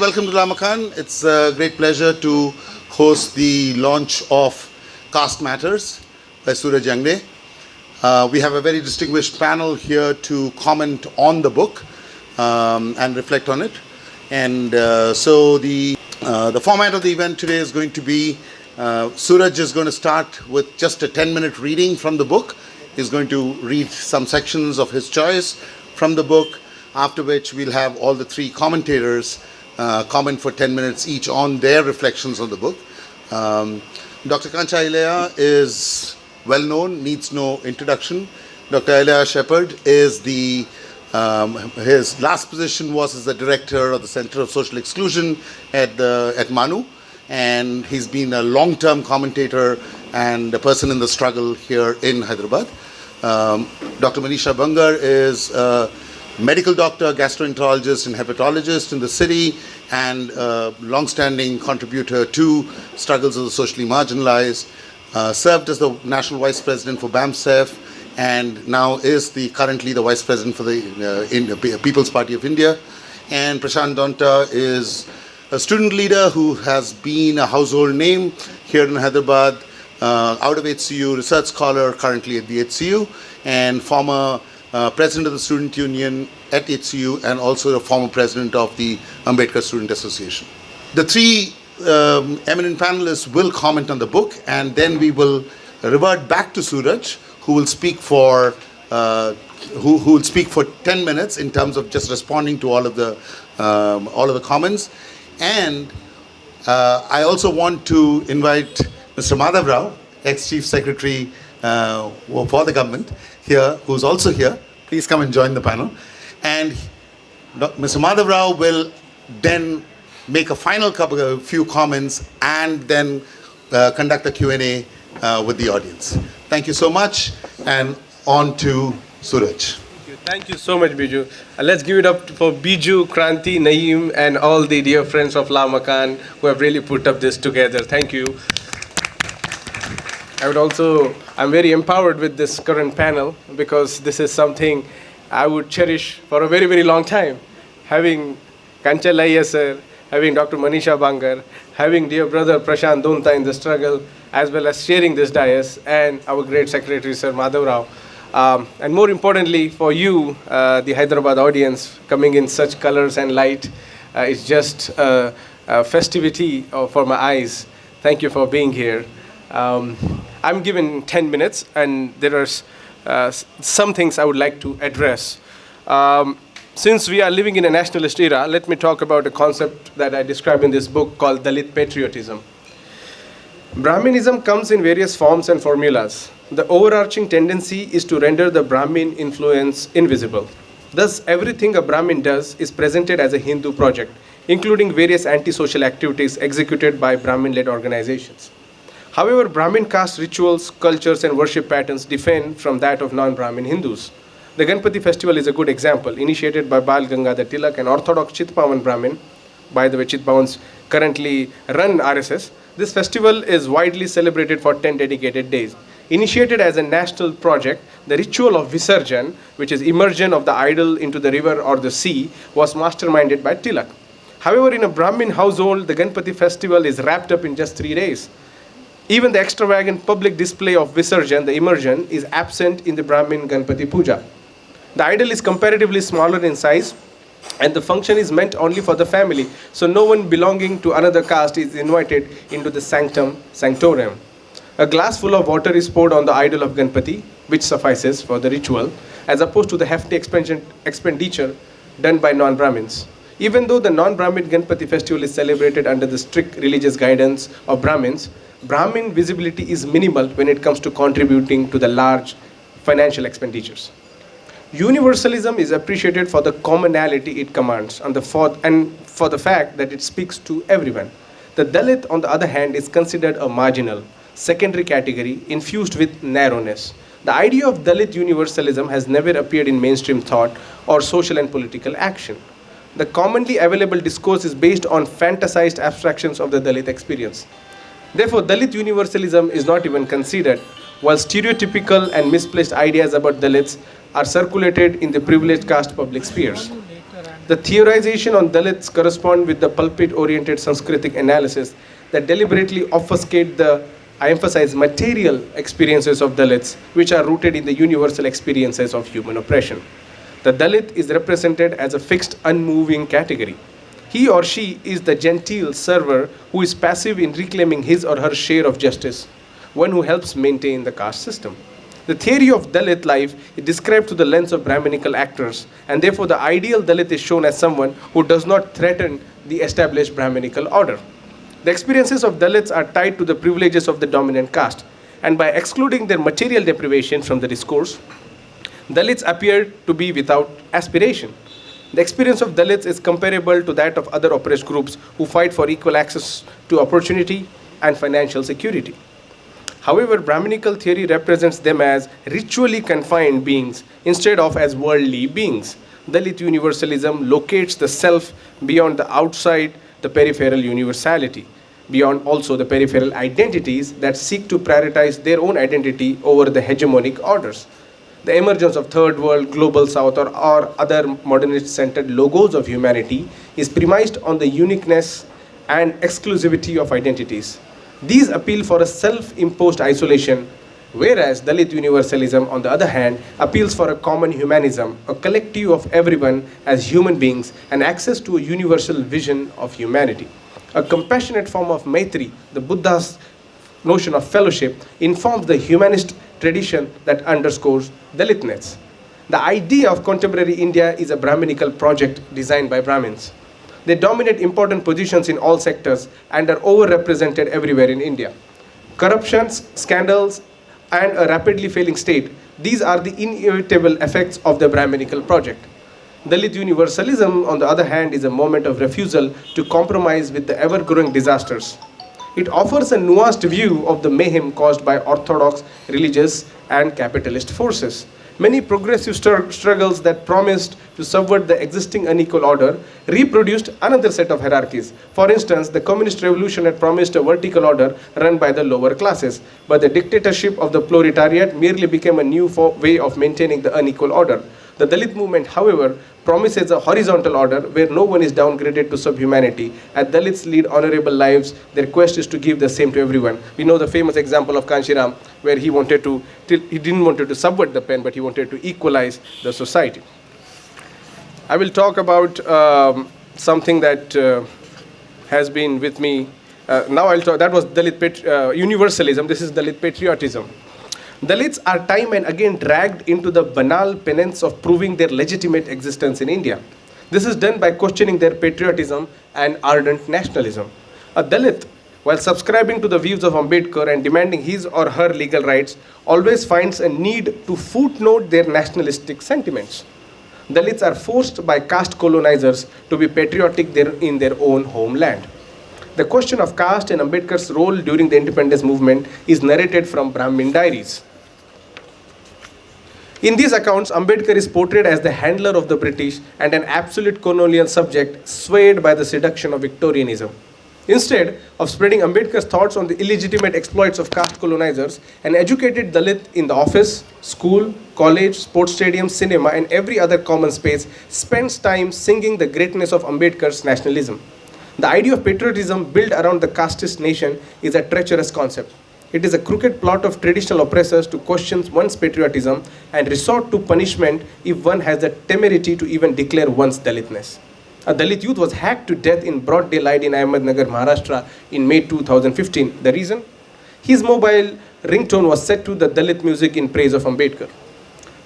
Welcome to Lamakaan. It's a great pleasure to host the launch of Caste Matters by Suraj Yengde. We have a very distinguished panel here to comment on the book and reflect on it. And so the format of the event today is going to be Suraj is going to start with just a 10-minute reading from the book. He's going to read some sections of his choice from the book, after which we'll have all the three commentators comment for 10 minutes each on their reflections on the book. Dr. Kancha Ilaya is well known, needs no introduction. Dr. Ilaya Shepherd is his last position was as the director of the Center of Social Exclusion at Manu, and he's been a long-term commentator and a person in the struggle here in Hyderabad. Dr. Manisha Bangar is medical doctor, gastroenterologist and hepatologist in the city, and long-standing contributor to struggles of the socially marginalized, served as the national vice president for BAMSEF, and now is currently the vice president for the People's Party of India. And Prashant Donta is a student leader who has been a household name here in Hyderabad, out of HCU, research scholar currently at the HCU, and former president of the student union at HCU, and also the former president of the Ambedkar Student Association. The three eminent panelists will comment on the book, and then we will revert back to Suraj, who will speak for 10 minutes in terms of just responding to all of the comments. And I also want to invite Mr. Madhav Rao, ex-chief secretary for the government here, who's also here. Please come and join the panel. And Mr. Madhav Rao will then make a few comments and then conduct a Q&A with the audience. Thank you so much, and on to Suraj. Thank you so much, Biju. Let's give it up for Biju, Kranti, Naeem, and all the dear friends of Lamakaan who have really put up this together. Thank you. I'm very empowered with this current panel, because this is something I would cherish for a very, very long time. Having Kancha Ilaya sir, having Dr. Manisha Bangar, having dear brother Prashant Donta in the struggle, as well as sharing this dais, and our great secretary, Sir Madhav Rao. And more importantly, for you, the Hyderabad audience, coming in such colors and light, it's just a festivity for my eyes. Thank you for being here. I'm given 10 minutes, and there are some things I would like to address. Since we are living in a nationalist era, let me talk about a concept that I describe in this book called Dalit patriotism. Brahminism comes in various forms and formulas. The overarching tendency is to render the Brahmin influence invisible. Thus, everything a Brahmin does is presented as a Hindu project, including various anti-social activities executed by Brahmin-led organizations. However, Brahmin caste rituals, cultures, and worship patterns differ from that of non-Brahmin Hindus. The Ganpati festival is a good example, initiated by Bal Gangadhar Tilak, an orthodox Chitpavan Brahmin. By the way, Chitpavans currently run RSS. This festival is widely celebrated for 10 dedicated days. Initiated as a national project, the ritual of Visarjan, which is immersion of the idol into the river or the sea, was masterminded by Tilak. However, in a Brahmin household, the Ganpati festival is wrapped up in just 3 days. Even the extravagant public display of Visarjan, the immersion, is absent in the Brahmin Ganpati Puja. The idol is comparatively smaller in size, and the function is meant only for the family, so no one belonging to another caste is invited into the sanctum sanctorum. A glass full of water is poured on the idol of Ganpati, which suffices for the ritual, as opposed to the hefty expenditure done by non-Brahmins. Even though the non-Brahmin Ganpati festival is celebrated under the strict religious guidance of Brahmins, Brahmin visibility is minimal when it comes to contributing to the large financial expenditures. Universalism is appreciated for the commonality it commands and for the fact that it speaks to everyone. The Dalit, on the other hand, is considered a marginal, secondary category infused with narrowness. The idea of Dalit universalism has never appeared in mainstream thought or social and political action. The commonly available discourse is based on fantasized abstractions of the Dalit experience. Therefore, Dalit universalism is not even considered, while stereotypical and misplaced ideas about Dalits are circulated in the privileged caste public spheres. The theorization on Dalits correspond with the pulpit-oriented Sanskritic analysis that deliberately obfuscate the, I emphasize, material experiences of Dalits, which are rooted in the universal experiences of human oppression. The Dalit is represented as a fixed, unmoving category. He or she is the genteel server who is passive in reclaiming his or her share of justice, one who helps maintain the caste system. The theory of Dalit life is described through the lens of Brahminical actors, and therefore the ideal Dalit is shown as someone who does not threaten the established Brahminical order. The experiences of Dalits are tied to the privileges of the dominant caste, and by excluding their material deprivation from the discourse, Dalits appear to be without aspiration. The experience of Dalits is comparable to that of other oppressed groups who fight for equal access to opportunity and financial security. However, Brahminical theory represents them as ritually confined beings instead of as worldly beings. Dalit universalism locates the self beyond the outside, the peripheral universality, beyond also the peripheral identities that seek to prioritize their own identity over the hegemonic orders. The emergence of third world, global south, or other modernist-centered logos of humanity is premised on the uniqueness and exclusivity of identities. These appeal for a self-imposed isolation, whereas Dalit universalism, on the other hand, appeals for a common humanism, a collective of everyone as human beings, and access to a universal vision of humanity. A compassionate form of Maitri, the Buddha's notion of fellowship, informs the humanist tradition that underscores Dalitness. The idea of contemporary India is a Brahminical project designed by Brahmins. They dominate important positions in all sectors and are overrepresented everywhere in India. Corruptions, scandals, and a rapidly failing state, these are the inevitable effects of the Brahminical project. Dalit universalism, on the other hand, is a moment of refusal to compromise with the ever-growing disasters. It offers a nuanced view of the mayhem caused by orthodox, religious, and capitalist forces. Many progressive struggles that promised to subvert the existing unequal order reproduced another set of hierarchies. For instance, the communist revolution had promised a vertical order run by the lower classes, but the dictatorship of the proletariat merely became a new way of maintaining the unequal order. The Dalit movement, however, promises a horizontal order where no one is downgraded to subhumanity. As Dalits lead honorable lives, their quest is to give the same to everyone. We know the famous example of Kanshiram, where he didn't want to subvert the pen, but he wanted to equalize the society. I will talk about something that has been with me. Now I'll talk. That was Dalit universalism. This is Dalit patriotism. Dalits are time and again dragged into the banal penance of proving their legitimate existence in India. This is done by questioning their patriotism and ardent nationalism. A Dalit, while subscribing to the views of Ambedkar and demanding his or her legal rights, always finds a need to footnote their nationalistic sentiments. Dalits are forced by caste colonizers to be patriotic in their own homeland. The question of caste and Ambedkar's role during the independence movement is narrated from Brahmin diaries. In these accounts, Ambedkar is portrayed as the handler of the British and an absolute colonial subject swayed by the seduction of Victorianism. Instead of spreading Ambedkar's thoughts on the illegitimate exploits of caste colonizers, an educated Dalit in the office, school, college, sports stadium, cinema, and every other common space spends time singing the greatness of Ambedkar's nationalism. The idea of patriotism built around the casteist nation is a treacherous concept. It is a crooked plot of traditional oppressors to question one's patriotism and resort to punishment if one has the temerity to even declare one's Dalitness. A Dalit youth was hacked to death in broad daylight in Ahmednagar, Maharashtra in May 2015. The reason? His mobile ringtone was set to the Dalit music in praise of Ambedkar.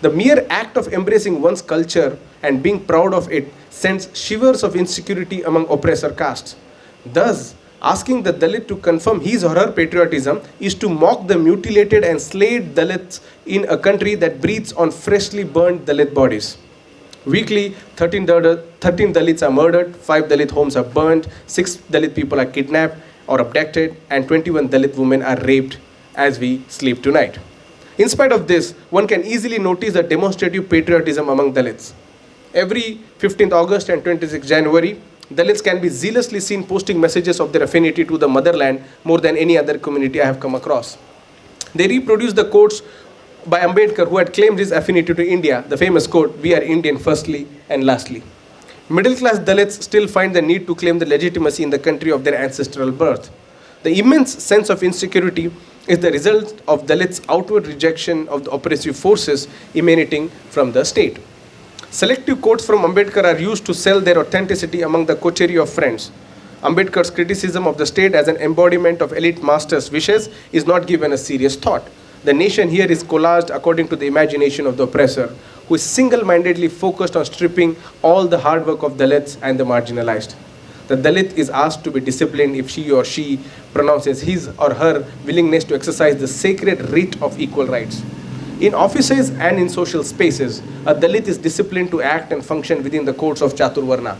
The mere act of embracing one's culture and being proud of it sends shivers of insecurity among oppressor castes. Thus, asking the Dalit to confirm his or her patriotism is to mock the mutilated and slayed Dalits in a country that breathes on freshly burned Dalit bodies. Weekly, 13 Dalits are murdered, 5 Dalit homes are burned, 6 Dalit people are kidnapped or abducted, and 21 Dalit women are raped as we sleep tonight. In spite of this, one can easily notice the demonstrative patriotism among Dalits. Every 15th August and 26th January, Dalits can be zealously seen posting messages of their affinity to the motherland more than any other community I have come across. They reproduce the quotes by Ambedkar, who had claimed his affinity to India, the famous quote, "We are Indian firstly and lastly." Middle class Dalits still find the need to claim the legitimacy in the country of their ancestral birth. The immense sense of insecurity is the result of Dalits' outward rejection of the oppressive forces emanating from the state. Selective quotes from Ambedkar are used to sell their authenticity among the coterie of friends. Ambedkar's criticism of the state as an embodiment of elite masters' wishes is not given a serious thought. The nation here is collaged according to the imagination of the oppressor, who is single-mindedly focused on stripping all the hard work of Dalits and the marginalized. The Dalit is asked to be disciplined if he or she pronounces his or her willingness to exercise the sacred rite of equal rights. In offices and in social spaces, a Dalit is disciplined to act and function within the codes of Chaturvarna.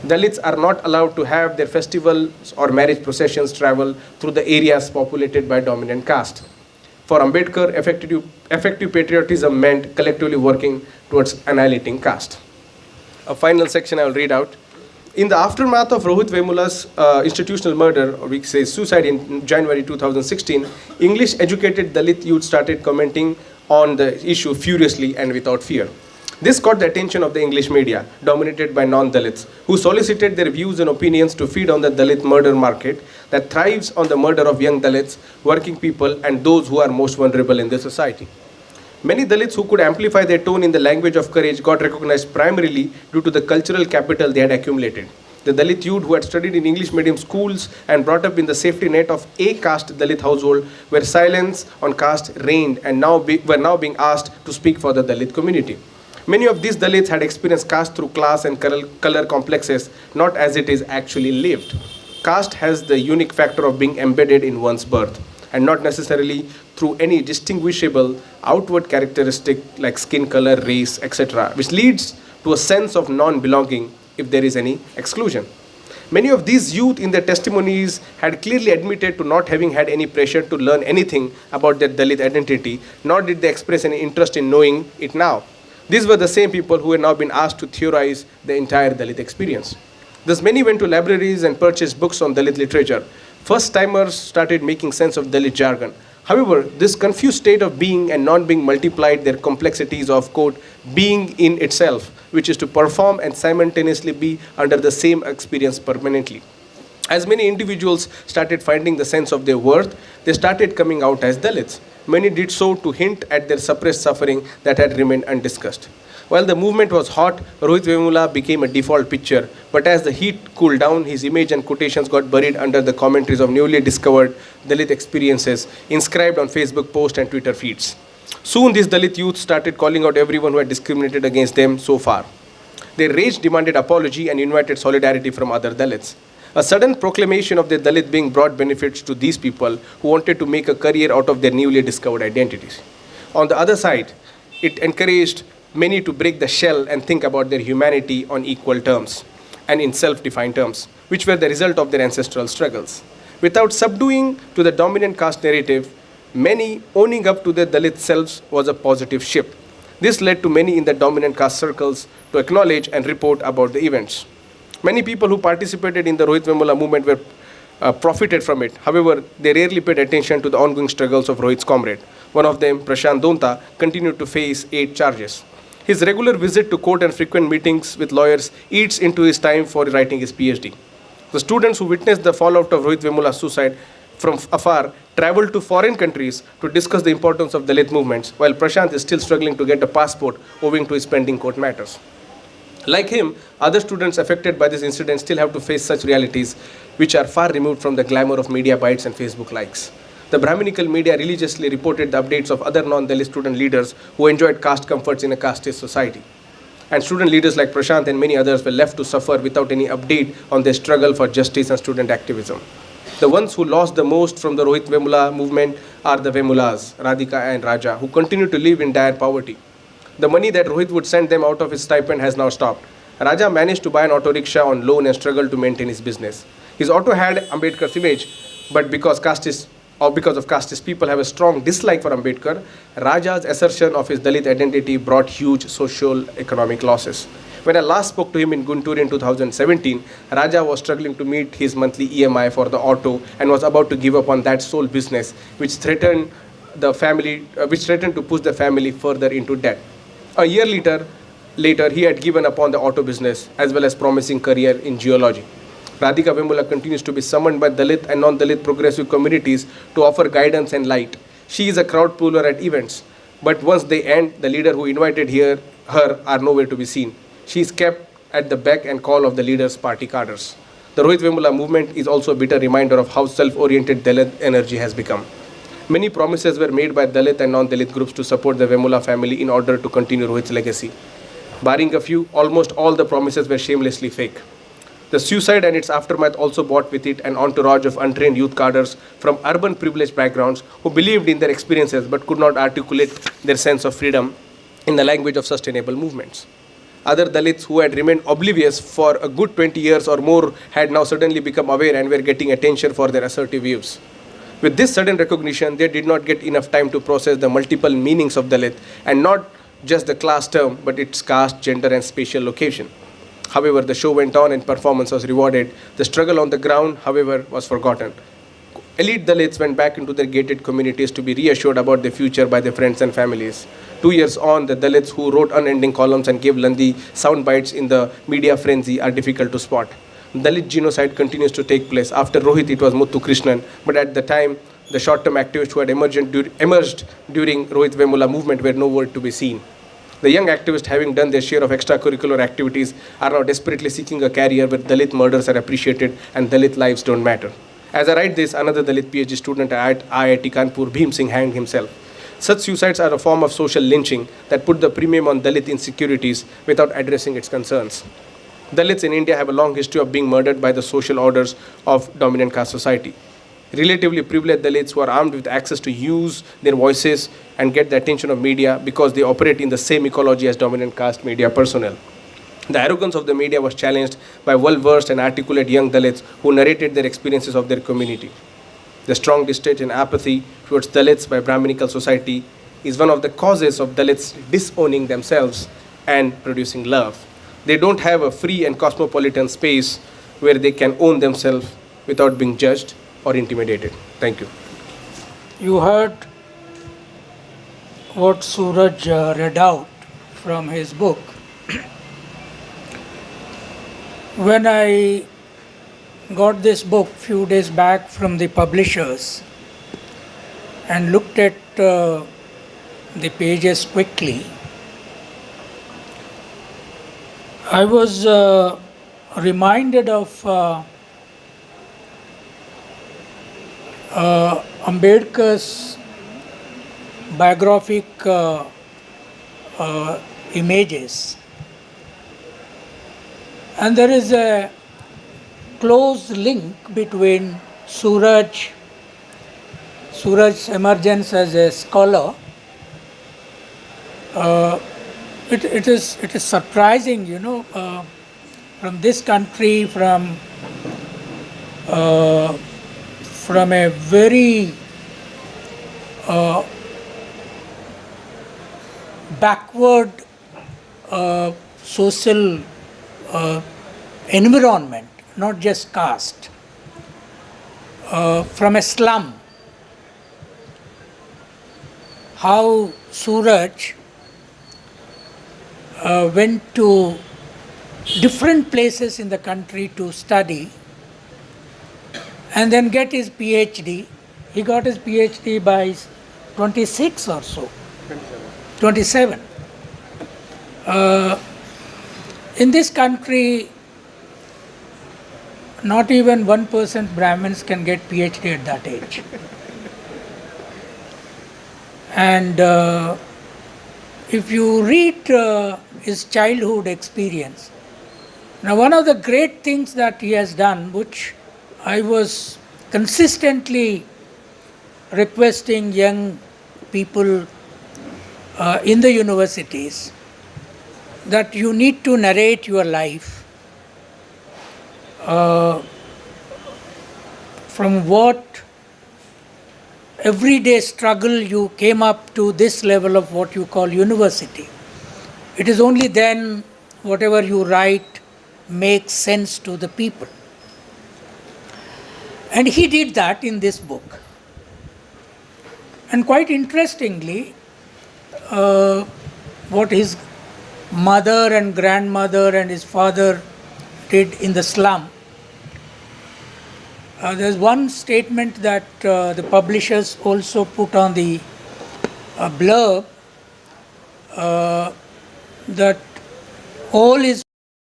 Dalits are not allowed to have their festivals or marriage processions travel through the areas populated by dominant caste. For Ambedkar, effective patriotism meant collectively working towards annihilating caste. A final section I will read out. In the aftermath of Rohit Vemula's institutional murder, or we say suicide in January 2016, English-educated Dalit youth started commenting on the issue furiously and without fear. This caught the attention of the English media, dominated by non-Dalits, who solicited their views and opinions to feed on the Dalit murder market that thrives on the murder of young Dalits, working people, and those who are most vulnerable in the society. Many Dalits who could amplify their tone in the language of courage got recognized primarily due to the cultural capital they had accumulated. The Dalit youth who had studied in English medium schools and brought up in the safety net of a caste Dalit household, where silence on caste reigned and were now being asked to speak for the Dalit community. Many of these Dalits had experienced caste through class and color complexes, not as it is actually lived. Caste has the unique factor of being embedded in one's birth, and not necessarily through any distinguishable outward characteristic like skin color, race, etc., which leads to a sense of non-belonging if there is any exclusion. Many of these youth in their testimonies had clearly admitted to not having had any pressure to learn anything about their Dalit identity, nor did they express any interest in knowing it now. These were the same people who had now been asked to theorize the entire Dalit experience. Thus, many went to libraries and purchased books on Dalit literature. First-timers started making sense of Dalit jargon. However, this confused state of being and non-being multiplied their complexities of, quote, being in itself, which is to perform and simultaneously be under the same experience permanently. As many individuals started finding the sense of their worth, they started coming out as Dalits. Many did so to hint at their suppressed suffering that had remained undiscussed. While the movement was hot, Rohit Vemula became a default picture, but as the heat cooled down, his image and quotations got buried under the commentaries of newly discovered Dalit experiences inscribed on Facebook posts and Twitter feeds. Soon, these Dalit youth started calling out everyone who had discriminated against them so far. Their rage demanded apology and invited solidarity from other Dalits. A sudden proclamation of their Dalit being brought benefits to these people who wanted to make a career out of their newly discovered identities. On the other side, it encouraged many to break the shell and think about their humanity on equal terms and in self-defined terms, which were the result of their ancestral struggles. Without subduing to the dominant caste narrative, many owning up to their Dalit selves was a positive shift. This led to many in the dominant caste circles to acknowledge and report about the events. Many people who participated in the Rohit Vemula movement were profited from it. However, they rarely paid attention to the ongoing struggles of Rohit's comrade. One of them, Prashant Donta, continued to face 8 charges. His regular visit to court and frequent meetings with lawyers eats into his time for writing his PhD. The students who witnessed the fallout of Rohit Vemula's suicide from afar traveled to foreign countries to discuss the importance of Dalit movements, while Prashant is still struggling to get a passport owing to his pending court matters. Like him, other students affected by this incident still have to face such realities which are far removed from the glamour of media bites and Facebook likes. The Brahminical media religiously reported the updates of other non-Dalit student leaders who enjoyed caste comforts in a casteist society. And student leaders like Prashant and many others were left to suffer without any update on their struggle for justice and student activism. The ones who lost the most from the Rohit Vemula movement are the Vemulas, Radhika and Raja, who continue to live in dire poverty. The money that Rohit would send them out of his stipend has now stopped. Raja managed to buy an auto rickshaw on loan and struggled to maintain his business. His auto had Ambedkar's image, but because of casteist people have a strong dislike for Ambedkar, Raja's assertion of his Dalit identity brought huge social economic losses. When I last spoke to him in Guntur in 2017, Raja was struggling to meet his monthly EMI for the auto and was about to give up on that sole business, which threatened to push the family further into debt. A year later, Later, he had given up on the auto business as well as promising career in geology. Radhika Vemula continues to be summoned by Dalit and non-Dalit progressive communities to offer guidance and light. She is a crowd puller at events, but once they end, the leader who invited her are nowhere to be seen. She is kept at the beck and call of the leader's party cadres. The Rohit Vemula movement is also a bitter reminder of how self-oriented Dalit energy has become. Many promises were made by Dalit and non-Dalit groups to support the Vemula family in order to continue Rohit's legacy. Barring a few, almost all the promises were shamelessly fake. The suicide and its aftermath also brought with it an entourage of untrained youth cadres from urban privileged backgrounds who believed in their experiences but could not articulate their sense of freedom in the language of sustainable movements. Other Dalits who had remained oblivious for a good 20 years or more had now suddenly become aware and were getting attention for their assertive views. With this sudden recognition, they did not get enough time to process the multiple meanings of Dalit, and not just the class term, but its caste, gender, and spatial location. However, the show went on and performance was rewarded. The struggle on the ground, however, was forgotten. Elite Dalits went back into their gated communities to be reassured about their future by their friends and families. 2 years on, the Dalits who wrote unending columns and gave Landi sound bites in the media frenzy are difficult to spot. Dalit genocide continues to take place. After Rohit, it was Muthu Krishnan, but at the time, the short-term activists who had emerged during Rohit Vemula movement were nowhere to be seen. The young activists, having done their share of extracurricular activities, are now desperately seeking a career where Dalit murders are appreciated and Dalit lives don't matter. As I write this, another Dalit PhD student at IIT Kanpur, Bhim Singh, hanged himself. Such suicides are a form of social lynching that put the premium on Dalit insecurities without addressing its concerns. Dalits in India have a long history of being murdered by the social orders of dominant caste society. Relatively privileged Dalits who are armed with access to use their voices and get the attention of media because they operate in the same ecology as dominant caste media personnel. The arrogance of the media was challenged by well-versed and articulate young Dalits who narrated their experiences of their community. The strong distrust and apathy towards Dalits by Brahminical society is one of the causes of Dalits disowning themselves and producing love. They don't have a free and cosmopolitan space where they can own themselves without being judged or intimidated. Thank you. You heard what Suraj read out from his book. When I got this book few days back from the publishers and looked at the pages quickly, I was reminded of Ambedkar's biographic images. And there is a close link between Suraj's emergence as a scholar. It is surprising, from this country, from a very backward social environment, not just caste, from a slum, how Suraj went to different places in the country to study and then get his PhD. He got his PhD by 26 or so. 27. In this country, not even 1% Brahmins can get PhD at that age. And if you read his childhood experience, now one of the great things that he has done, which I was consistently requesting young people in the universities, that you need to narrate your life from what everyday struggle you came up to this level of what you call university. It is only then whatever you write makes sense to the people. And he did that in this book. And quite interestingly, what mother and grandmother and his father did in the slum. There's one statement that the publishers also put on the blurb, that all his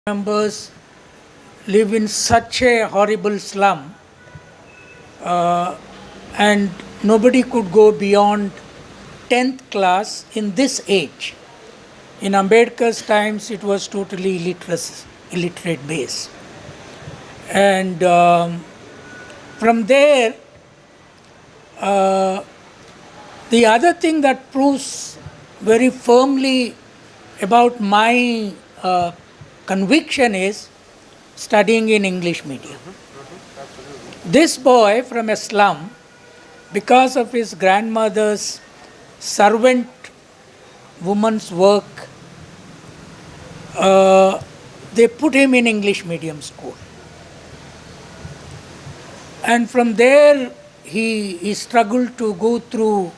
members live in such a horrible slum, and nobody could go beyond 10th class in this age. In Ambedkar's times, it was totally illiterate base. And from there, the other thing that proves very firmly about my conviction is studying in English medium. This boy from a slum, because of his grandmother's servant woman's work, they put him in English medium school. And from there, he struggled to go through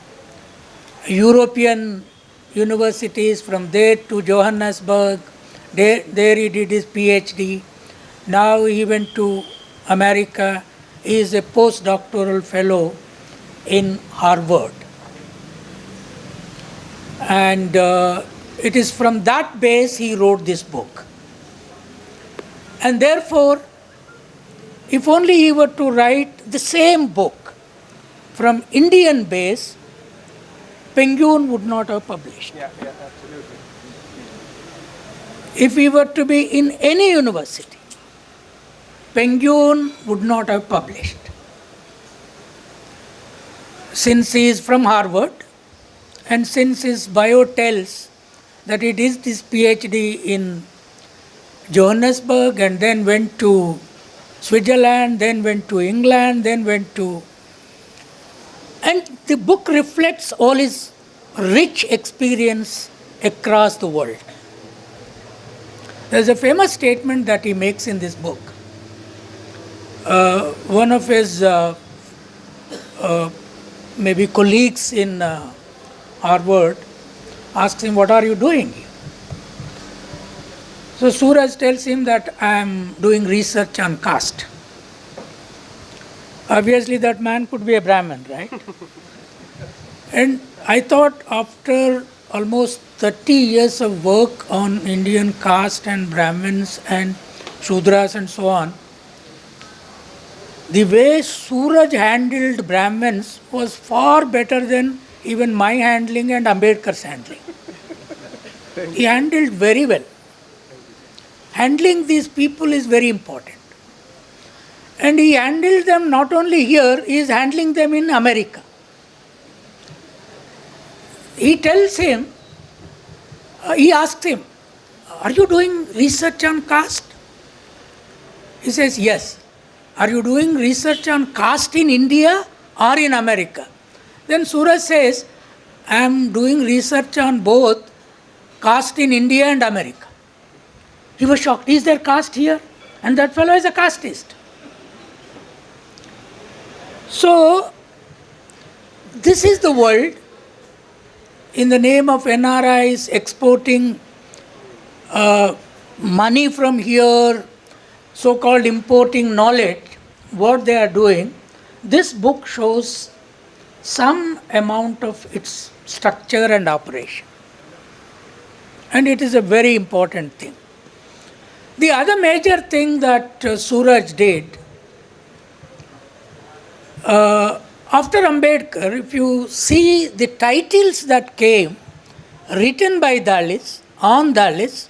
European universities, from there to Johannesburg. There he did his PhD. Now he went to America. He is a postdoctoral fellow in Harvard. And it is from that base he wrote this book. And therefore, if only he were to write the same book from Indian base, Penguin would not have published. Yeah, absolutely. If he were to be in any university, Penguin would not have published. Since he is from Harvard, and since his bio tells that he did his PhD in Johannesburg and then went to Switzerland, then went to England, then went to... And the book reflects all his rich experience across the world. There's a famous statement that he makes in this book. One of his maybe colleagues in Harvard asks him, "What are you doing here?" So Suraj tells him that I am doing research on caste. Obviously that man could be a Brahmin, right? And I thought after almost 30 years of work on Indian caste and Brahmins and Shudras and so on, the way Suraj handled Brahmins was far better than even my handling and Ambedkar's handling. He handled very well. Handling these people is very important. And he handled them not only here, he is handling them in America. He tells him, he asks him, "Are you doing research on caste?" He says, "Yes." "Are you doing research on caste in India or in America?" Then Suraj says, "I am doing research on both caste in India and America." He was shocked. Is there caste here? And that fellow is a casteist. So, this is the world in the name of NRIs exporting money from here, so-called importing knowledge, what they are doing. This book shows some amount of its structure and operation. And it is a very important thing. The other major thing that Suraj did, after Ambedkar, if you see the titles that came written by Dalits, on Dalits,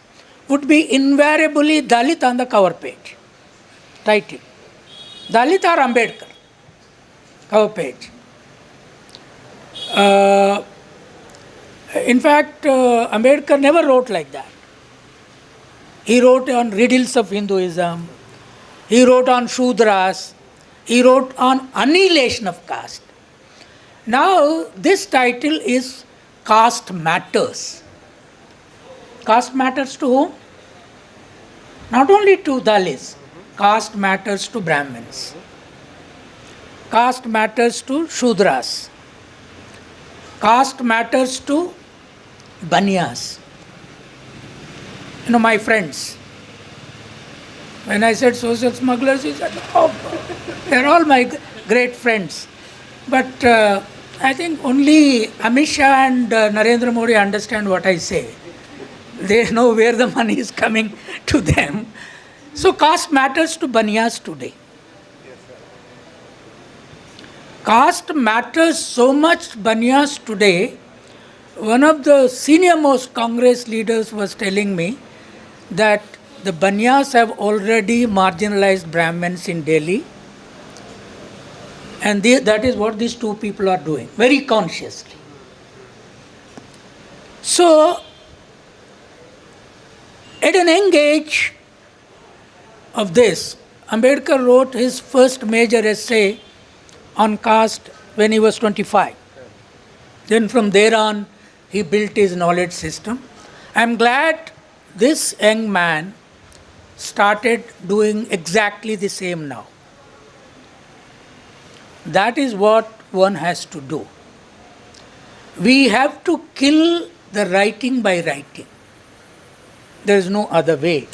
would be invariably Dalit on the cover page. Title. Dalit or Ambedkar. Cover page. In fact, Ambedkar never wrote like that. He wrote on riddles of Hinduism. He wrote on Shudras. He wrote on annihilation of caste. Now, this title is Caste Matters. Caste matters to whom? Not only to Dalits. Caste matters to Brahmins. Caste matters to Shudras. Caste matters to Banyas. my friends. When I said social smugglers, he said, oh, they're all my great friends. But I think only Amit Shah and Narendra Modi understand what I say. They know where the money is coming to them. So caste matters to Baniyas today. Caste matters so much Baniyas today. One of the senior most Congress leaders was telling me that the Baniyas have already marginalized Brahmins in Delhi, and that is what these two people are doing, very consciously. So, at an young age of this, Ambedkar wrote his first major essay on caste when he was 25. Then from there on, he built his knowledge system. I am glad this young man started doing exactly the same now. That is what one has to do. We have to kill the writing by writing. There is no other way.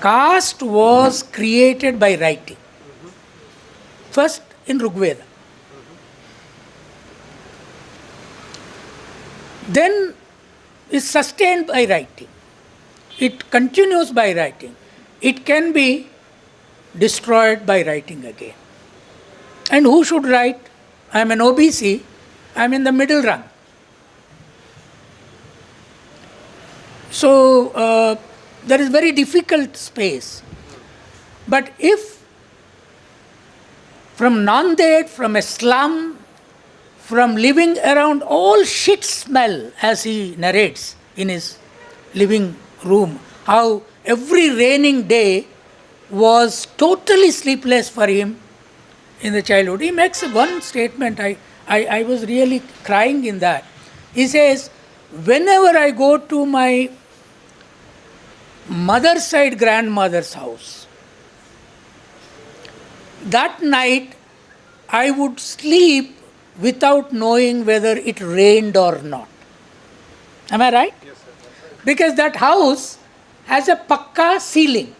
Caste was created by writing. First in Rigveda. Then is sustained by writing. It continues by writing. It can be destroyed by writing again. And who should write? I am an OBC. I am in the middle run. So there is very difficult space. But if from Nanded, from a slum, from living around all shit smell, as he narrates in his living room, how every raining day was totally sleepless for him in the childhood. He makes one statement, I was really crying in that. He says, whenever I go to my mother's side grandmother's house, that night I would sleep without knowing whether it rained or not. Am I right? Yes, sir. Because that house has a pakka ceiling.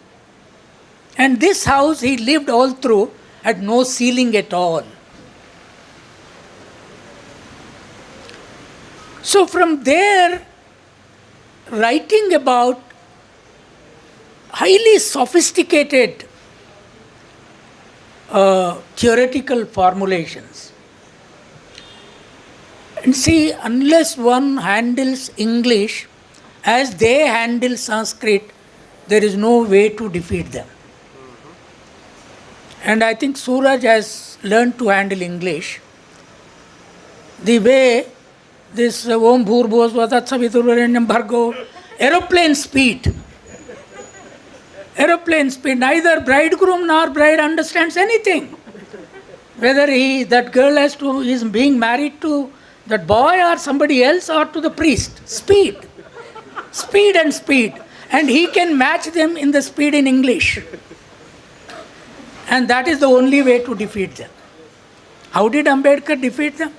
And this house he lived all through had no ceiling at all. So from there, writing about highly sophisticated theoretical formulations. And see, unless one handles English as they handle Sanskrit, there is no way to defeat them. And I think Suraj has learned to handle English the way this Om Bhur Bhuvat Saviturvarenyam Bhargo, aeroplane speed. Aeroplane speed, neither bridegroom nor bride understands anything. Whether that girl is being married to that boy or somebody else or to the priest. Speed. Speed and speed. And he can match them in the speed in English. And that is the only way to defeat them. How did Ambedkar defeat them?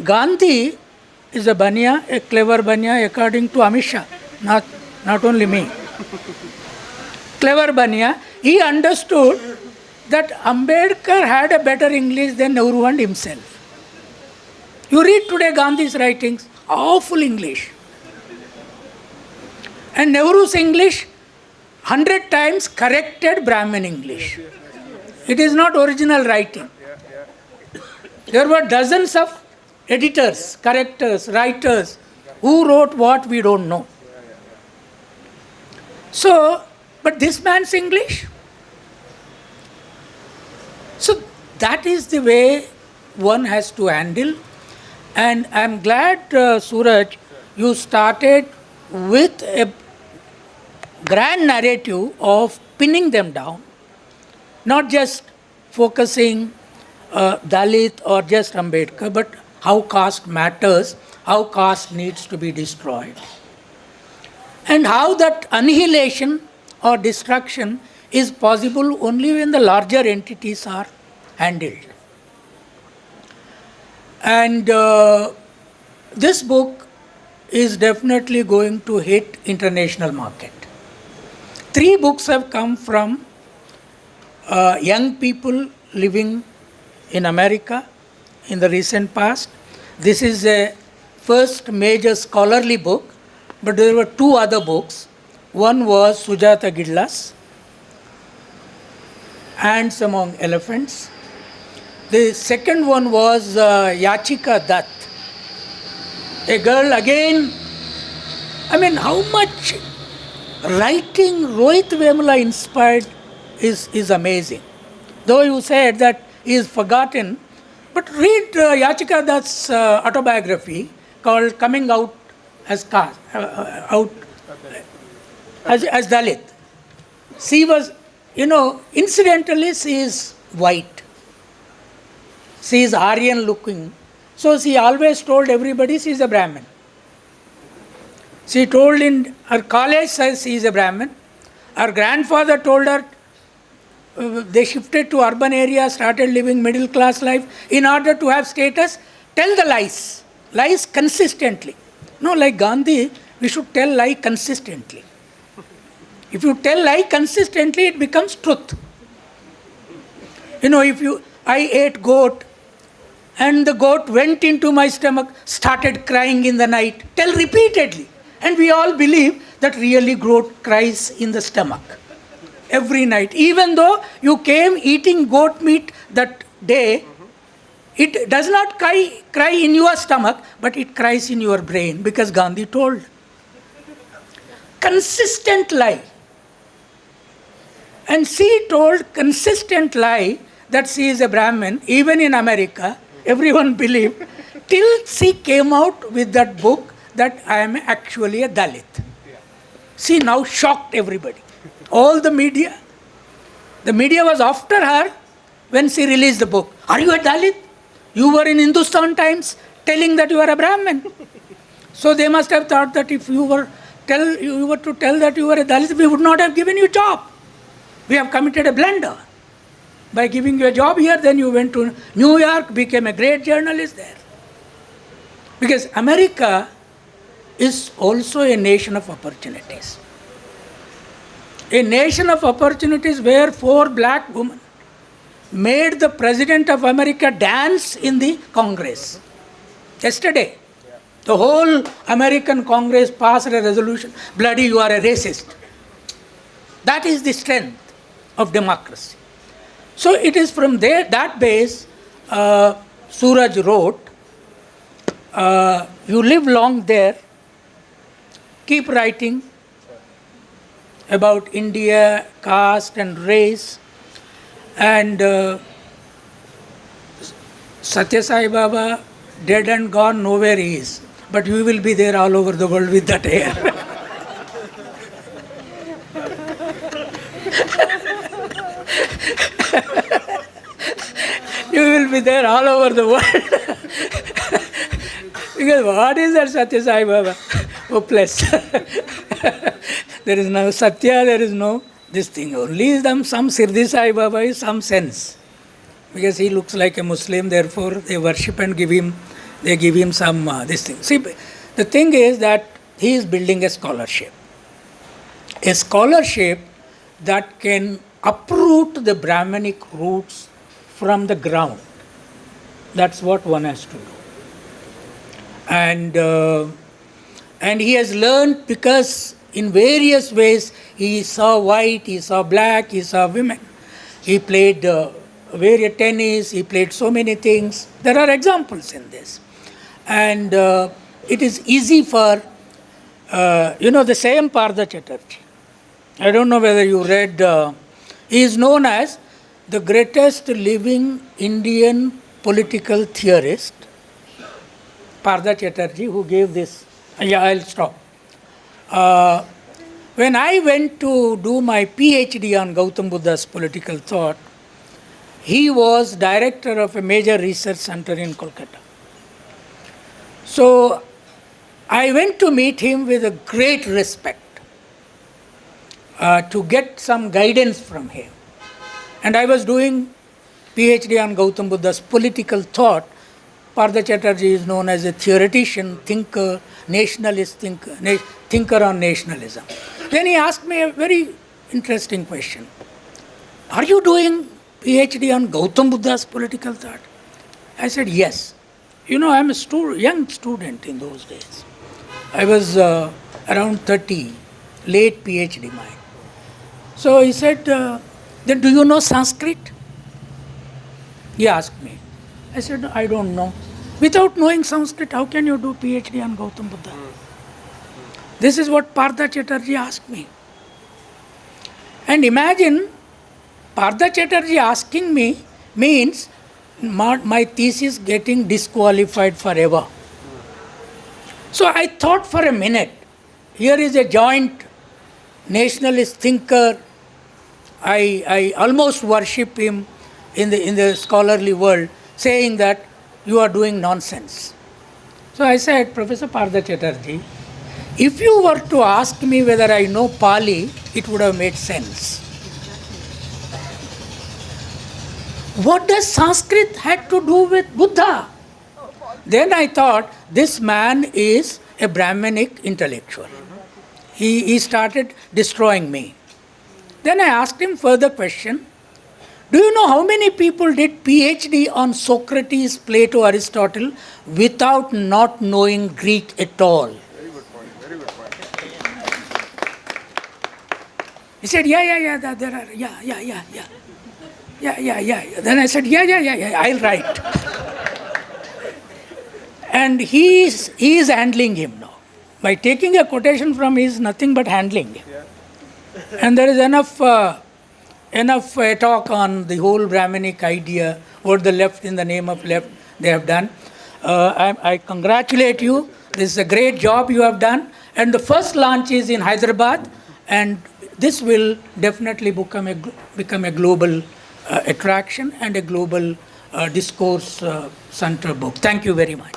Gandhi is a Baniya, a clever Baniya according to Amit Shah, not only me. Clever Baniya, he understood that Ambedkar had a better English than Nehru and himself. You read today Gandhi's writings, awful English. And Nehru's English, 100 times corrected Brahmin English. It is not original writing. There were dozens of editors, correctors, writers who wrote what we don't know. So, but this man's English. So that is the way one has to handle. And I am glad, Suraj, you started with a grand narrative of pinning them down, not just focusing Dalit or just Ambedkar, but how caste matters, how caste needs to be destroyed. And how that annihilation or destruction is possible only when the larger entities are handled. And this book is definitely going to hit international market. 3 books have come from young people living in America in the recent past. This is a first major scholarly book, but there were 2 other books. One was Sujata Gidla's Ants Among Elephants. The second one was Yachika Dutt, a girl again. I mean, how much writing Rohit Vemula inspired is amazing. Though you said that he is forgotten, but read Yachika Dutt's autobiography called Coming Out as as Dalit. She was, incidentally she is white. She is Aryan looking. So she always told everybody she is a Brahmin. She told in her college says she is a Brahmin. Her grandfather told her they shifted to urban areas, started living middle class life in order to have status. Tell the lies consistently. No, like Gandhi, we should tell lie consistently. If you tell lie consistently, it becomes truth. I ate goat and the goat went into my stomach, started crying in the night. Tell repeatedly. And we all believe that really goat cries in the stomach every night. Even though you came eating goat meat that day, it does not cry in your stomach, but it cries in your brain because Gandhi told. Consistent lie. And she told consistent lie that she is a Brahmin, even in America. Everyone believed, till she came out with that book that I am actually a Dalit. She now shocked everybody. All the media was after her when she released the book. Are you a Dalit? You were in Hindustan Times telling that you are a Brahmin. So they must have thought that if you were to tell that you were a Dalit, we would not have given you a job. We have committed a blunder. By giving you a job here, then you went to New York, became a great journalist there. Because America is also a nation of opportunities. A nation of opportunities where 4 black women made the President of America dance in the Congress. Yesterday, the whole American Congress passed a resolution, bloody you are a racist. That is the strength of democracy. So it is from that base, Suraj wrote, you live long there, keep writing about India, caste and race, and Satya Sai Baba, dead and gone, nowhere he is. But you will be there all over the world with that hair. You will be there all over the world. Because what is that Satya Sai Baba? Hopeless. There is no Satya, there is no this thing. Only some Sirdhi Sai Baba is some sense. Because he looks like a Muslim, therefore they worship and give him some this thing. See, the thing is that he is building a scholarship. A scholarship that can uproot the Brahminic roots from the ground. That's what one has to do. And he has learned because in various ways he saw white, he saw black, he saw women. He played various tennis, he played so many things. There are examples in this. And it is easy for, the same Partha Chatterjee. I don't know whether you read, he is known as the greatest living Indian political theorist, Partha Chatterjee, who gave this. Yeah, I'll stop. When I went to do my PhD on Gautam Buddha's political thought, he was director of a major research center in Kolkata. So I went to meet him with a great respect to get some guidance from him. And I was doing PhD on Gautam Buddha's political thought, Partha Chatterjee is known as a theoretician, thinker, nationalist thinker, thinker on nationalism. Then he asked me a very interesting question. Are you doing PhD on Gautam Buddha's political thought? I said, yes. You know, I'm a young student in those days. I was around 30, late PhD mind. So he said, then do you know Sanskrit? He asked me. I said, I don't know. Without knowing Sanskrit, how can you do PhD on Gautam Buddha? This is what Partha Chatterjee asked me. And imagine, Partha Chatterjee asking me means my thesis getting disqualified forever. So I thought for a minute, here is a joint nationalist thinker. I almost worship him in the scholarly world, saying that you are doing nonsense. So I said, Professor Partha Chatterjee, if you were to ask me whether I know Pali, it would have made sense. What does Sanskrit have to do with Buddha? Then I thought, this man is a Brahminic intellectual. He started destroying me. Then I asked him further question. Do you know how many people did PhD on Socrates, Plato, Aristotle without not knowing Greek at all? Very good point. Very good point. He said, yeah, there are, yeah. Then I said, yeah, I'll write. And he is handling him now. By taking a quotation from him is nothing but handling him. Yeah. And there is enough talk on the whole Brahminic idea, what the left in the name of left they have done. I congratulate you. This is a great job you have done. And the first launch is in Hyderabad, and this will definitely become a global attraction and a global discourse center book. Thank you very much.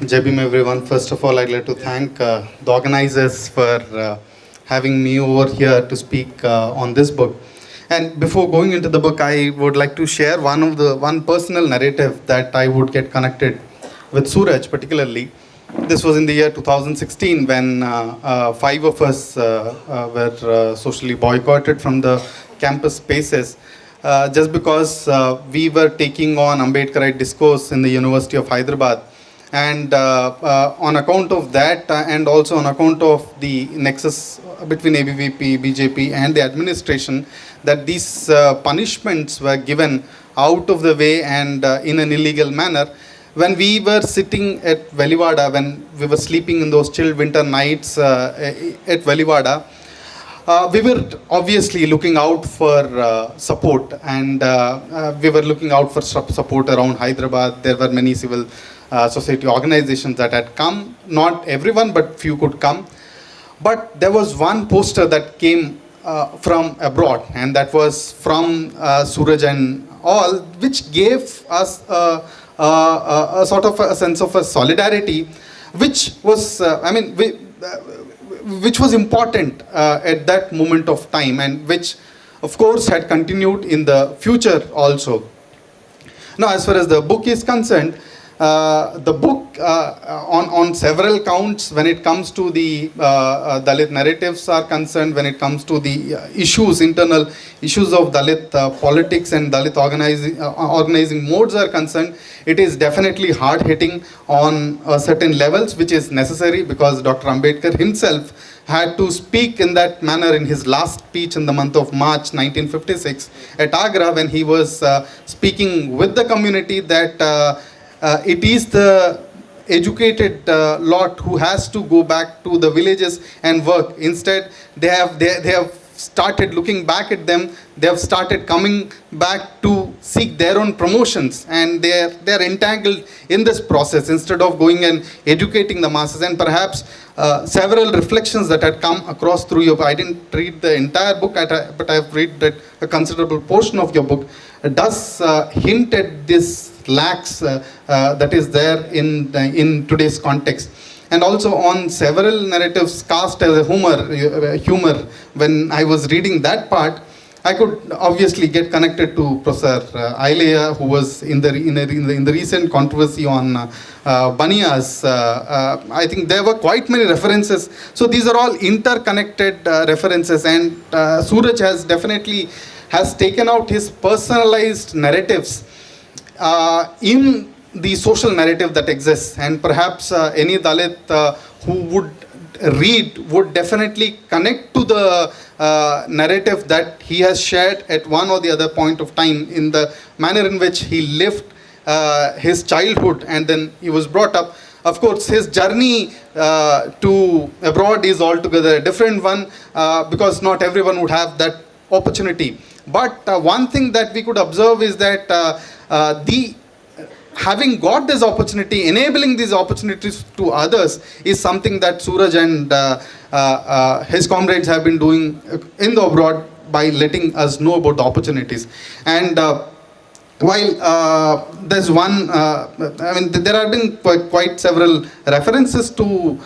Jai Bhim everyone. First of all, I'd like to thank the organizers for having me over here to speak on this book. And before going into the book, I would like to share one personal narrative that I would get connected with Suraj particularly. This was in the year 2016 when 5 of us were socially boycotted from the campus spaces just because we were taking on Ambedkarite discourse in the University of Hyderabad. And on account of that and also on account of the nexus between ABVP, BJP and the administration, that these punishments were given out of the way and in an illegal manner. When we were sitting at Velivada, when we were sleeping in those chill winter nights at Velivada, we were obviously looking out for support, and we were looking out for support around Hyderabad. There were many civil society organizations that had come. Not everyone, but few could come. But there was one poster that came from abroad, and that was from Suraj and all, which gave us a sort of a sense of a solidarity, which was, which was important at that moment of time, and which, of course, had continued in the future also. Now, as far as the book is concerned, the book on several counts, when it comes to the Dalit narratives are concerned, when it comes to the internal issues of Dalit politics and Dalit organizing modes are concerned, it is definitely hard-hitting on certain levels, which is necessary because Dr. Ambedkar himself had to speak in that manner in his last speech in the month of March 1956 at Agra, when he was speaking with the community that it is the educated lot who has to go back to the villages and work. Instead, they have started looking back at them. They have started coming back to seek their own promotions, and they are entangled in this process instead of going and educating the masses. And perhaps several reflections that had come across through your book. I didn't read the entire book, but I've read that a considerable portion of your book does hint at this lacks that is there in today's context. And also on several narratives, caste as a humor, when I was reading that part, I could obviously get connected to Professor Ailea, who was in the recent controversy on Baniyas. I think there were quite many references. So these are all interconnected references, and Suraj has definitely taken out his personalized narratives in the social narrative that exists, and perhaps any Dalit who would read would definitely connect to the narrative that he has shared at one or the other point of time, in the manner in which he lived his childhood and then he was brought up. Of course, his journey to abroad is altogether a different one, because not everyone would have that opportunity. But one thing that we could observe is that having got this opportunity, enabling these opportunities to others is something that Suraj and his comrades have been doing in the abroad by letting us know about the opportunities. And while there's one, there have been quite several references to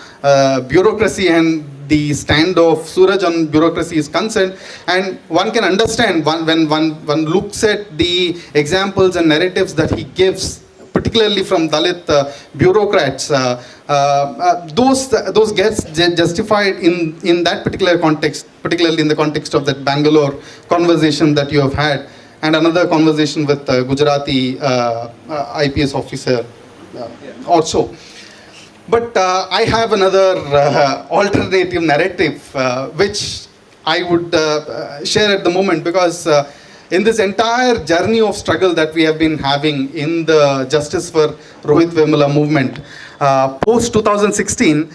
bureaucracy, and the stand of Suraj on bureaucracy is concerned, and one can understand when one looks at the examples and narratives that he gives, particularly from Dalit bureaucrats, those gets justified in that particular context, particularly in the context of that Bangalore conversation that you have had, and another conversation with Gujarati IPS officer also. But I have another alternative narrative which I would share at the moment, because in this entire journey of struggle that we have been having in the Justice for Rohit Vemula movement, post 2016,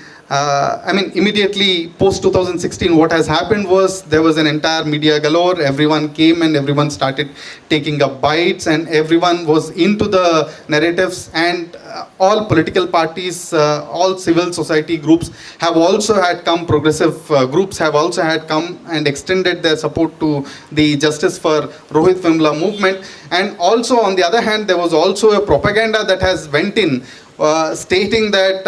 immediately post 2016, what has happened was there was an entire media galore. Everyone came and everyone started taking up bites, and everyone was into the narratives, and all political parties, all civil society groups have also had come, progressive groups have also had come and extended their support to the Justice for Rohit Vemula movement. And also, on the other hand, there was also a propaganda that has went in, stating that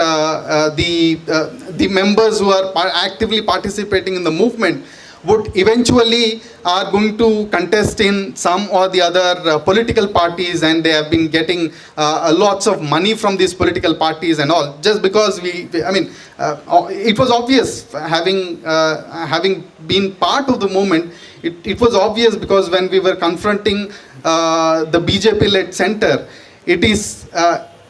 the members who are actively participating in the movement would eventually are going to contest in some or the other political parties, and they have been getting lots of money from these political parties and all, just because it was obvious, having been part of the movement, it was obvious, because when we were confronting the BJP-led center, it is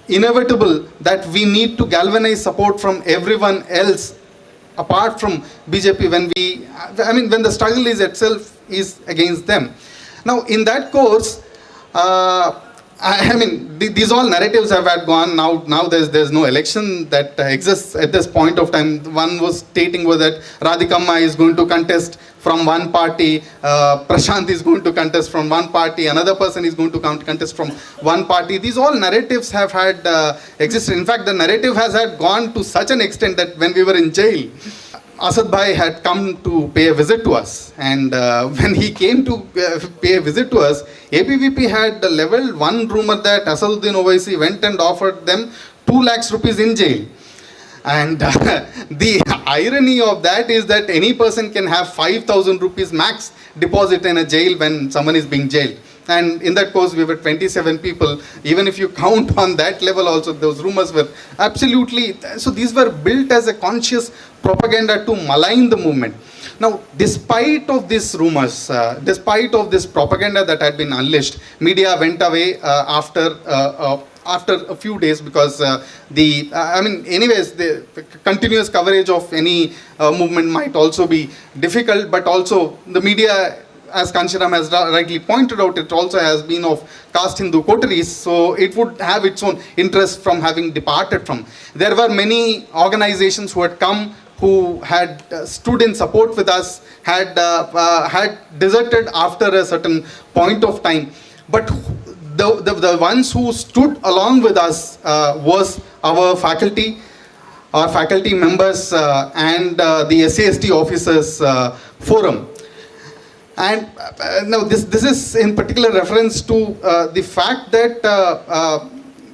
inevitable that we need to galvanize support from everyone else apart from BJP when the struggle is itself is against them. Now, in that course, these all narratives have had gone. Now there's no election that exists at this point of time. One was stating that Radhikamma is going to contest from one party, Prashant is going to contest from one party, another person is going to contest from one party. These all narratives have had existed. In fact, the narrative has had gone to such an extent that when we were in jail, Asad Bhai had come to pay a visit to us, and when he came to pay a visit to us, ABVP had leveled one rumor that Asaduddin Owaisi went and offered them 2 lakhs rupees in jail. And the irony of that is that any person can have 5,000 rupees max deposit in a jail when someone is being jailed. And in that course, we were 27 people. Even if you count on that level also, those rumors were absolutely... So these were built as a conscious propaganda to malign the movement. Now, despite of these rumors, despite of this propaganda that had been unleashed, media went away after a few days, because the continuous coverage of any movement might also be difficult, but also the media, as Kanshiram has rightly pointed out, it also has been of caste Hindu coteries, so it would have its own interest from having departed from. There were many organizations who had come, who had stood in support with us, had deserted after a certain point of time. But the ones who stood along with us was our faculty members and the SAST officers forum. And now this is in particular reference to the fact that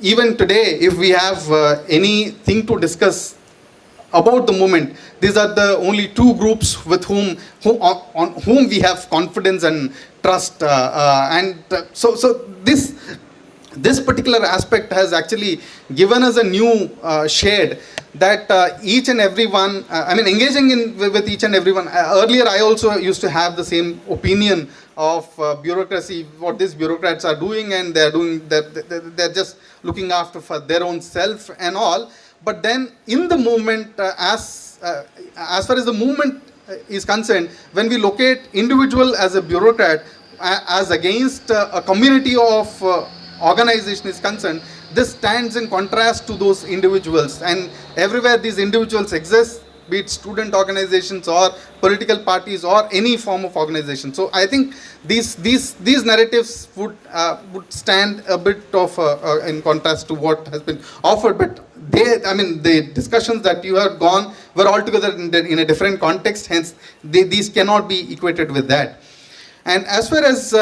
even today, if we have anything to discuss about the movement. These are the only two groups with on whom we have confidence and trust. So this particular aspect has actually given us a new shade that each and everyone, engaging with each and everyone. Earlier, I also used to have the same opinion of bureaucracy, what these bureaucrats are doing, and they're just looking after for their own self and all. But then in the movement, as far as the movement is concerned, when we locate individual as a bureaucrat as against a community of organization is concerned, this stands in contrast to those individuals. And everywhere these individuals exist, be it student organizations or political parties or any form of organization. So I think these narratives would stand a bit of in contrast to what has been offered. But the discussions that you have gone were altogether in a different context. Hence, these cannot be equated with that. And as far as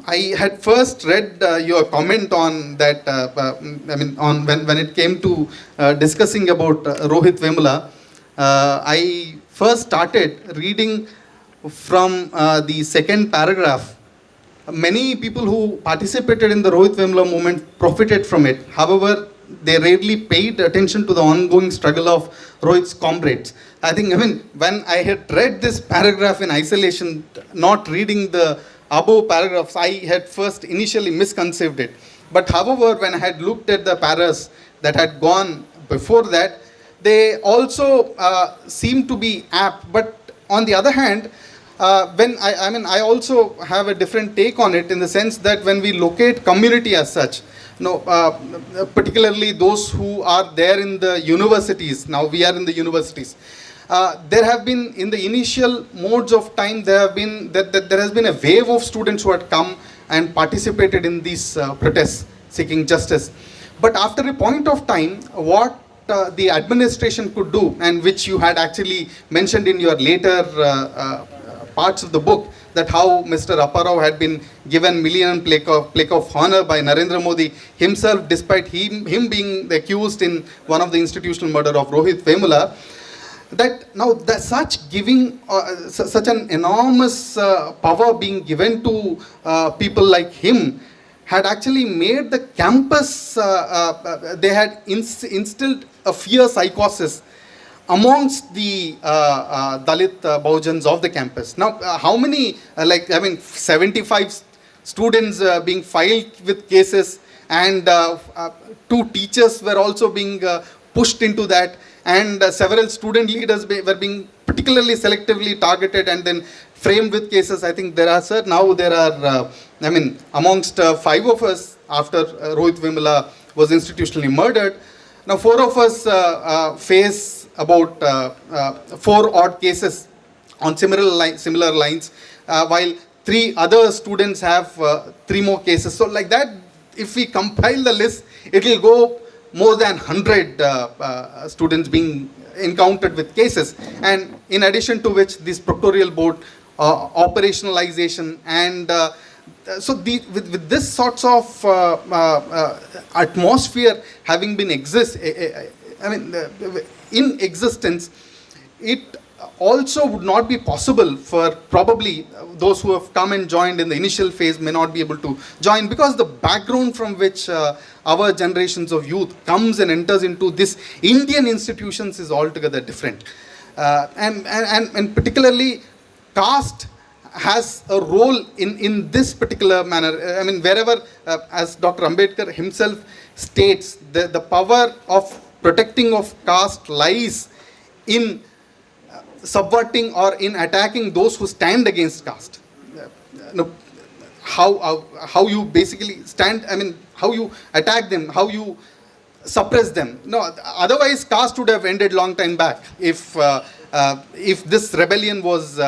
I had first read your comment on that. On when it came to discussing about Rohit Vemula, I first started reading from the second paragraph. Many people who participated in the Rohit Vemula movement profited from it. However, they rarely paid attention to the ongoing struggle of Rohit's comrades. I think, when I had read this paragraph in isolation, not reading the above paragraphs, I had first initially misconceived it. But however, when I had looked at the paras that had gone before that, they also seem to be apt. But on the other hand, I also have a different take on it, in the sense that when we locate community as such, particularly those who are there in the universities. Now we are in the universities. There have been, in the initial modes of time, there has been a wave of students who had come and participated in these protests seeking justice. But after a point of time, what the administration could do, and which you had actually mentioned in your later parts of the book, that how Mr. Apparao had been given Millennium Plaque of Honor by Narendra Modi himself, despite him being accused in one of the institutional murder of Rohit Vemula. That now that such giving, such an enormous power being given to people like him had actually made the campus, they had instilled a fear psychosis amongst the Dalit Bahujans of the campus. Now, how many, 75 students being filed with cases, and 2 teachers were also being pushed into that, and several student leaders were being particularly selectively targeted and then framed with cases. I think there are amongst 5 of us, after Rohit Vemula was institutionally murdered, now 4 of us face about 4 odd cases on similar lines, while 3 other students have 3 more cases. So like that, if we compile the list, it will go more than 100 students being encountered with cases. And in addition to which, this proctorial board operationalization, and so with this sorts of atmosphere having been in existence, it also would not be possible for probably those who have come and joined in the initial phase may not be able to join, because the background from which our generations of youth comes and enters into this Indian institutions is altogether different. And particularly caste has a role in this particular manner. Wherever, as Dr. Ambedkar himself states, the power of protecting of caste lies in subverting or in attacking those who stand against caste. How you basically stand, how you attack them, how you suppress them. No, otherwise caste would have ended long time back if this rebellion was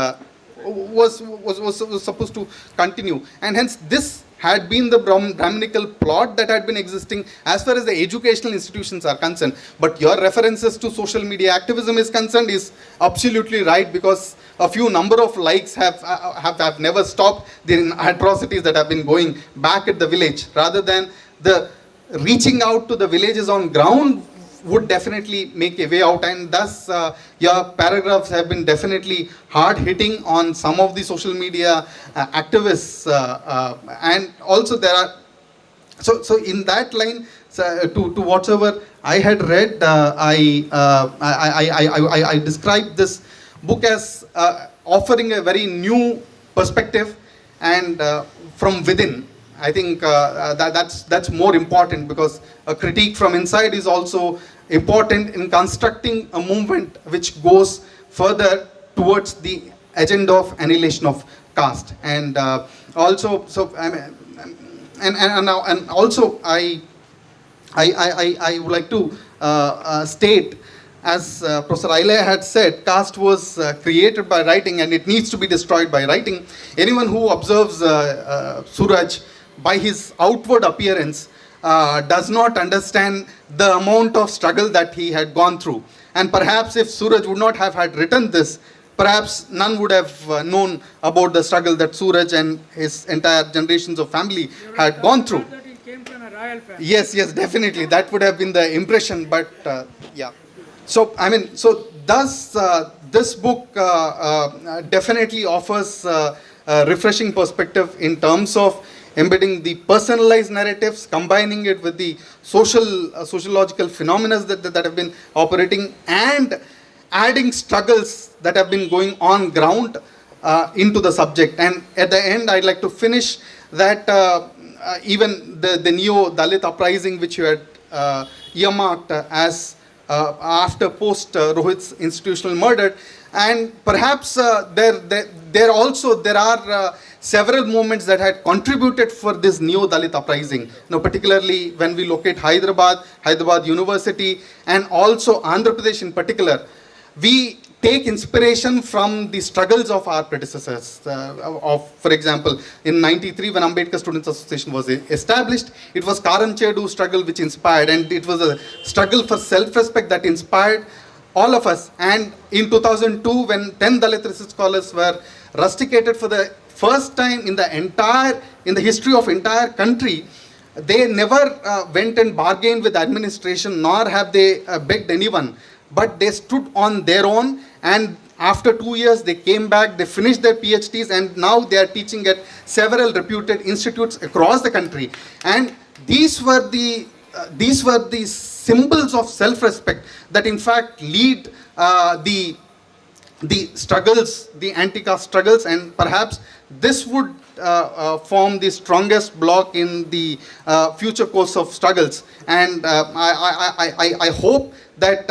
supposed to continue. And hence this had been the Brahminical plot that had been existing as far as the educational institutions are concerned. But your references to social media activism is concerned is absolutely right, because a few number of likes have never stopped the atrocities that have been going back at the village, rather than the reaching out to the villages on ground would definitely make a way out, and thus your paragraphs have been definitely hard hitting on some of the social media activists, and also there are so in that line, to whatever I had read, I described this book as offering a very new perspective and from within. I think that's more important, because a critique from inside is also important in constructing a movement which goes further towards the agenda of annihilation of caste. And also, so I mean, and also I would like to state, as Professor Aile had said, caste was created by writing and it needs to be destroyed by writing. Anyone who observes Suraj by his outward appearance does not understand the amount of struggle that he had gone through. And perhaps if Suraj would not have had written this, perhaps none would have known about the struggle that Suraj and his entire generations of family had gone through. That he came from a royal family. Yes, definitely. That would have been the impression, but yeah. So, I mean, so thus this book definitely offers a refreshing perspective in terms of embedding the personalized narratives, combining it with the sociological phenomena that have been operating, and adding struggles that have been going on ground into the subject. And at the end, I'd like to finish that even the neo-Dalit uprising, which you had earmarked as after post-Rohit's institutional murder, and perhaps there are several movements that had contributed for this neo-Dalit uprising. Now, particularly when we locate Hyderabad University, and also Andhra Pradesh in particular, we take inspiration from the struggles of our predecessors. For example, in '93, when Ambedkar Students Association was established, it was Karan Chedu's struggle which inspired, and it was a struggle for self-respect that inspired all of us. And in 2002, when 10 Dalit research scholars were rusticated for the first time in the history of entire country, they never went and bargained with administration, nor have they begged anyone, but they stood on their own. And after 2 years, they came back, they finished their PhDs, and now they are teaching at several reputed institutes across the country. And these were the symbols of self-respect that in fact lead the struggles, the anti-caste struggles, and perhaps this would form the strongest block in the future course of struggles. And I hope that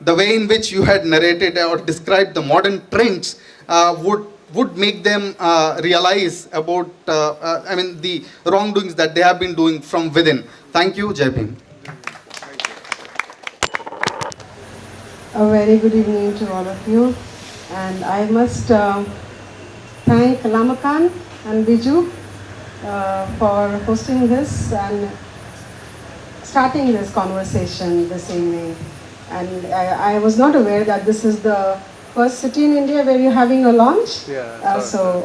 the way in which you had narrated or described the modern trends would make them realize about the wrongdoings that they have been doing from within. Thank you, Jai Bhim. A very good evening to all of you, and I must thank Lamakaan and Fri Jul for hosting this and starting this conversation this evening. And I was not aware that this is the first city in India where you're having a launch. Yeah.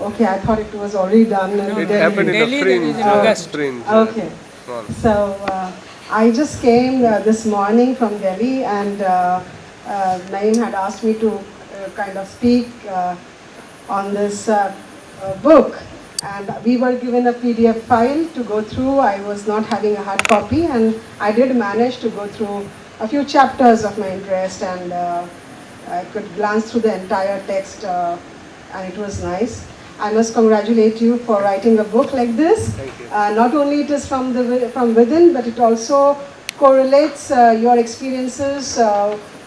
Okay, I thought it was already done. It happened in Delhi, a there is in August. fringe. Okay. So I just came this morning from Delhi, and Naeem had asked me to kind of speak on this book, and we were given a PDF file to go through. I was not having a hard copy, and I did manage to go through a few chapters of my interest, and I could glance through the entire text, and it was nice. I must congratulate you for writing a book like this. Thank you. Not only it is from within, but it also correlates your experiences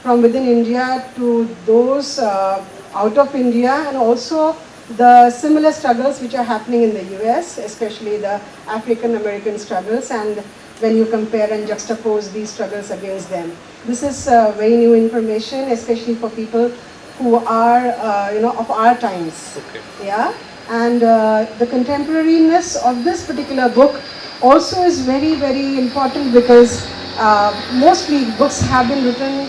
from within India to those out of India, and also the similar struggles which are happening in the US, especially the African American struggles, and when you compare and juxtapose these struggles against them. This is very new information, especially for people who are of our times. Okay. Yeah, and the contemporariness of this particular book also is very, very important, because mostly books have been written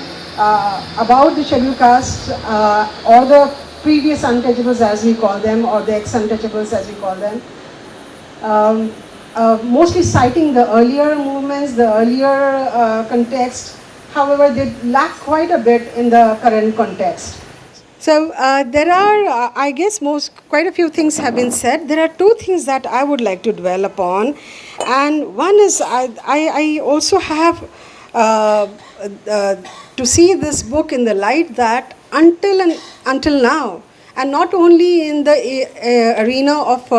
about the scheduled caste or the previous untouchables, as we call them, or the ex-untouchables, as we call them. mostly citing the earlier movements, the earlier context. However, they lack quite a bit in the current context. So there are, I guess, quite a few things have been said. There are two things that I would like to dwell upon, and one is I also have to see this book in the light that until now, and not only in the arena of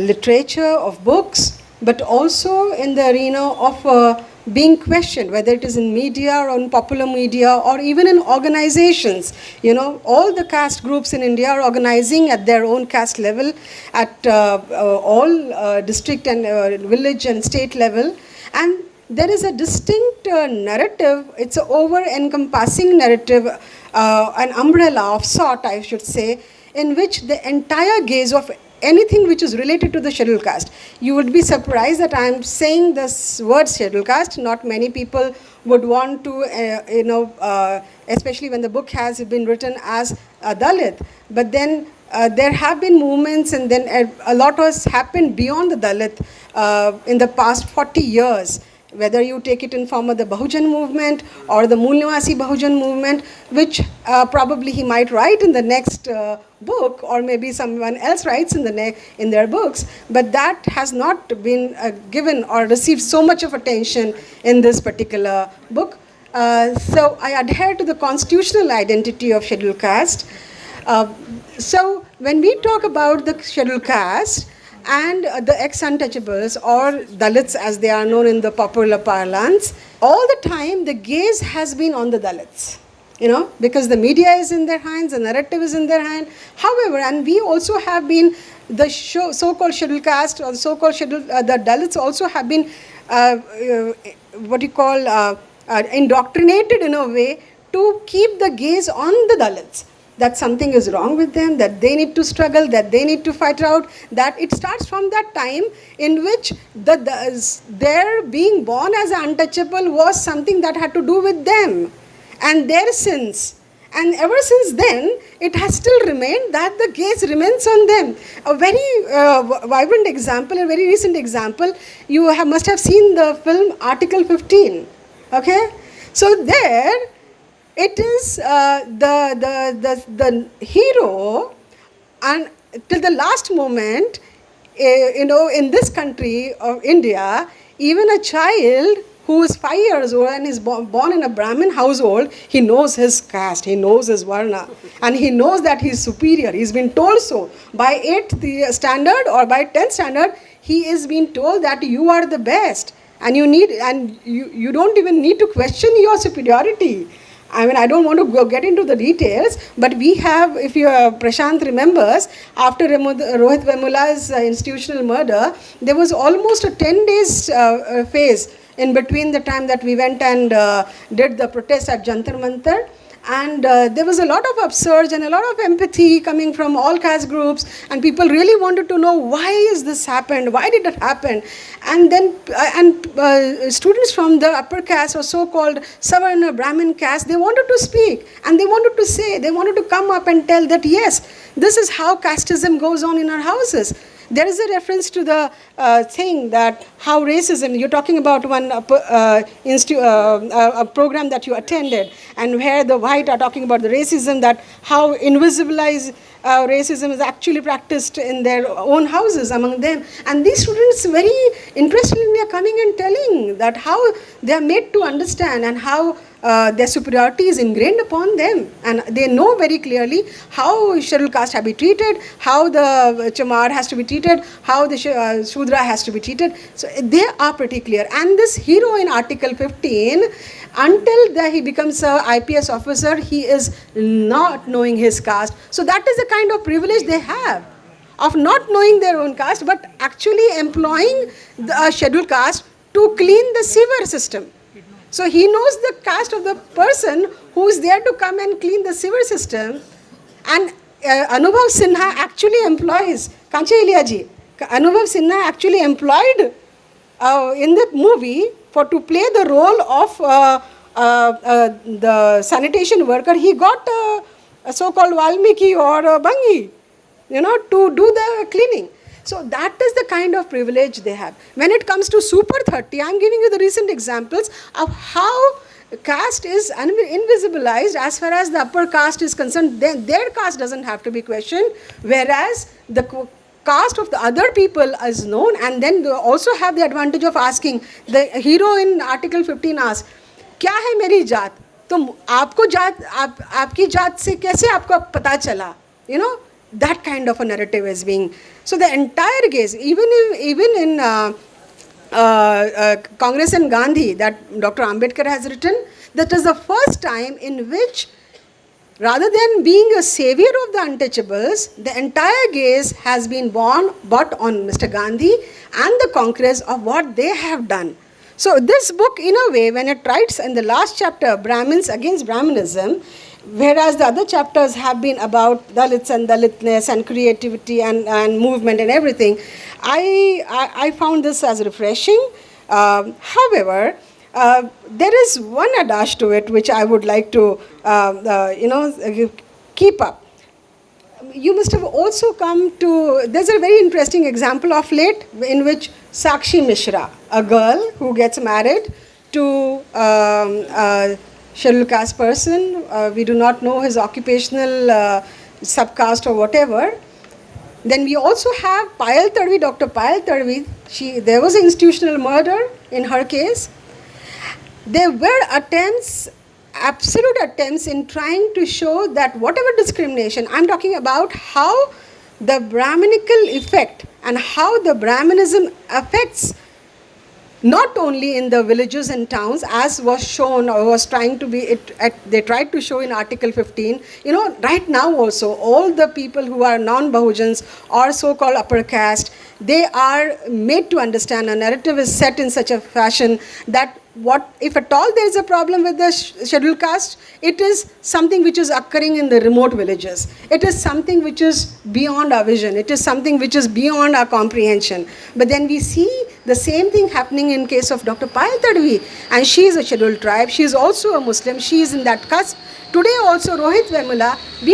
literature, of books, but also in the arena of being questioned, whether it is in media or in popular media or even in organizations. You know, all the caste groups in India are organizing at their own caste level, at all district and village and state level. And there is a distinct narrative, it's an over-encompassing narrative, an umbrella of sort, I should say, in which the entire gaze of anything which is related to the scheduled caste. You would be surprised that I am saying this word scheduled caste. Not many people would want to, especially when the book has been written as a Dalit. But then there have been movements, and then a lot has happened beyond the Dalit in the past 40 years. Whether you take it in form of the Bahujan movement or the Mool Nivasi Bahujan movement, which probably he might write in the next book, or maybe someone else writes in their books, but that has not been given or received so much of attention in this particular book. So I adhere to the constitutional identity of scheduled caste. So when we talk about the scheduled caste, and the ex-untouchables, or Dalits as they are known in the popular parlance, all the time the gaze has been on the Dalits, you know, because the media is in their hands, the narrative is in their hand. However, and we also have been, the so-called scheduled caste or the so-called scheduled, the Dalits also have been indoctrinated in a way to keep the gaze on the Dalits. That something is wrong with them, that they need to struggle, that they need to fight out, that it starts from that time in which their being born as an untouchable was something that had to do with them and their sins. And ever since then, it has still remained that the gaze remains on them. A very vibrant example, a very recent example, you must have seen the film Article 15. Okay? So there, it is the hero, and till the last moment, in this country of India, even a child who is 5 years old and is born in a Brahmin household, he knows his caste, he knows his varna, and he knows that he is superior. He's been told so. By 8th standard or by 10th standard, he is being told that you are the best, and you don't even need to question your superiority. I mean, I don't want to get into the details, but we have, if Prashant remembers, after Rohit Vemula's institutional murder, there was almost a 10 days phase in between the time that we went and did the protest at Jantar Mantar. And there was a lot of upsurge and a lot of empathy coming from all caste groups, and people really wanted to know why is this happened, why did it happen. And then students from the upper caste or so-called Savarna Brahmin caste, they wanted to speak, and they wanted to say, they wanted to come up and tell that yes, this is how casteism goes on in our houses. There is a reference to the thing that how racism, you're talking about one a program that you attended, and where the white are talking about the racism, that how invisibilized racism is actually practiced in their own houses among them. And these students very interestingly are coming and telling that how they are made to understand and how their superiority is ingrained upon them, and they know very clearly how scheduled caste have to be treated, how the chamar has to be treated, how the shudra has to be treated. So they are pretty clear. And this hero in Article 15, until he becomes an IPS officer, he is not knowing his caste. So that is the kind of privilege they have of not knowing their own caste, but actually employing the scheduled caste to clean the sewer system. So he knows the caste of the person who is there to come and clean the sewer system. And Anubhav Sinha actually employs, Kanche Iliaji, Anubhav Sinha actually employed in the movie to play the role of the sanitation worker. He got a so-called Valmiki or a Bangi, to do the cleaning. So that is the kind of privilege they have. When it comes to Super 30, I'm giving you the recent examples of how caste is invisibilized as far as the upper caste is concerned. Their caste doesn't have to be questioned, whereas the caste of the other people is known, and then they also have the advantage of asking. The hero in Article 15 asks, क्या है मेरी जात? तो आपको जात आपकी जात से कैसे आपको पता चला? You know, that kind of a narrative is being. So the entire case, even in Congress and Gandhi that Dr. Ambedkar has written, that is the first time in which, rather than being a savior of the untouchables, the entire gaze has been brought on Mr. Gandhi and the Congress of what they have done. So this book, in a way, when it writes in the last chapter, Brahmins against Brahminism, whereas the other chapters have been about Dalits and Dalitness and creativity and movement and everything, I found this as refreshing. However, there is one adage to it which I would like to, keep up. You must have also come to, there's a very interesting example of late in which Sakshi Mishra, a girl who gets married to a scheduled caste person, we do not know his occupational subcaste or whatever. Then we also have Payal Tadvi, Dr. Payal Tadvi. There was an institutional murder in her case. There were attempts, absolute attempts in trying to show that whatever discrimination, I'm talking about how the Brahminical effect and how the Brahminism affects not only in the villages and towns, as was shown or was trying to be, they tried to show in Article 15. You know, right now also, all the people who are non-Bahujans or so-called upper caste, they are made to understand, a narrative is set in such a fashion that what, if at all there is a problem with the scheduled caste, it is something which is occurring in the remote villages. It is something which is beyond our vision. It is something which is beyond our comprehension. But then we see the same thing happening in case of Dr. Payal Tadvi, and she is a scheduled tribe. She is also a Muslim. She is in that cusp. Today also Rohit Vemula, we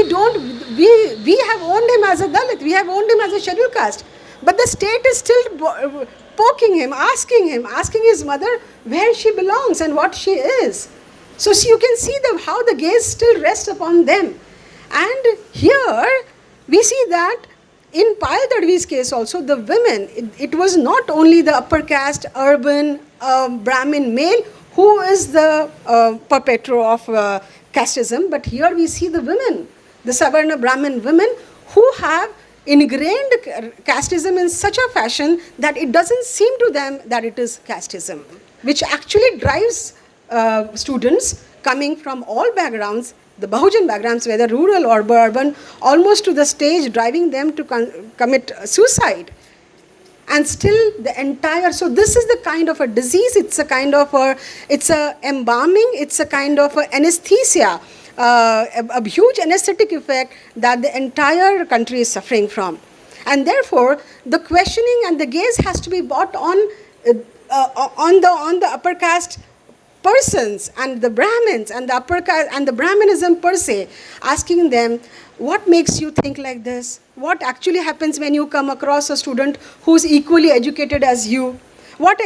have owned him as a Dalit. We have owned him as a scheduled caste. But the state is still poking him, asking his mother where she belongs and what she is. So you can see how the gaze still rests upon them. And here we see that in Payal Tadvi's case also, the women, it was not only the upper caste, urban, Brahmin male who is the perpetrator of casteism, but here we see the women, the Savarna Brahmin women who have ingrained casteism in such a fashion that it doesn't seem to them that it is casteism, which actually drives students coming from all backgrounds, the Bahujan backgrounds, whether rural or urban, almost to the stage driving them to commit suicide. And still the entire, so this is the kind of a disease, it's a kind of it's a embalming, it's a kind of a anesthesia, a huge anesthetic effect that the entire country is suffering from. And therefore, the questioning and the gaze has to be brought on the upper caste persons and the Brahmins and the upper caste and the Brahminism per se, asking them, what makes you think like this? What actually happens when you come across a student who's equally educated as you? What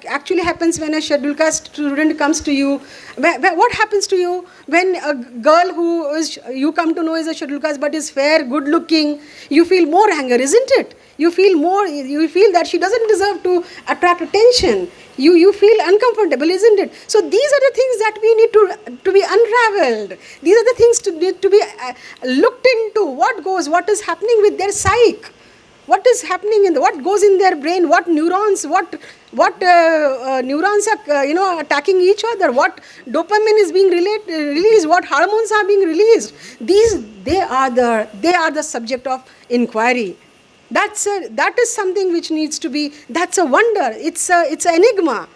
actually happens when a scheduled caste student comes to you? What happens to you when a girl who is, you come to know is a scheduled caste but is fair, good looking? You feel more anger, isn't it? You feel that she doesn't deserve to attract attention. You feel uncomfortable, isn't it? So these are the things that we need to be unraveled. These are the things to need to be looked into. What is happening with their psyche? What is happening what goes in their brain? What neurons? What neurons are attacking each other? What dopamine is being released? What hormones are being released? They are the subject of inquiry. That is something which needs to be. That's a wonder. It's an enigma.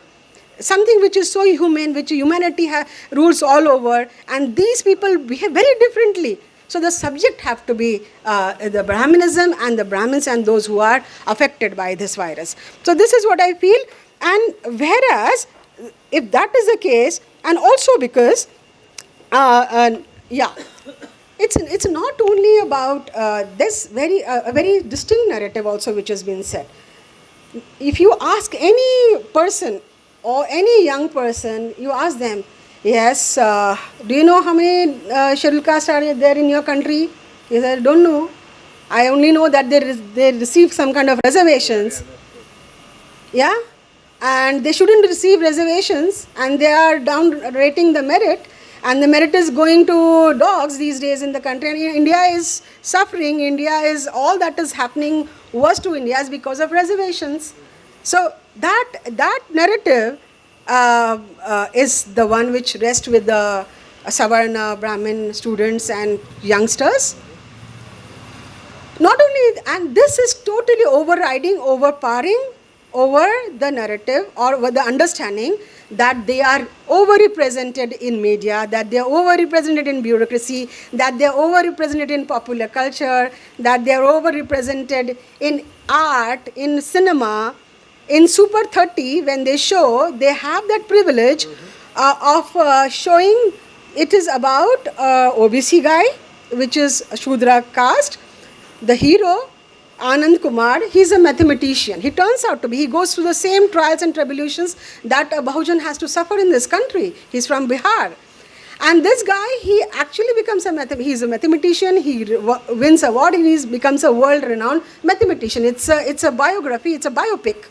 Something which is so human, which humanity rules all over, and these people behave very differently. So the subject have to be the Brahminism and the Brahmins and those who are affected by this virus. So this is what I feel. And whereas, if that is the case, and also because, it's not only about this a very distinct narrative also which has been said. If you ask any person or any young person, you ask them, yes, do you know how many scheduled castes are there in your country? He said, I don't know. I only know that they receive some kind of reservations. Yeah? And they shouldn't receive reservations, and they are down rating the merit, and the merit is going to dogs these days in the country, and India is suffering. India is, all that is happening worse to India is because of reservations. So that narrative is the one which rests with the Savarna Brahmin students and youngsters. Not only, and this is totally overriding, overpowering over the narrative or over the understanding that they are overrepresented in media, that they are overrepresented in bureaucracy, that they are overrepresented in popular culture, that they are overrepresented in art, in cinema. In Super 30, when they show, they have that privilege of showing it is about OBC guy, which is Shudra caste. The hero, Anand Kumar, he's a mathematician. He turns out to be, he goes through the same trials and tribulations that a Bahujan has to suffer in this country. He's from Bihar. And this guy, he actually becomes he's a mathematician, he wins award, and he becomes a world-renowned mathematician. It's a biography, it's a biopic.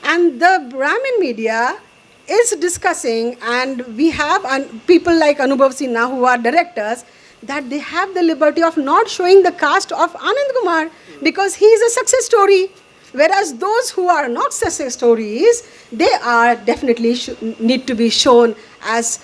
And the Brahmin media is discussing, and we have people like Anubhav Sinha who are directors, that they have the liberty of not showing the caste of Anand Kumar because he is a success story. Whereas those who are not success stories, they are definitely need to be shown as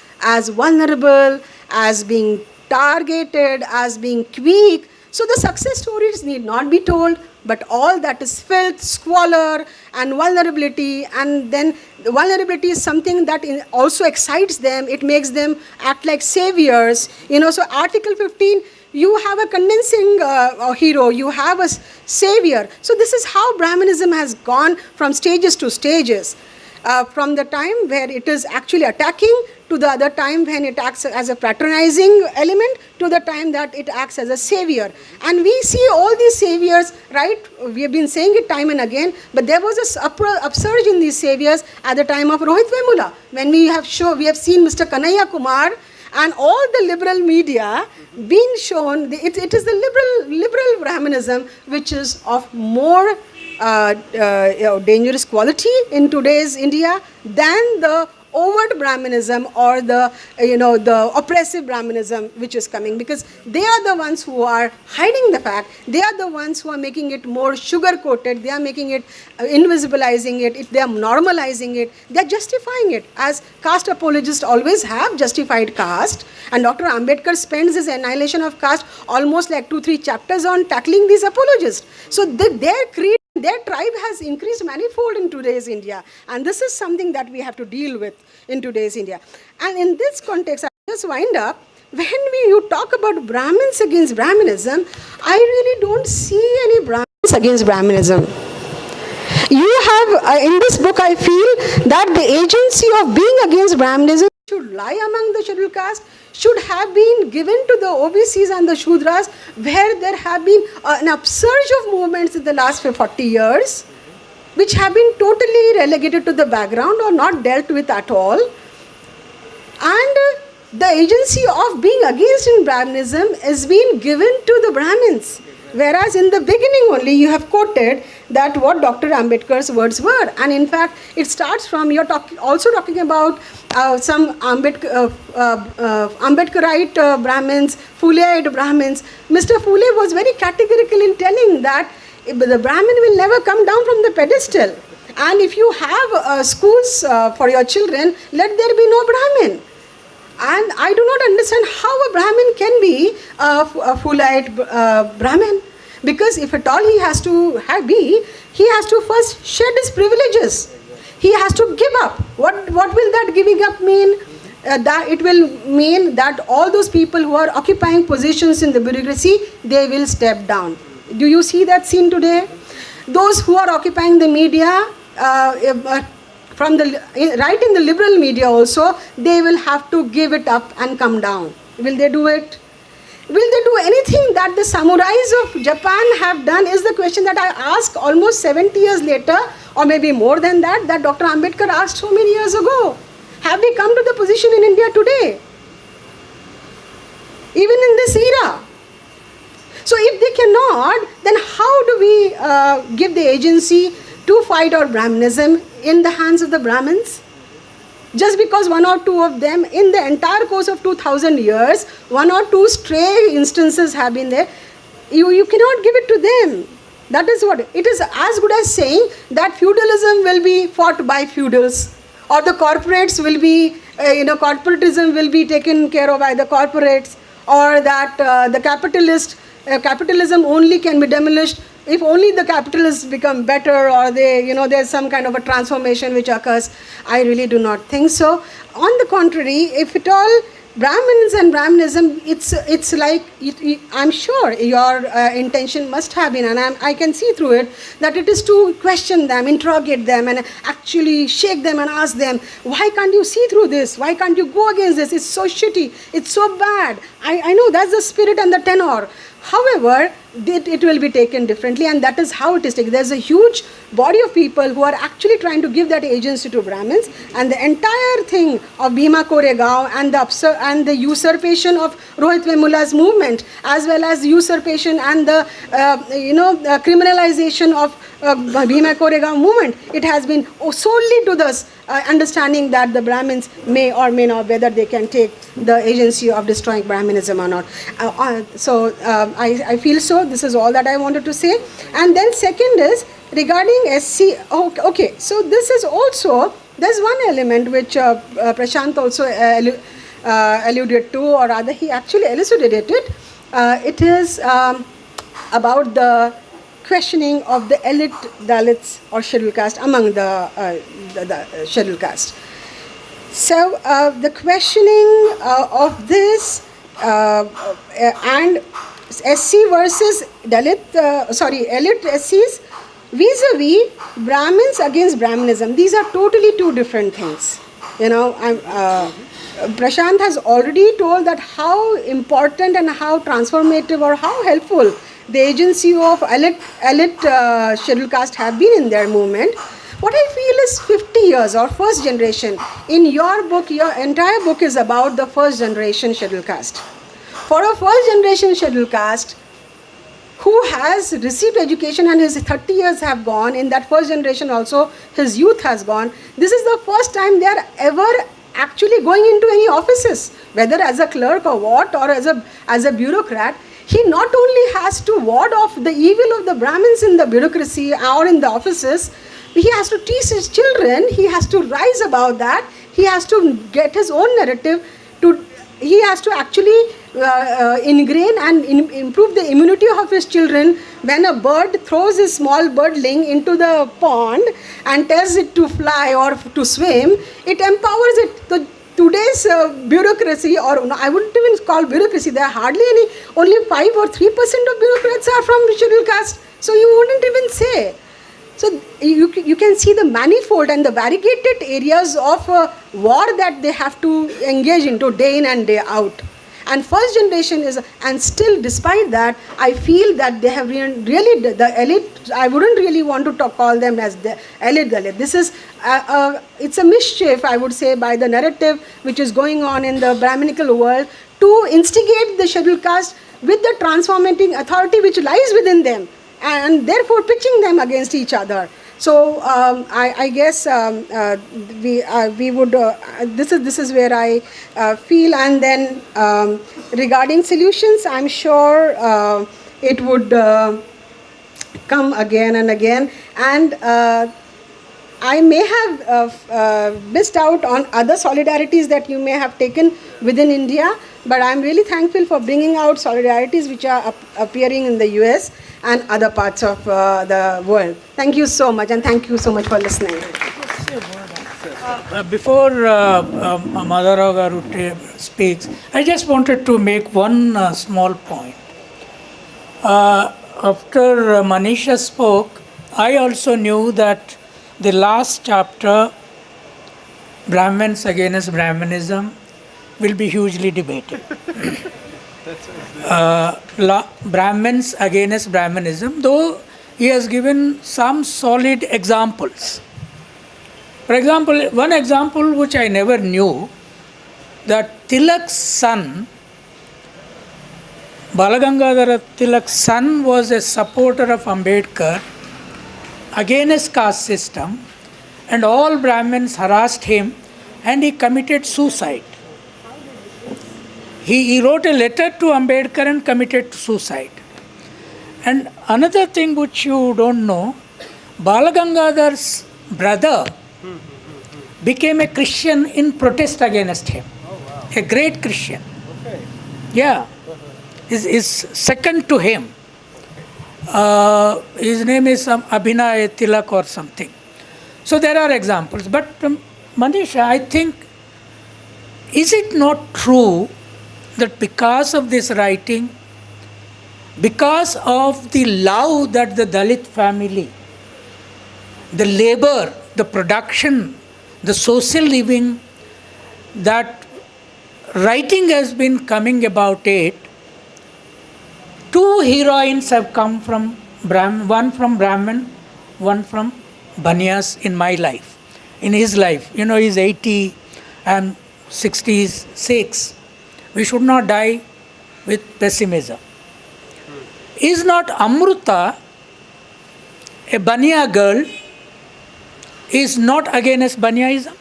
vulnerable, as being targeted, as being weak. So the success stories need not be told, but all that is filth, squalor, and vulnerability. And then the vulnerability is something that also excites them. It makes them act like saviors. So Article 15, you have a convincing hero, you have a savior. So this is how Brahminism has gone from stages to stages. From the time where it is actually attacking, to the other time when it acts as a patronizing element, to the time that it acts as a savior. And we see all these saviors, right? We have been saying it time and again, but there was a upsurge in these saviors at the time of Rohit Vemula, when we have seen Mr. Kanhaiya Kumar and all the liberal media being shown. It is the liberal Brahminism which is of more dangerous quality in today's India than the overt Brahminism or the oppressive Brahminism which is coming, because they are the ones who are hiding the fact. They are the ones who are making it more sugar coated. They are making it invisibilizing it. They are normalizing it. They are justifying it, as caste apologists always have justified caste. And Dr. Ambedkar spends his Annihilation of Caste almost like 2-3 chapters on tackling these apologists. So their creed, their tribe has increased manifold in today's India, and this is something that we have to deal with in today's India. And in this context, I just wind up, when you talk about Brahmins against Brahminism, I really don't see any Brahmins against Brahminism. You have, in this book, I feel that the agency of being against Brahminism should lie among the scheduled caste, should have been given to the OBCs and the Shudras, where there have been an upsurge of movements in the last 40 years, which have been totally relegated to the background or not dealt with at all. And the agency of being against in Brahminism is being given to the Brahmins. Whereas in the beginning only you have quoted that what Dr. Ambedkar's words were. And in fact, it starts from, you're also talking about some Ambedkarite Brahmins, Phuleite Brahmins. Mr. Phule was very categorical in telling that the Brahmin will never come down from the pedestal. And if you have schools for your children, let there be no Brahmin. And I do not understand how a Brahmin can be a Phuleite Brahmin. Because if at all he has to he has to first shed his privileges. He has to give up. What will that giving up mean? That it will mean that all those people who are occupying positions in the bureaucracy, they will step down. Do you see that scene today? Those who are occupying the media, from the right in the liberal media also, they will have to give it up and come down. Will they do it? Will they do anything that the samurais of Japan have done is the question that I ask almost 70 years later, or maybe more than that, that Dr. Ambedkar asked so many years ago. Have we come to the position in India today? Even in this era. So if they cannot, then how do we give the agency to fight our Brahminism in the hands of the Brahmins? Just because one or two of them, in the entire course of 2000 years, one or two stray instances have been there, you cannot give it to them. That is what, it is as good as saying that feudalism will be fought by feudals, or the corporates will be, corporatism will be taken care of by the corporates, or that the capitalism only can be demolished if only the capitalists become better, or they, there's some kind of a transformation which occurs. I really do not think so. On the contrary, if at all, Brahmins and Brahminism, it's like, I'm sure your intention must have been, and I can see through it, that it is to question them, interrogate them, and actually shake them and ask them, why can't you see through this? Why can't you go against this? It's so shitty. It's so bad. I know that's the spirit and the tenor. However, it will be taken differently, and that is how it is taken. There's a huge body of people who are actually trying to give that agency to Brahmins, and the entire thing of Bhima Koregaon and the usurpation of Rohit Vemula's movement, as well as the usurpation and the criminalization of Bhima Koregaon movement, it has been solely to this understanding that the Brahmins may or may not, whether they can take the agency of destroying Brahminism or not. I feel so. This is all that I wanted to say. And then second is regarding SC. Okay, so this is also, there's one element which Prashant also alluded to, or rather he actually elucidated it. It is about the questioning of the elite Dalits or scheduled caste among the scheduled caste. So the questioning of this and SC versus Dalit, elite SCs vis-a-vis Brahmins against Brahminism. These are totally two different things. Prashant has already told that how important and how transformative or how helpful the agency of elite scheduled caste have been in their movement. What I feel is 50 years or first generation. In your book, your entire book is about the first generation scheduled caste. For a first generation scheduled caste who has received education and his 30 years have gone, in that first generation also his youth has gone, this is the first time they are ever actually going into any offices, whether as a clerk or what, or as a bureaucrat. He not only has to ward off the evil of the Brahmins in the bureaucracy or in the offices, he has to teach his children, he has to rise above that, he has to get his own narrative, he has to actually ingrain and improve the immunity of his children. When a bird throws a small birdling into the pond and tells it to fly or to swim, it empowers it. Today's bureaucracy, or I wouldn't even call bureaucracy, there are hardly any, only 5 or 3% of bureaucrats are from scheduled caste. So you wouldn't even say. So you can see the manifold and the variegated areas of war that they have to engage into day in and day out. And first generation is, and still despite that, I feel that they have really, the elite, I wouldn't really want to call them as the elite Dalit. This is, it's a mischief, I would say, by the narrative which is going on in the Brahminical world to instigate the scheduled caste with the transformating authority which lies within them, and therefore pitching them against each other. So I guess we would. This is where I feel, and then regarding solutions, I'm sure it would come again and again, and I may have missed out on other solidarities that you may have taken within India, but I'm really thankful for bringing out solidarities which are appearing in the US and other parts of the world. Thank you so much, and thank you so much for listening. Before Madhara Garu speaks, I just wanted to make one small point. After Manisha spoke, I also knew that the last chapter, Brahmins against Brahminism, will be hugely debated. Brahmins against Brahmanism, though he has given some solid examples. For example, one example which I never knew, that Tilak's son, Balagangadhara Tilak's son, was a supporter of Ambedkar against caste system, and all Brahmins harassed him and he committed suicide. He wrote a letter to Ambedkar and committed suicide. And another thing which you don't know, Balagangadhar's brother became a Christian in protest against him. A great Christian. Yeah. Is second to him. His name is Abhinay Tilak or something. So there are examples. But Manisha, I think, is it not true that because of this writing, because of the love that the Dalit family, the labor, the production, the social living, that writing has been coming about it, two heroines have come from Brahmin, one from Brahmin, one from Banyas in my life, in his life. You know, he's 80, I'm 66. We should not die with pessimism. Is not Amruta, a Banya girl, is not against Banyaism?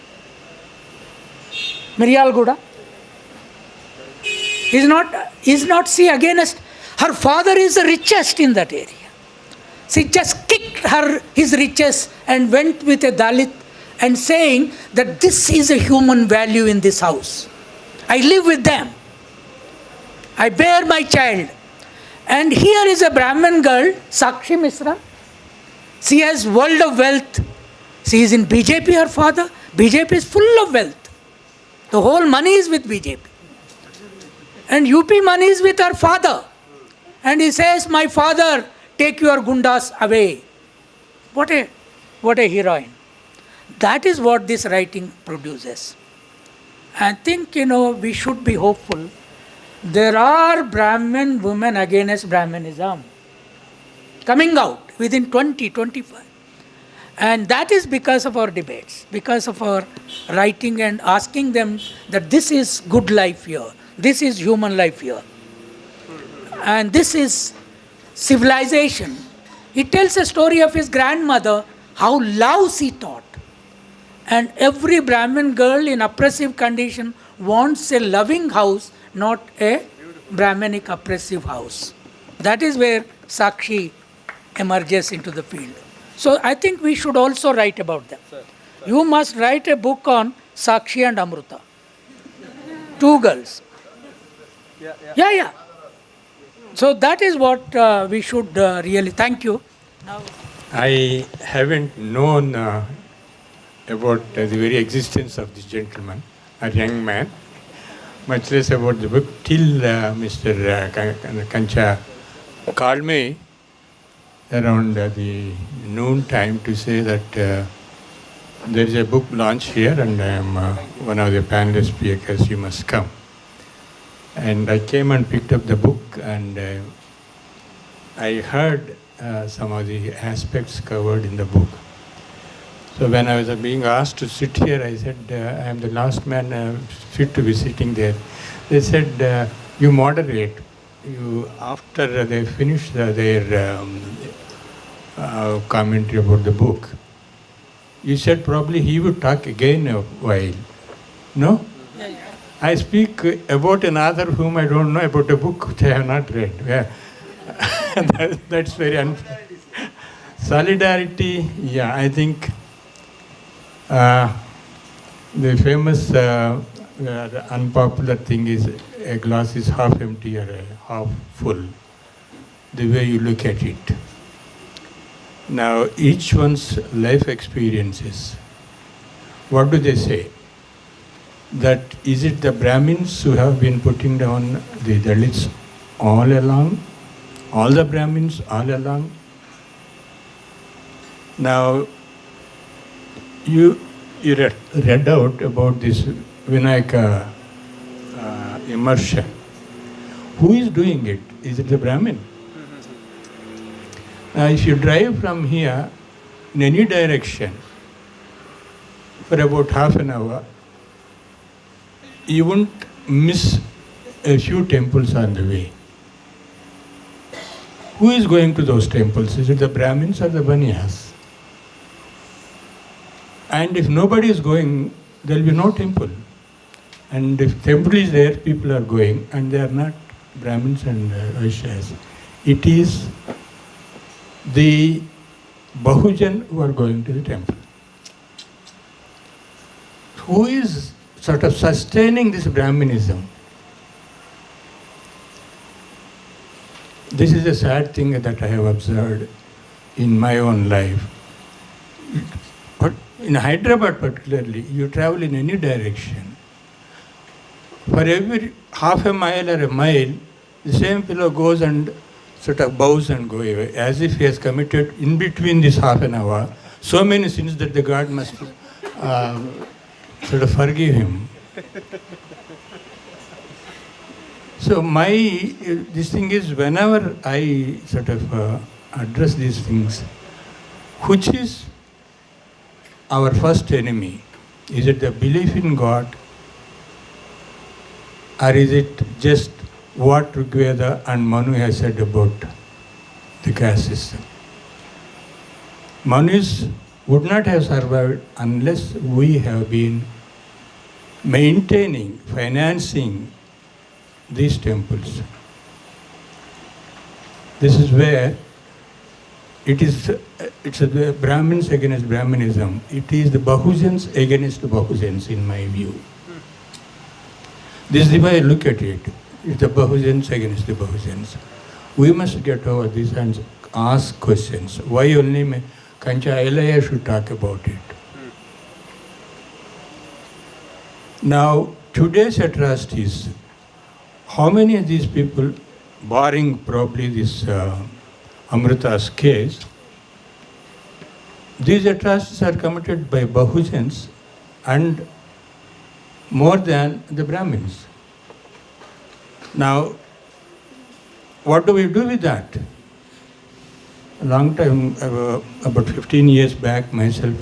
Miryal Guda? Is not she against? Her father is the richest in that area. She just kicked his riches and went with a Dalit and saying that this is a human value in this house. I live with them. I bear my child. And here is a Brahmin girl, Sakshi Misra. She has world of wealth. She is in BJP, her father. BJP is full of wealth. The whole money is with BJP. And UP money is with her father. And he says, my father, take your gundas away. What a heroine. That is what this writing produces. I think, we should be hopeful. There are Brahmin women against Brahmanism coming out within 2025. And that is because of our debates, because of our writing and asking them that this is good life here, this is human life here, and this is civilization. He tells a story of his grandmother, how love she taught. And every Brahmin girl in oppressive condition wants a loving house, not a Brahminic oppressive house. That is where Sakshi emerges into the field. So I think we should also write about them. You must write a book on Sakshi and Amruta. Two girls. Yeah. So that is what we should really. Thank you. Now, I haven't known about the very existence of this gentleman, a young man, much less about the book, till Mr. Kancha called me around the noon time to say that there is a book launch here and I am one of the panelist speakers, you must come. And I came and picked up the book and I heard some of the aspects covered in the book. So when I was being asked to sit here, I said, I am the last man fit to be sitting there. They said, you moderate. You, after they finish their commentary about the book, you said probably he would talk again a while. No? Yeah. I speak about an author whom I don't know, about a book which I have not read. Yeah. That's very unfair. Solidarity, yeah, I think the famous the unpopular thing is a glass is half empty or half full, the way you look at it. Now, each one's life experiences, what do they say? That is it the Brahmins who have been putting down the Dalits all along? All the Brahmins all along? Now, you read out about this Vinayaka immersion. Who is doing it? Is it the Brahmin? Now, if you drive from here in any direction for about half an hour, you won't miss a few temples on the way. Who is going to those temples? Is it the Brahmins or the Baniyas? And if nobody is going, there will be no temple. And if temple is there, people are going, and they are not Brahmins and Vaishyas. It is the Bahujan who are going to the temple. Who is sort of sustaining this Brahminism? This is a sad thing that I have observed in my own life. But in Hyderabad particularly, you travel in any direction. For every half a mile or a mile, the same fellow goes and sort of bows and goes away, as if he has committed in between this half an hour so many sins that the God must sort of forgive him. So this thing is, whenever I sort of address these things, which is our first enemy? Is it the belief in God, or is it just what Rigveda and Manu has said about the caste system? Manus would not have survived unless we have been maintaining, financing these temples. This is where it's the Brahmins against Brahminism. It is the Bahujans against the Bahujans, in my view. This is the way I look at it. It's the Bahujans against the Bahujans. We must get over this and ask questions. Why only Kancha Elaya should talk about it? Now, today's atrocities, how many of these people, barring probably this Amrita's case, these atrocities are committed by Bahujans and more than the Brahmins. Now, what do we do with that? A long time, about 15 years back, myself,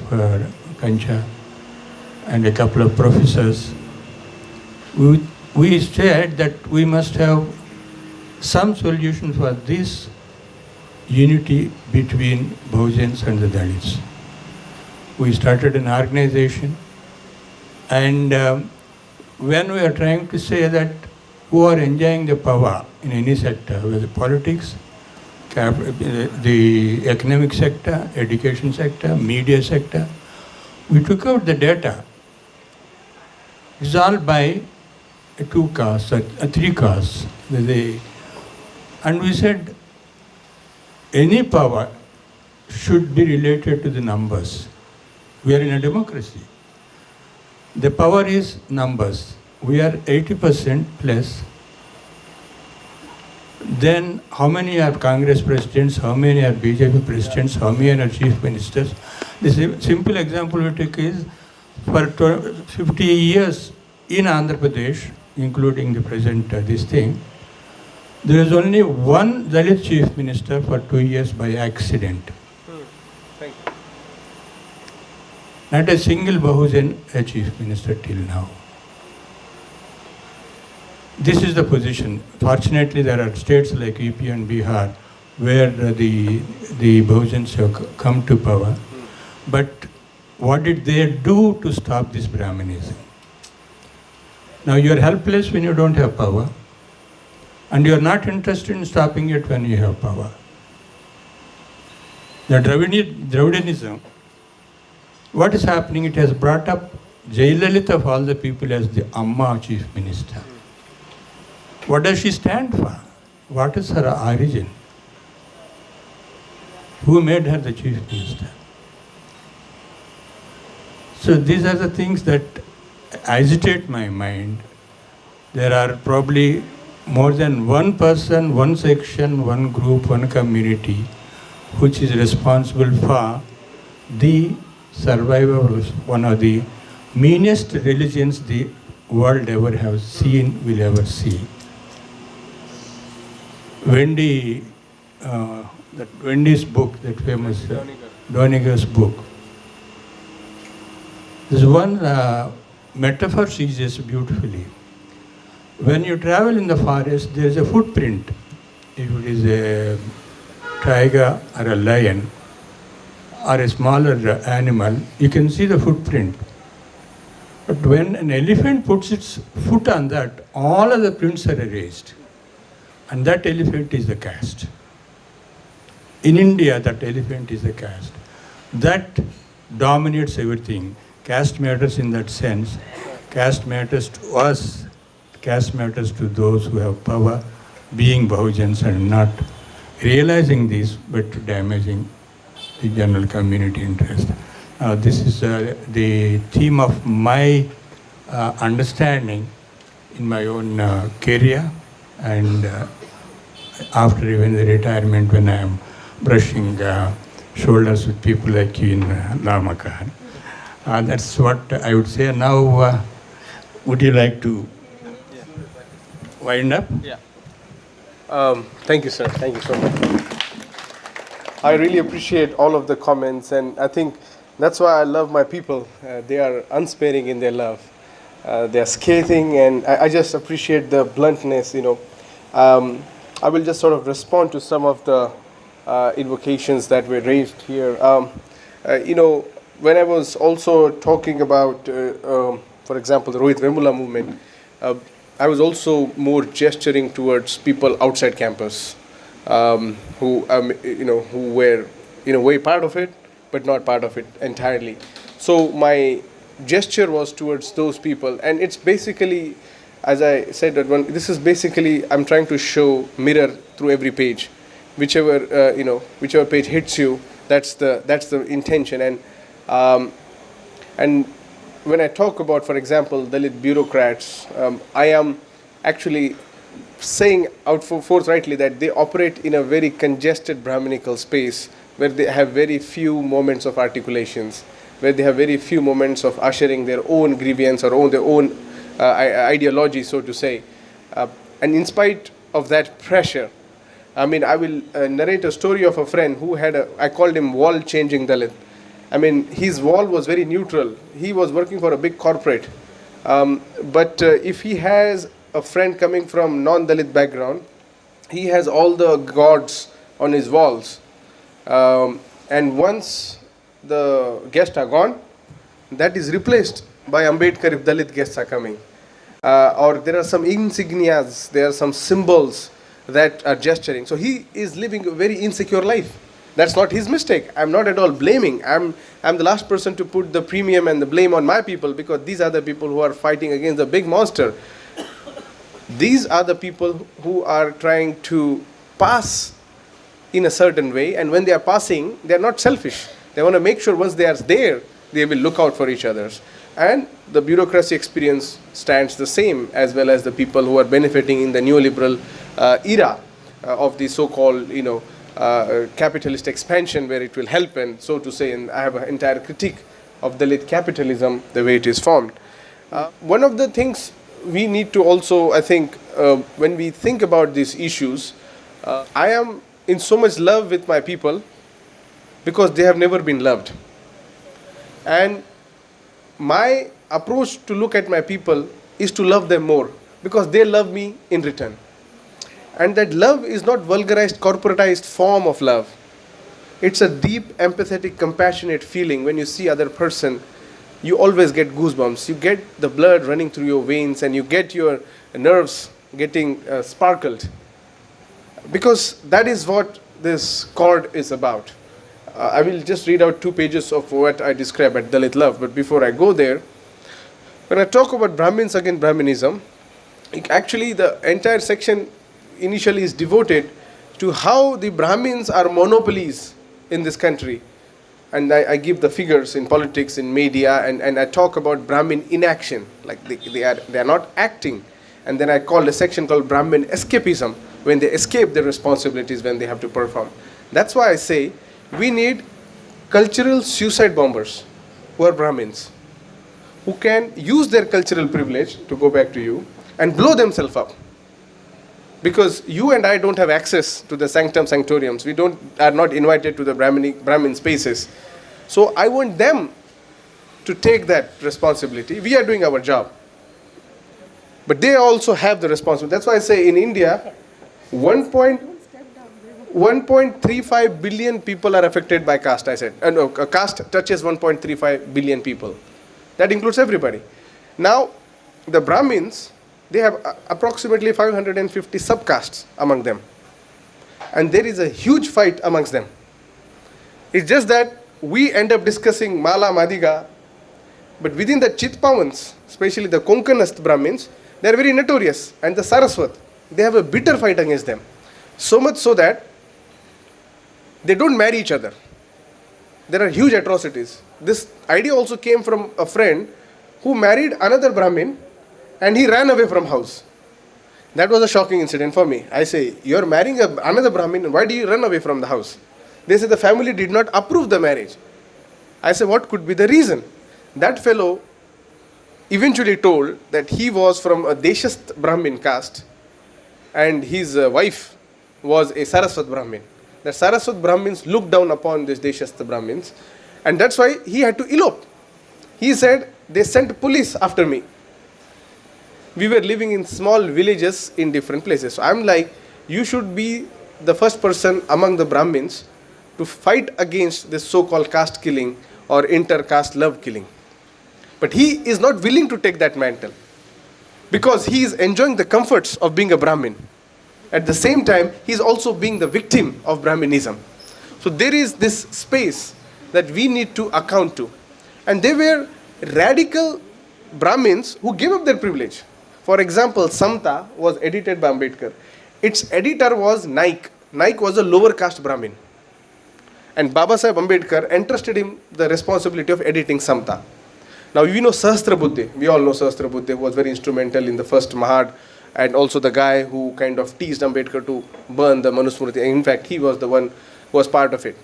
Kancha, and a couple of professors, we said that we must have some solution for this unity between Bahujans and the Dalits. We started an organization, and when we are trying to say that who are enjoying the power in any sector, whether politics, the economic sector, education sector, media sector, we took out the data. It's all by two castes, three castes. And we said any power should be related to the numbers. We are in a democracy. The power is numbers. We are 80% plus. Then how many are Congress presidents, how many are BJP presidents, how many are chief ministers? The simple example we take is for 50 years in Andhra Pradesh, including the present this thing, there is only one Dalit chief minister for 2 years by accident. Thank you. Not a single Bahujan a chief minister till now. This is the position. Fortunately, there are states like UP and Bihar where the Bahujans have come to power. But what did they do to stop this Brahminism? Now you are helpless when you don't have power, and you are not interested in stopping it when you have power. The Dravidianism, what is happening? It has brought up Jayalalitha of all the people as the Amma chief minister. What does she stand for? What is her origin? Who made her the chief minister? So these are the things that agitate my mind. There are probably more than one person, one section, one group, one community which is responsible for the survival of one of the meanest religions the world ever have seen, will ever see. Wendy, that Wendy's book, that famous Doniger's book. There's one metaphor she uses beautifully. When you travel in the forest, there is a footprint. If it is a tiger or a lion or a smaller animal, you can see the footprint. But when an elephant puts its foot on that, all of the prints are erased. And that elephant is the caste. In India, that elephant is the caste. That dominates everything. Caste matters in that sense. Caste matters to us. Caste matters to those who have power, being Bahujans and not realizing this, but damaging the general community interest. This is the theme of my understanding in my own career, and after even the retirement, when I am brushing shoulders with people like you in Lamakaan. That's what I would say. Now, would you like to wind up? Yeah. Thank you, sir. Thank you so much. I really appreciate all of the comments, and I think that's why I love my people. They are unsparing in their love. They are scathing, and I just appreciate the bluntness, I will just sort of respond to some of the invocations that were raised here. When I was also talking about, for example, the Rohit Vemula movement, I was also more gesturing towards people outside campus, who were in a way part of it, but not part of it entirely. So my gesture was towards those people, and it's basically, as I said, this is basically I'm trying to show mirror through every page, whichever page hits you, that's the intention, and when I talk about, for example, Dalit bureaucrats, I am actually saying out forthrightly that they operate in a very congested Brahminical space where they have very few moments of articulations, where they have very few moments of ushering their own grievance or their own ideology, so to say. And in spite of that pressure, I will narrate a story of a friend who had I called him wall-changing Dalit. His wall was very neutral. He was working for a big corporate. But if he has a friend coming from non-Dalit background, he has all the gods on his walls. And once the guests are gone, that is replaced by Ambedkar if Dalit guests are coming. Or there are some insignias, there are some symbols that are gesturing. So he is living a very insecure life. That's not his mistake. I'm not at all blaming. I'm the last person to put the premium and the blame on my people, because these are the people who are fighting against the big monster. These are the people who are trying to pass in a certain way, and when they are passing, they are not selfish. They want to make sure once they are there, they will look out for each others. And the bureaucracy experience stands the same, as well as the people who are benefiting in the neoliberal era of the so-called, capitalist expansion, where it will help, and so to say, and I have an entire critique of Dalit capitalism, the way it is formed. One of the things we need to also, I think, when we think about these issues, I am in so much love with my people because they have never been loved. And my approach to look at my people is to love them more, because they love me in return. And that love is not vulgarized, corporatized form of love. It's a deep, empathetic, compassionate feeling. When you see other person, you always get goosebumps. You get the blood running through your veins, and you get your nerves getting sparkled. Because that is what this chord is about. I will just read out 2 pages of what I describe at Dalit Love. But before I go there, when I talk about Brahmins against Brahminism, actually the entire section initially is devoted to how the Brahmins are monopolies in this country. And I give the figures in politics, in media, and I talk about Brahmin inaction, like they are not acting. And then I call a section called Brahmin escapism, when they escape their responsibilities when they have to perform. That's why I say we need cultural suicide bombers who are Brahmins, who can use their cultural privilege, to go back to you, and blow themselves up. Because you and I don't have access to the sanctum sanctoriums. We are not invited to the Brahmin spaces. So I want them to take that responsibility. We are doing our job. But they also have the responsibility. That's why I say in India, 1.35 billion people are affected by caste, I said. No, caste touches 1.35 billion people. That includes everybody. Now, the Brahmins, they have approximately 550 subcastes among them. And there is a huge fight amongst them. It's just that we end up discussing Mala, Madiga, but within the Chitpavans, especially the Konkanast Brahmins, they are very notorious. And the Saraswat, they have a bitter fight against them. So much so that they don't marry each other. There are huge atrocities. This idea also came from a friend who married another Brahmin and he ran away from house. That was a shocking incident for me. I say, you're marrying another Brahmin, why do you run away from the house? They say the family did not approve the marriage. I say, what could be the reason? That fellow eventually told that he was from a Deshast Brahmin caste and his wife was a Saraswat Brahmin. The Saraswat Brahmins looked down upon these Deshast Brahmins, and that's why he had to elope. He said, they sent police after me. We were living in small villages in different places. So I'm like, you should be the first person among the Brahmins to fight against this so-called caste killing or inter-caste love killing. But he is not willing to take that mantle because he is enjoying the comforts of being a Brahmin. At the same time, he is also being the victim of Brahminism. So there is this space that we need to account to. And they were radical Brahmins who gave up their privilege. For example, Samta was edited by Ambedkar. Its editor was Naik. Naik was a lower caste Brahmin. And Baba Saheb Ambedkar entrusted him the responsibility of editing Samta. Now we know Sahasrabuddhe. We all know Sahasrabuddhe was very instrumental in the first Mahad, and also the guy who kind of teased Ambedkar to burn the Manusmriti. In fact, he was the one who was part of it.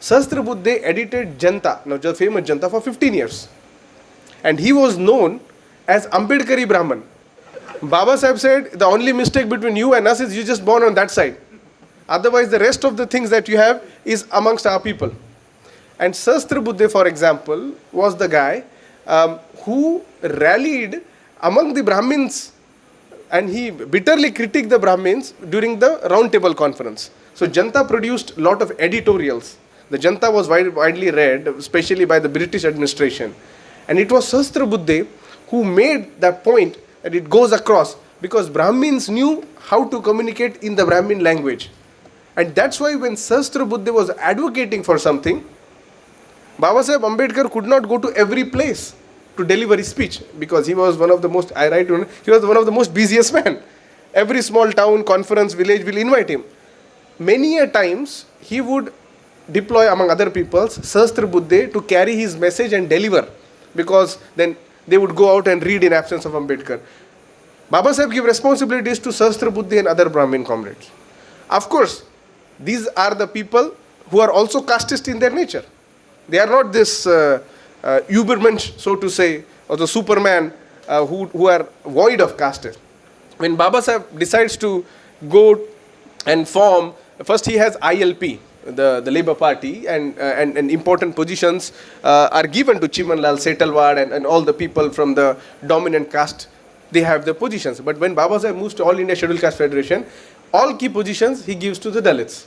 Sahasrabuddhe edited Janta, now the famous Janta, for 15 years. And he was known as Ambedkari Brahman. Baba Sahib said, the only mistake between you and us is you just born on that side. Otherwise, the rest of the things that you have is amongst our people. And Sahasrabuddhe, for example, was the guy who rallied among the Brahmins, and he bitterly critiqued the Brahmins during the round table conference. So Janta produced a lot of editorials. The Janta was widely read, especially by the British administration. And it was Sahasrabuddhe who made that point that it goes across, because Brahmins knew how to communicate in the Brahmin language. And that's why when Sahasrabuddhe was advocating for something, Baba Saheb Ambedkar could not go to every place to deliver his speech, because he was one of the most, he was one of the most busiest men. Every small town, conference, village will invite him. Many a times he would deploy among other peoples Sahasrabuddhe to carry his message and deliver, because then they would go out and read in absence of Ambedkar. Baba Saheb gave responsibilities to Sahasrabuddhe and other Brahmin comrades. Of course, these are the people who are also casteist in their nature. They are not this Ubermensch, so to say, or the Superman who are void of caste. When Baba Saheb decides to go and form, first he has ILP, the Labour Party, and important positions are given to Chimanlal, Setalwad, and all the people from the dominant caste. They have the positions. But when Baba Saheb moves to All India Scheduled Caste Federation, all key positions he gives to the Dalits.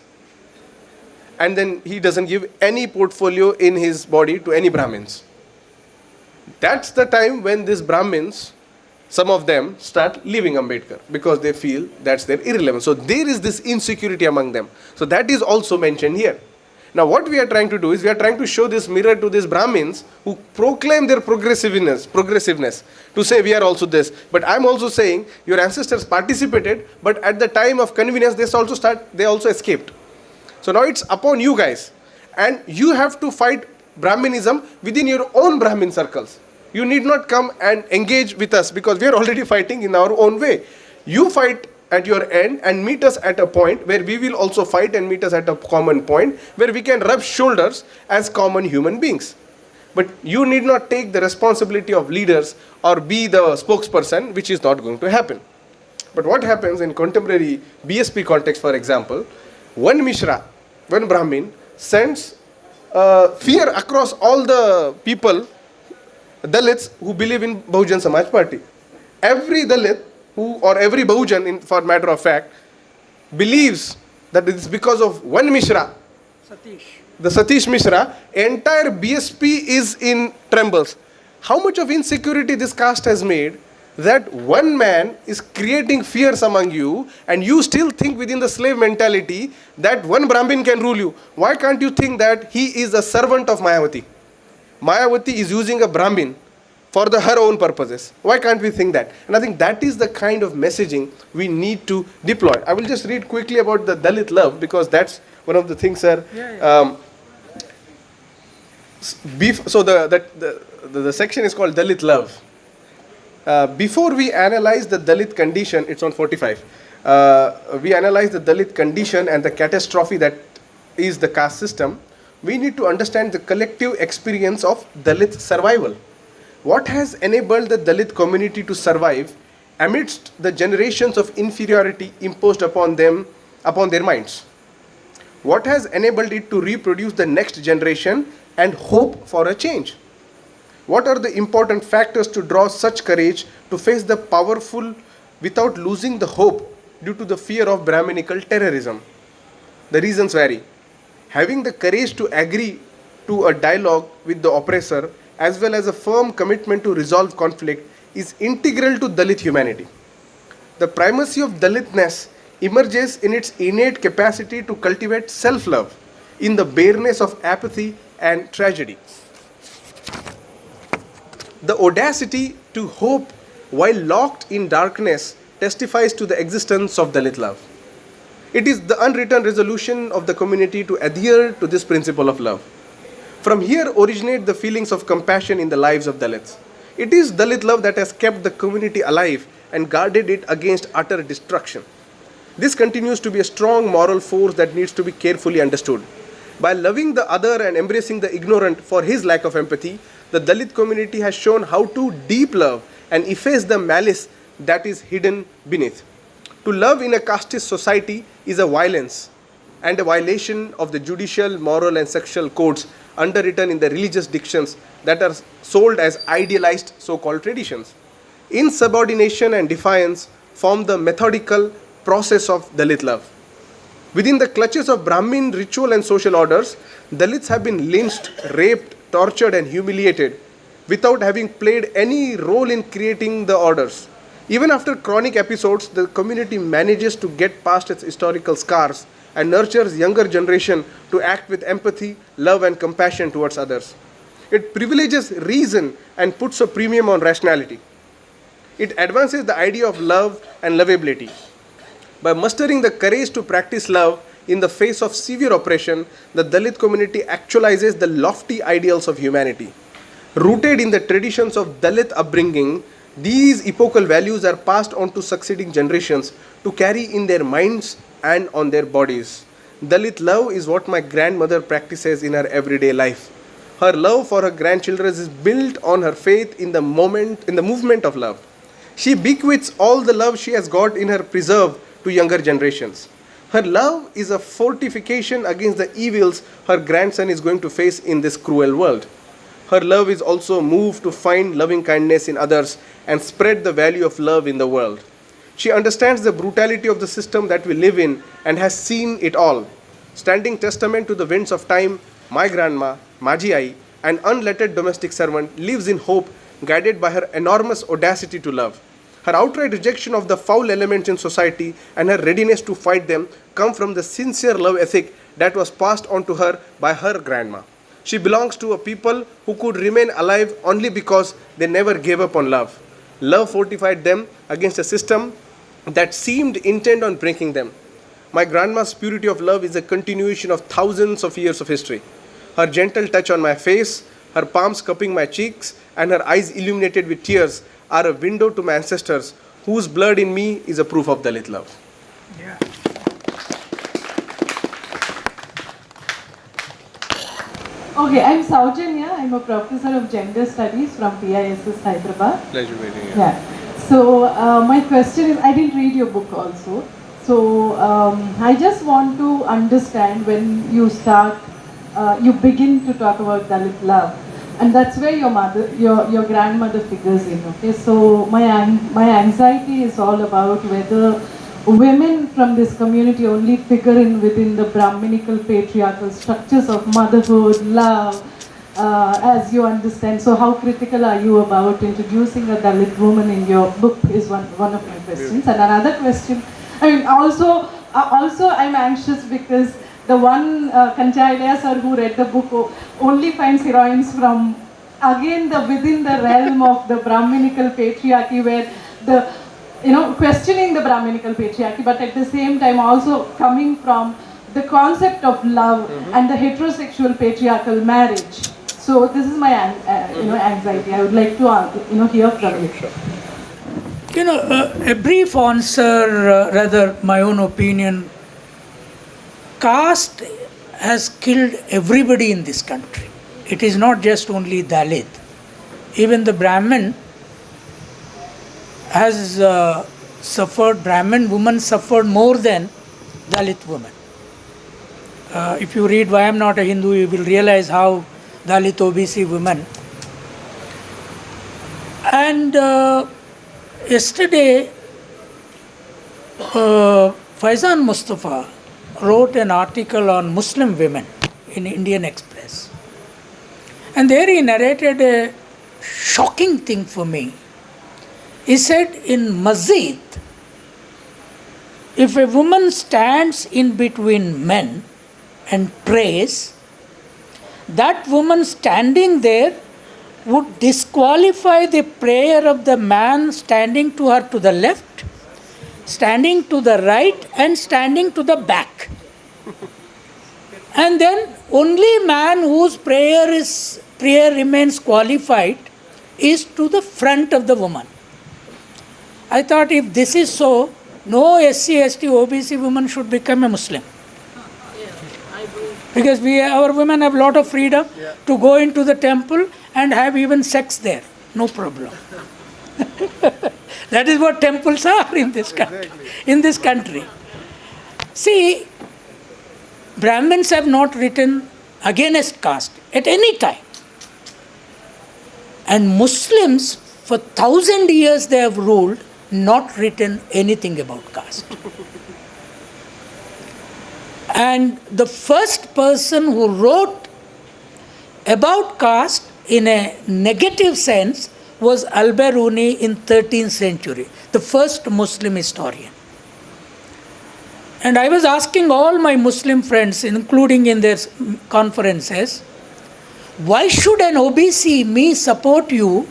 And then he doesn't give any portfolio in his body to any Brahmins. That's the time when these Brahmins, some of them, start leaving Ambedkar, because they feel that's their irrelevance. So there is this insecurity among them. So that is also mentioned here. Now what we are trying to do is we are trying to show this mirror to these Brahmins who proclaim their progressiveness, to say we are also this. But I'm also saying your ancestors participated, but at the time of convenience they also escaped. So now it's upon you guys, and you have to fight Brahminism within your own Brahmin circles. You need not come and engage with us, because we are already fighting in our own way. You fight at your end and meet us at a point where we will also fight and meet us at a common point where we can rub shoulders as common human beings. But you need not take the responsibility of leaders or be the spokesperson, which is not going to happen. But what happens in contemporary BSP context, for example, one Mishra, one Brahmin, sends fear across all the people, Dalits, who believe in Bahujan Samaj Party. Every Dalit, or every Bahujan, for matter of fact, believes that it's because of one Mishra, the Satish Mishra, entire BSP is in trembles. How much of insecurity this caste has made that one man is creating fears among you, and you still think within the slave mentality that one Brahmin can rule you. Why can't you think that he is a servant of Mayavati? Mayavati is using a Brahmin for her own purposes. Why can't we think that? And I think that is the kind of messaging we need to deploy. I will just read quickly about the Dalit love, because that's one of the things, sir. So the section is called Dalit love. Before we analyze the Dalit condition, it's on 45. We analyze the Dalit condition and the catastrophe that is the caste system. We need to understand the collective experience of Dalit survival. What has enabled the Dalit community to survive amidst the generations of inferiority imposed upon them, upon their minds? What has enabled it to reproduce the next generation and hope for a change? What are the important factors to draw such courage to face the powerful without losing the hope due to the fear of Brahminical terrorism? The reasons vary. Having the courage to agree to a dialogue with the oppressor, as well as a firm commitment to resolve conflict, is integral to Dalit humanity. The primacy of Dalitness emerges in its innate capacity to cultivate self-love in the bareness of apathy and tragedy. The audacity to hope while locked in darkness testifies to the existence of Dalit love. It is the unwritten resolution of the community to adhere to this principle of love. From here originate the feelings of compassion in the lives of Dalits. It is Dalit love that has kept the community alive and guarded it against utter destruction. This continues to be a strong moral force that needs to be carefully understood. By loving the other and embracing the ignorant for his lack of empathy, the Dalit community has shown how to deep love and efface the malice that is hidden beneath. To love in a casteist society is a violence and a violation of the judicial, moral and sexual codes underwritten in the religious dictions that are sold as idealized so-called traditions. Insubordination and defiance form the methodical process of Dalit love. Within the clutches of Brahmin ritual and social orders, Dalits have been lynched, raped, tortured and humiliated without having played any role in creating the orders. Even after chronic episodes, the community manages to get past its historical scars and nurtures younger generation to act with empathy, love and compassion towards others. It privileges reason and puts a premium on rationality. It advances the idea of love and lovability. By mustering the courage to practice love in the face of severe oppression, the Dalit community actualizes the lofty ideals of humanity. Rooted in the traditions of Dalit upbringing, these epochal values are passed on to succeeding generations to carry in their minds and on their bodies. Dalit love is what my grandmother practices in her everyday life. Her love for her grandchildren is built on her faith in the movement of love. She bequeaths all the love she has got in her preserve to younger generations. Her love is a fortification against the evils her grandson is going to face in this cruel world. Her love is also moved to find loving kindness in others and spread the value of love in the world. She understands the brutality of the system that we live in and has seen it all. Standing testament to the winds of time, my grandma, Maji Ai, an unlettered domestic servant, lives in hope, guided by her enormous audacity to love. Her outright rejection of the foul elements in society and her readiness to fight them come from the sincere love ethic that was passed on to her by her grandma. She belongs to a people who could remain alive only because they never gave up on love. Love fortified them against a system that seemed intent on breaking them. My grandma's purity of love is a continuation of thousands of years of history. Her gentle touch on my face, her palms cupping my cheeks, and her eyes illuminated with tears are a window to my ancestors, whose blood in me is a proof of Dalit love. Yeah. Okay, I'm Saujanya. I'm a professor of gender studies from PISS Hyderabad. Pleasure meeting you. Yeah. So my question is, I didn't read your book also. So I just want to understand when you start, you begin to talk about Dalit love, and that's where your mother, your grandmother figures in. Okay, so my anxiety is all about whether women from this community only figure in within the Brahminical patriarchal structures of motherhood, love, as you understand. So how critical are you about introducing a Dalit woman in your book is one of my questions. And another question, I mean, also I'm anxious because the one Kanchayalaya sir who read the book only finds heroines from, again, within the realm of the Brahminical patriarchy, where questioning the Brahminical patriarchy, but at the same time also coming from the concept of love and the heterosexual patriarchal marriage. So this is my anxiety. I would like to hear from you. A brief answer, rather my own opinion. Caste has killed everybody in this country. It is not just only Dalit. Even the Brahmin has suffered, Brahmin women suffered more than Dalit women. If you read Why I Am Not a Hindu, you will realize how Dalit OBC women. And yesterday, Faizan Mustafa wrote an article on Muslim women in Indian Express. And there he narrated a shocking thing for me. He said in Masjid, if a woman stands in between men and prays, that woman standing there would disqualify the prayer of the man standing to her to the left, standing to the right, and standing to the back. And then only man whose prayer remains qualified is to the front of the woman. I thought if this is so, no SC, ST, OBC woman should become a Muslim. Because our women have a lot of freedom to go into the temple and have even sex there. No problem. That is what temples are in this country. In this country. See, Brahmins have not written against caste at any time. And Muslims, for 1,000 years they have ruled, not written anything about caste. And the first person who wrote about caste in a negative sense was Al-Biruni in 13th century, the first Muslim historian. And I was asking all my Muslim friends, including in their conferences, why should an OBC, me, support you?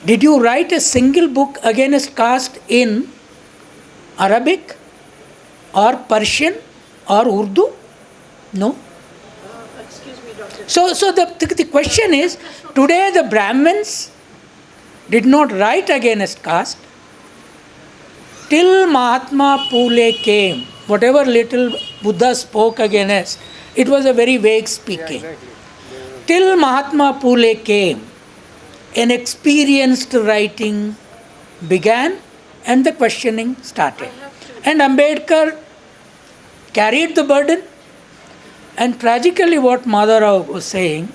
Did you write a single book against caste in Arabic or Persian or Urdu? No. Excuse me, Doctor. So the question is, today the Brahmins did not write against caste. Till Mahatma Phule came, whatever little Buddha spoke against, it was a very vague speaking. Yeah, exactly. Till Mahatma Phule came, an experienced writing began and the questioning started. And Ambedkar carried the burden. And tragically what Madhavrao was saying,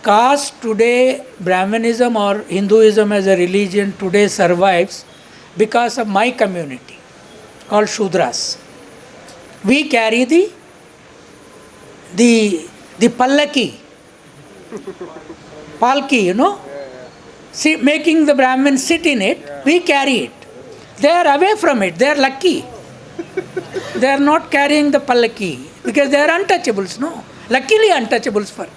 caste today, Brahmanism or Hinduism as a religion today survives because of my community called Shudras. We carry the pallaki, palki, See, making the Brahmins sit in it, we carry it. They are away from it, they are lucky. They are not carrying the pallaki because they are untouchables, no. Luckily untouchables for,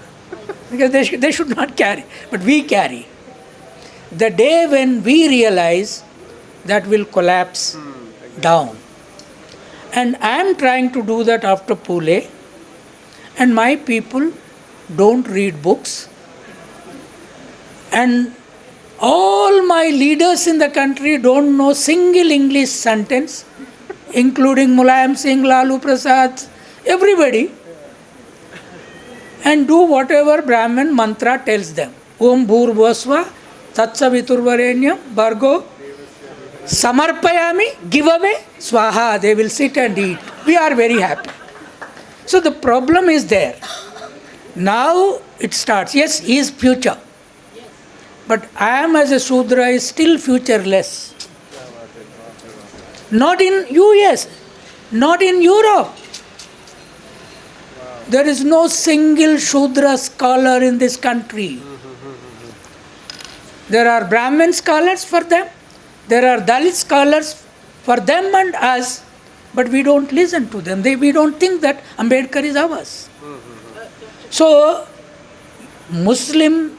because they should not carry, but we carry. The day when we realize that will collapse down. And I am trying to do that after Phule, and my people don't read books. And all my leaders in the country don't know single English sentence, including Mulayam Singh, Lalu Prasad, everybody, and do whatever Brahmin mantra tells them. Om Bhur Bhusva, Tatsaviturvarenyam, Bhargo, Samarpayami, give away, swaha, they will sit and eat. We are very happy. So the problem is there. Now it starts. Yes, he is future. But I am as a Shudra is still futureless. Not in US, not in Europe. There is no single Shudra scholar in this country. There are Brahmin scholars for them. There are Dalit scholars for them and us. But we don't listen to them. We don't think that Ambedkar is ours. So, Muslim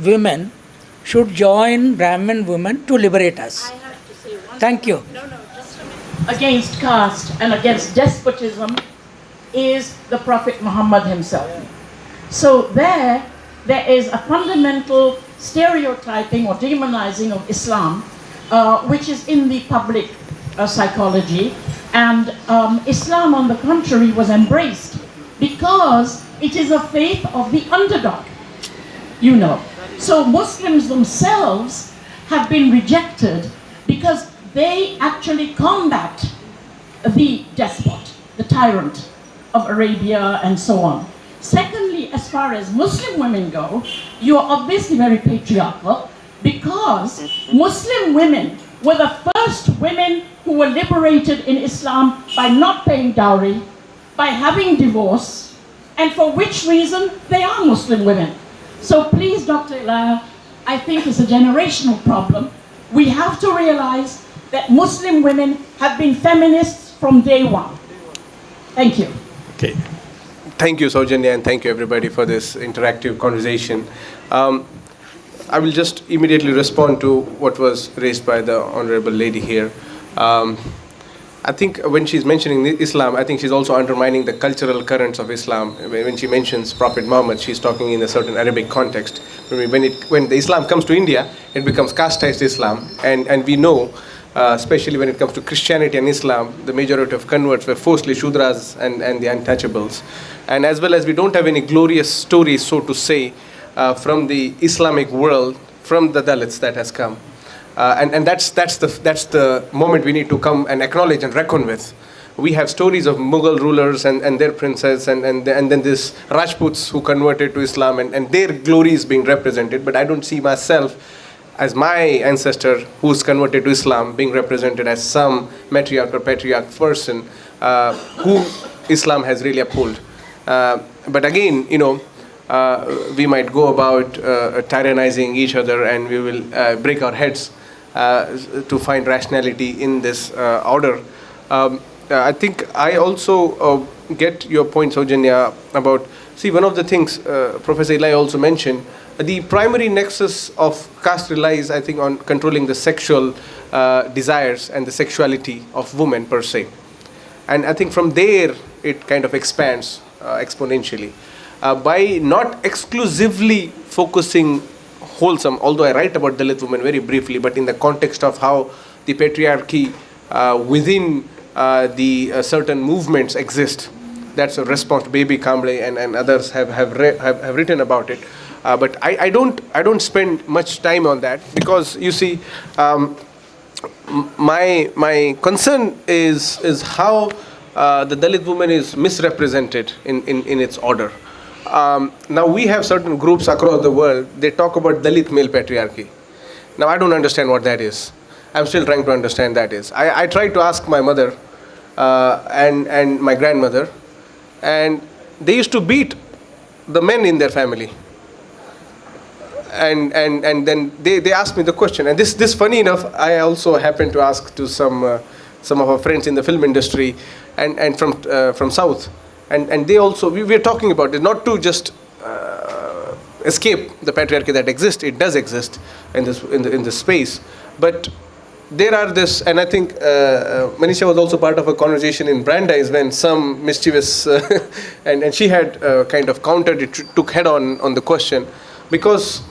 women should join Brahmin women to liberate us. I have to say one Thank you. No, just a minute. Against caste and against despotism is the Prophet Muhammad himself. So there is a fundamental stereotyping or demonizing of Islam, which is in the public psychology. And Islam, on the contrary, was embraced because it is a faith of the underdog, you know. So Muslims themselves have been rejected because they actually combat the despot, the tyrant of Arabia and so on. Secondly, as far as Muslim women go, you are obviously very patriarchal because Muslim women were the first women who were liberated in Islam by not paying dowry, by having divorce, and for which reason they are Muslim women. So please, Dr. Ilaya, I think it's a generational problem. We have to realize that Muslim women have been feminists from day one. Thank you. Okay. Thank you, Saujanya, and thank you, everybody, for this interactive conversation. I will just immediately respond to what was raised by the honorable lady here. I think when she's mentioning Islam, I think she's also undermining the cultural currents of Islam. When she mentions Prophet Muhammad, she's talking in a certain Arabic context. When the Islam comes to India, it becomes casteized Islam, and we know, especially when it comes to Christianity and Islam, the majority of converts were firstly Shudras and the untouchables. And as well as we don't have any glorious stories, so to say, from the Islamic world, from the Dalits that has come. And that's the moment we need to come and acknowledge and reckon with. We have stories of Mughal rulers and their princes and then this Rajputs who converted to Islam and their glories being represented. But I don't see myself as my ancestor who's converted to Islam being represented as some matriarch or patriarch person who Islam has really upheld. But again, you know, we might go about tyrannizing each other and we will break our heads to find rationality in this order. I think I also get your point, Saujanya, about, see, one of the things Professor Eli also mentioned, the primary nexus of caste relies, I think, on controlling the sexual desires and the sexuality of women per se. And I think from there, it kind of expands exponentially. By not exclusively focusing wholesome, although I write about Dalit women very briefly, but in the context of how the patriarchy within the certain movements exist. That's a response to Baby Kamble and others have written about it. But I don't spend much time on that because, you see, my concern is how the Dalit woman is misrepresented in its order. Now we have certain groups across the world, they talk about Dalit male patriarchy. Now I don't understand what that is. I'm still trying to understand that is. I tried to ask my mother and my grandmother, and they used to beat the men in their family. And then they asked me the question, and this funny enough, I also happened to ask to some of our friends in the film industry and from South. And they also, we were talking about it, not to just escape the patriarchy that exists. It does exist in this space. But there are this, and I think Manisha was also part of a conversation in Brandeis when some mischievous, and she had kind of countered it, took head on the question, because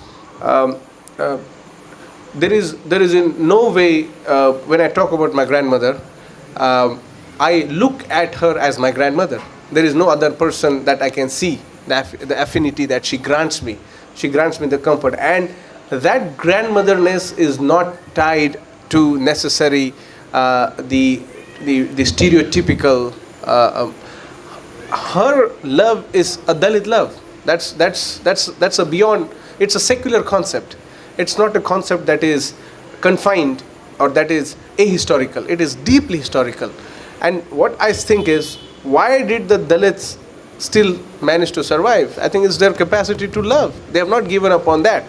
there is in no way, when I talk about my grandmother, I look at her as my grandmother. There is no other person that I can see the affinity that she grants me. She grants me the comfort. And that grandmotherness is not tied to necessary the stereotypical. Her love is a Dalit love. That's a beyond. It's a secular concept. It's not a concept that is confined or that is ahistorical. It is deeply historical. And what I think is, why did the Dalits still manage to survive? I think it's their capacity to love. They have not given up on that.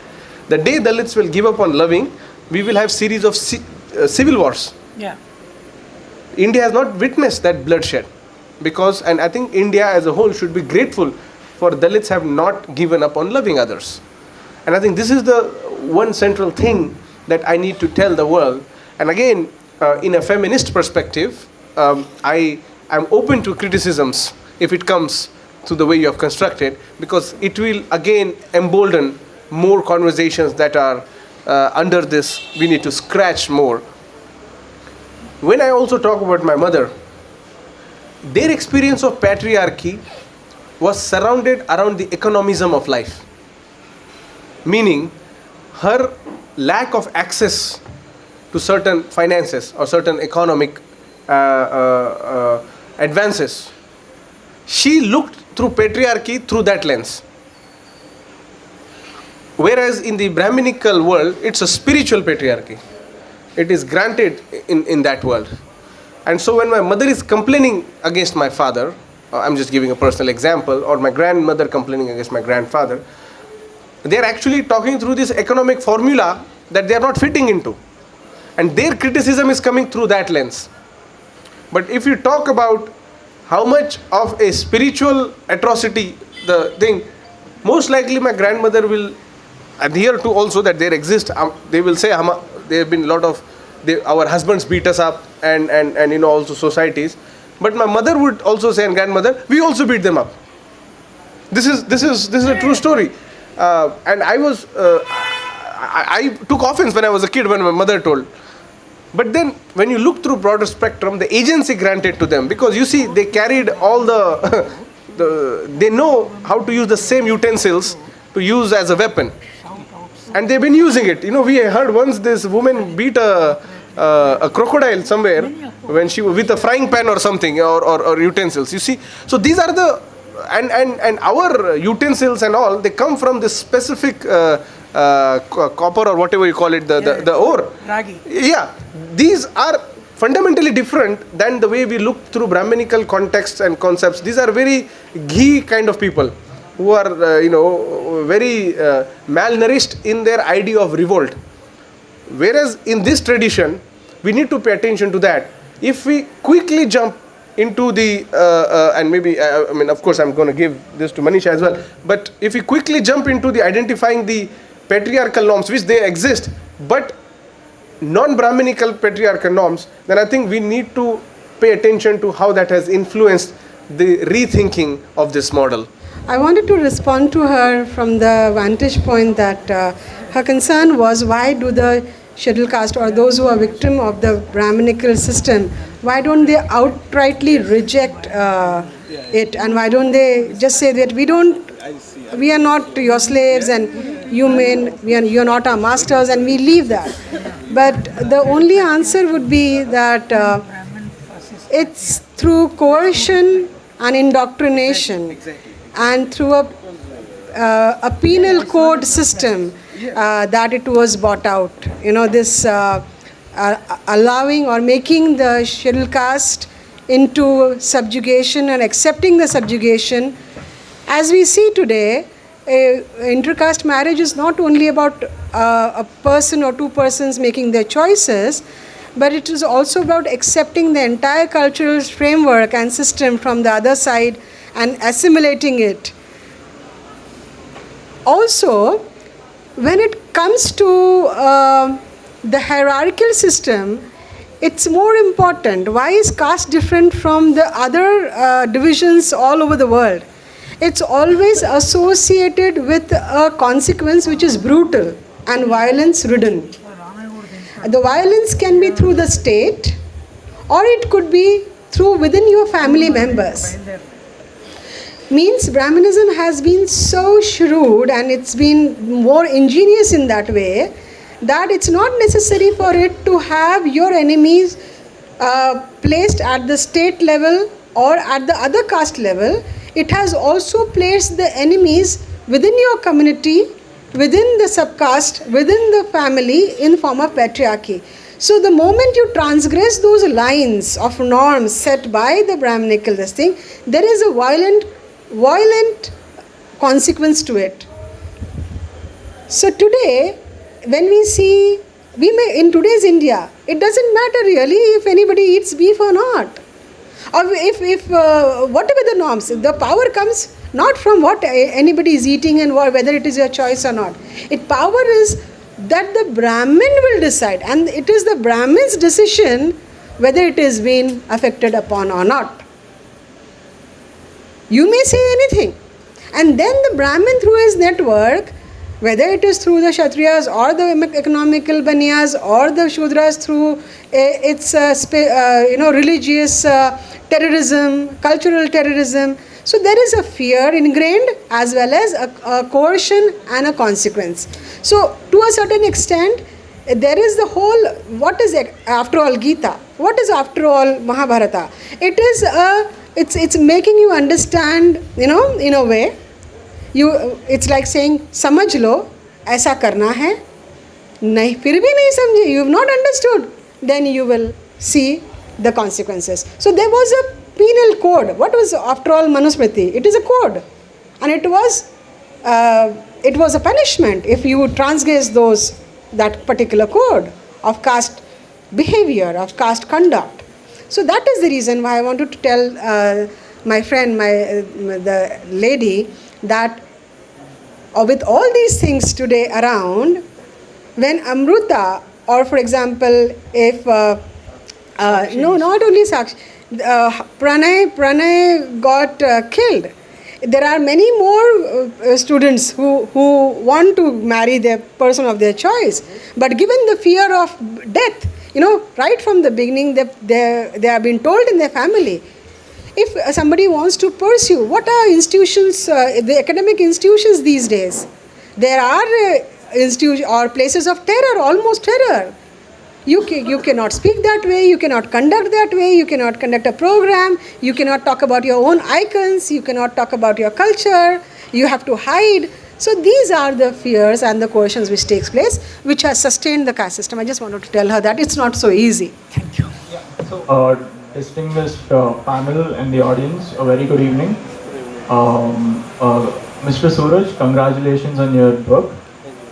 The day Dalits will give up on loving, we will have series of civil wars. Yeah. India has not witnessed that bloodshed because, and I think India as a whole should be grateful for Dalits have not given up on loving others. And I think this is the one central thing that I need to tell the world. And again, in a feminist perspective, I am open to criticisms if it comes to the way you have constructed, because it will again embolden more conversations that are under this. We need to scratch more. When I also talk about my mother, their experience of patriarchy was surrounded around the economism of life. Meaning, her lack of access to certain finances or certain economic advances, she looked through patriarchy through that lens. Whereas in the Brahminical world, it's a spiritual patriarchy. It is granted in that world. And so when my mother is complaining against my father, I'm just giving a personal example, or my grandmother complaining against my grandfather, they are actually talking through this economic formula that they are not fitting into. And their criticism is coming through that lens. But if you talk about how much of a spiritual atrocity the thing, most likely my grandmother will adhere to also that there exist. They will say there have been a lot of our husbands beat us up and also societies. But my mother would also say, and grandmother, we also beat them up. This is a true story. And I took offense when I was a kid when my mother told. But then when you look through broader spectrum, the agency granted to them, because you see they carried all they know how to use the same utensils to use as a weapon. And they've been using it. We heard once this woman beat a crocodile somewhere when she was with a frying pan or something, or utensils. You see, so these are the and our utensils and all, they come from this specific copper or whatever you call it, the ore. Ragi. Yeah, these are fundamentally different than the way we look through Brahminical contexts and concepts. These are very ghee kind of people who are very malnourished in their idea of revolt. Whereas in this tradition, we need to pay attention to that. If we quickly jump into the and maybe of course I'm going to give this to Manisha as well, but if we quickly jump into the identifying the patriarchal norms, which they exist, but non-Brahminical patriarchal norms, then I think we need to pay attention to how that has influenced the rethinking of this model. I wanted to respond to her from the vantage point that her concern was, why do the scheduled caste or those who are victim of the Brahminical system, why don't they outrightly reject it, and why don't they just say that we are not your slaves and you're not our masters, and we leave that. But the only answer would be that it's through coercion and indoctrination, and through a penal code system that it was bought out. This allowing or making the scheduled caste into subjugation and accepting the subjugation. As we see today, intercaste marriage is not only about a person or two persons making their choices, but it is also about accepting the entire cultural framework and system from the other side and assimilating it. Also, when it comes to the hierarchical system, it's more important. Why is caste different from the other divisions all over the world? It's always associated with a consequence which is brutal and violence-ridden. The violence can be through the state, or it could be through within your family members. Means Brahminism has been so shrewd, and it's been more ingenious in that way, that it's not necessary for it to have your enemies placed at the state level or at the other caste level. It has also placed the enemies within your community, within the subcaste, within the family in form of patriarchy. So the moment you transgress those lines of norms set by the Brahminical this thing, there is a violent consequence to it. So today, when we see, in today's India, it doesn't matter really if anybody eats beef or not. Or if whatever the norms, the power comes not from what anybody is eating and whether it is your choice or not. Power is that the Brahmin will decide, and it is the Brahmin's decision whether it is being affected upon or not. You may say anything, and then the Brahmin through his network, whether it is through the Kshatriyas or the economical Banyas or the Shudras through its religious terrorism, cultural terrorism. So there is a fear ingrained as well as a coercion and a consequence. So to a certain extent, there is the whole, what is it, after all Gita? What is after all Mahabharata? It is it's making you understand, in a way. It's like saying, समझ लो, ऐसा करना है, नहीं फिर भी नहीं समझे, you have not understood, then you will see the consequences. So there was a penal code. What was after all Manusmriti? It is a code, and it was a punishment if you transgress that particular code of caste behavior, of caste conduct. So that is the reason why I wanted to tell my friend, the lady, that with all these things today around, when Amruta, or for example, if not only Sakshi, Pranay got killed, there are many more students who want to marry their person of their choice, but given the fear of death, right from the beginning, they have been told in their family, if somebody wants to pursue, what are institutions, the academic institutions these days? There are institutions or places of terror, almost terror. You cannot speak that way, you cannot conduct that way, you cannot conduct a program, you cannot talk about your own icons, you cannot talk about your culture, you have to hide. So these are the fears and the coercions which takes place, which has sustained the caste system. I just wanted to tell her that it's not so easy. Thank you. Yeah. So, distinguished panel and the audience, a very good evening. Mr. Suraj, congratulations on your book.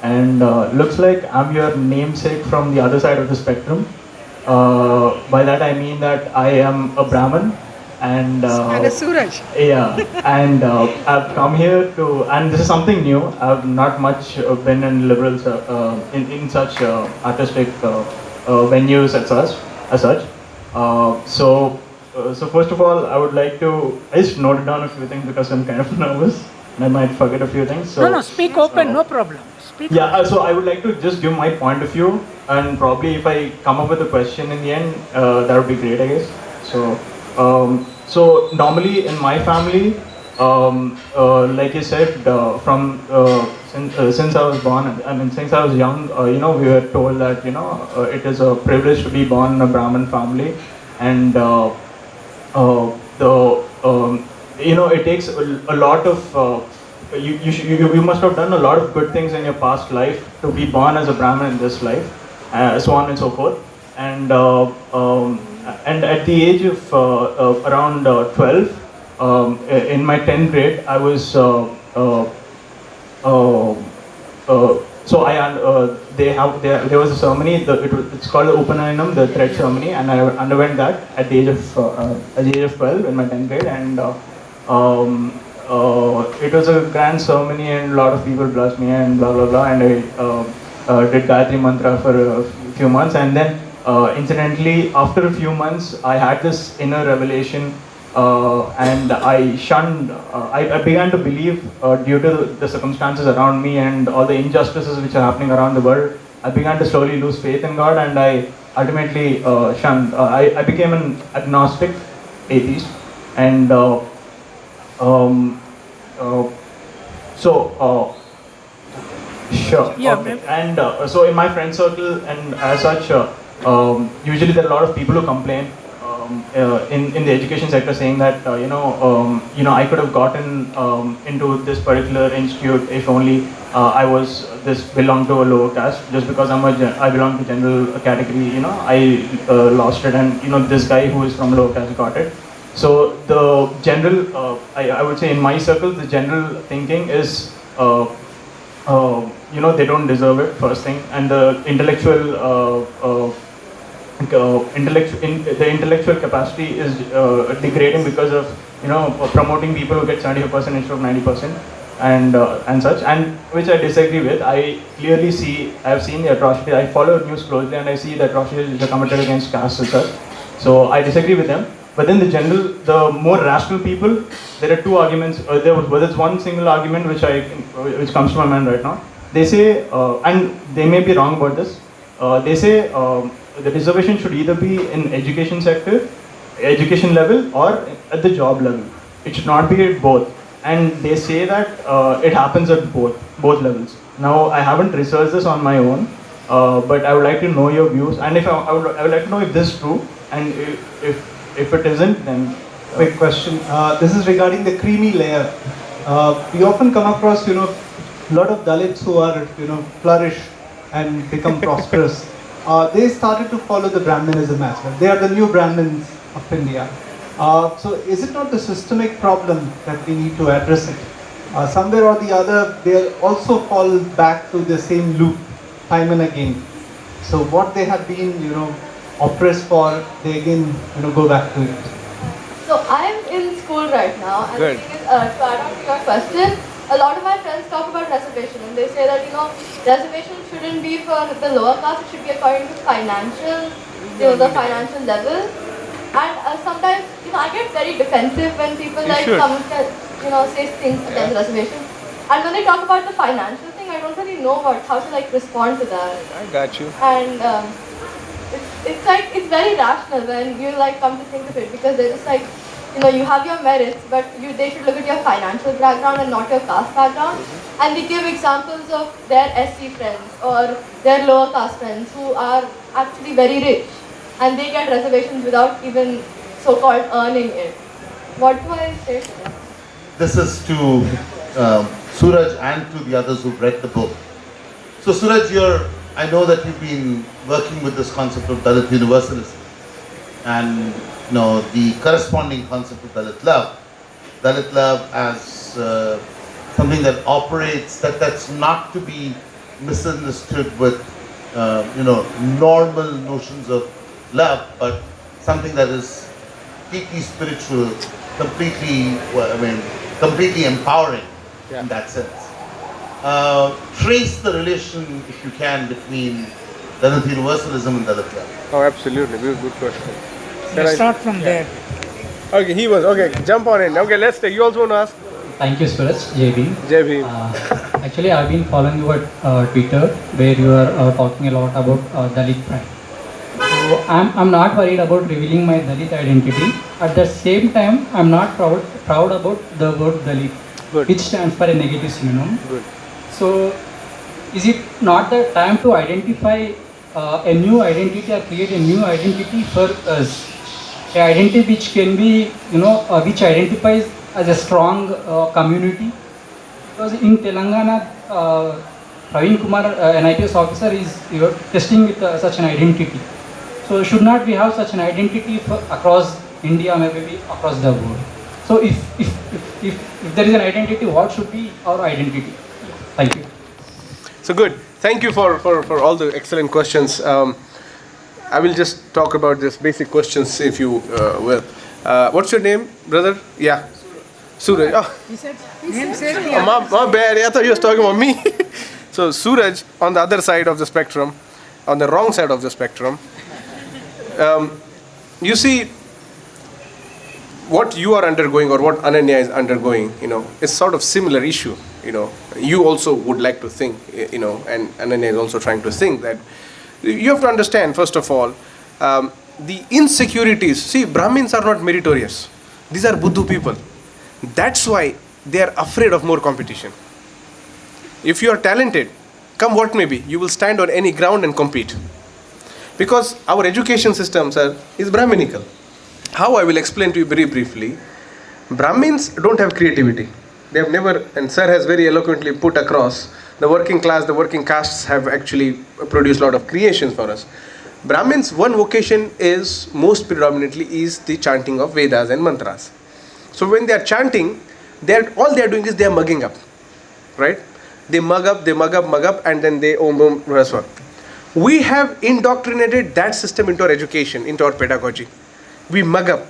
And looks like I'm your namesake from the other side of the spectrum. By that I mean that I am a Brahmin and a Suraj. Yeah, and I've come here and this is something new. I've not much been in liberals in such artistic venues as such. So first of all, I would like to just note down a few things because I'm kind of nervous and I might forget a few things. So, No, speak open, no problem. Yeah, so I would like to just give my point of view, and probably if I come up with a question in the end, that would be great, I guess. So normally in my family, like you said, since I was born, since I was young, we were told that it is a privilege to be born in a Brahmin family, and it takes a lot of you must have done a lot of good things in your past life to be born as a Brahmin in this life, so on and so forth. And at the age of around 12, in my 10th grade, I was there was a ceremony. It's called the Upanayinam, the thread ceremony, and I underwent that at the age of 12 in my 10th grade, and it was a grand ceremony and a lot of people blessed me and blah blah blah, and I did Gayatri Mantra for a few months, and then incidentally after a few months I had this inner revelation, and I began to believe due to the circumstances around me and all the injustices which are happening around the world. I began to slowly lose faith in God, and I ultimately shunned. I became an agnostic atheist, and Sure. Yeah, Okay. And so in my friend circle and as such, usually there are a lot of people who complain in the education sector saying that I could have gotten into this particular institute if only I was this belong to a lower caste. Just because I belong to general category, I lost it, and this guy who is from lower caste got it. So the general, I would say in my circle, the general thinking is. They don't deserve it, first thing, and the intellectual capacity is degrading because of promoting people who get 75% instead of 90%, and such, and which I disagree with. I clearly see, I've seen the atrocity. I follow news closely, and I see the atrocities which are committed against caste and such. So I disagree with them. But then the more rational people, there are two arguments. There's one single argument which comes to my mind right now. They say, and they may be wrong about this. They say the reservation should either be in education sector, education level, or at the job level. It should not be at both. And they say that it happens at both levels. Now I haven't researched this on my own, but I would like to know your views. And if I would like to know if this is true, and if it isn't, then quick question. This is regarding the creamy layer. We often come across, a lot of Dalits who are, flourish and become prosperous. They started to follow the Brahminism as well. They are the new Brahmins of India. So is it not the systemic problem that we need to address it? Somewhere or the other, they also fall back to the same loop time and again. So what they have been, oppressed for, they again, go back to it. So I'm in school right now, and the thing is, to add on to your question, a lot of my friends talk about reservation, and they say that reservation shouldn't be for the lower caste; it should be according to financial, the financial level. And sometimes, I get very defensive when people come and say things against reservation. And when they talk about the financial thing, I don't really know about how to respond to that. I got you. And it's very rational when you come to think of it, because they're just you have your merits, but they should look at your financial background and not your caste background. And they give examples of their SC friends or their lower caste friends who are actually very rich, and they get reservations without even so-called earning it. What do I say to them? This is to Suraj and to the others who've read the book. So Suraj, I know that you've been working with this concept of Dalit universalism and the corresponding concept of Dalit love. Dalit love as something that operates, that's not to be misunderstood with normal notions of love, but something that is deeply spiritual, completely empowering in that sense. Trace the relation, if you can, between Dalit universalism and Dalit love. Oh, absolutely. Good question. Let's start from there. Okay, jump on in. Okay, let's take. You also want to ask? Thank you, Suraj. JB. JB. Actually, I've been following you at Twitter, where you are talking a lot about Dalit pride. So I'm not worried about revealing my Dalit identity. At the same time, I'm not proud about the word Dalit, which stands for a negative synonym. Good. So, is it not the time to identify a new identity or create a new identity for us? An identity which can be, which identifies as a strong community. Because in Telangana, Praveen Kumar, an IPS officer, is testing with such an identity. So should not we have such an identity across India, maybe across the world? So if there is an identity, what should be our identity? Thank you. So good. Thank you for all the excellent questions. I will just talk about this basic questions, if you will. What's your name, brother? Yeah. Suraj. Oh. He said the My bad. I thought you was talking about me. So Suraj, on the other side of the spectrum, on the wrong side of the spectrum. You see, what you are undergoing or what Ananya is undergoing, is sort of similar issue. You also would like to think, and Ananya is also trying to think that you have to understand, first of all, the insecurities. See, Brahmins are not meritorious. These are Buddhu people. That's why they are afraid of more competition. If you are talented, come what may be, you will stand on any ground and compete. Because our education system, sir, is Brahminical. How, I will explain to you very briefly. Brahmins don't have creativity. They have never, and sir has very eloquently put across, the working class, the working castes have actually produced a lot of creations for us. Brahmins, one vocation is, most predominantly, is the chanting of Vedas and mantras. So when they are chanting, all they are doing is they are mugging up, right? They mug up, and then they om Brahswar. We have indoctrinated that system into our education, into our pedagogy. We mug up.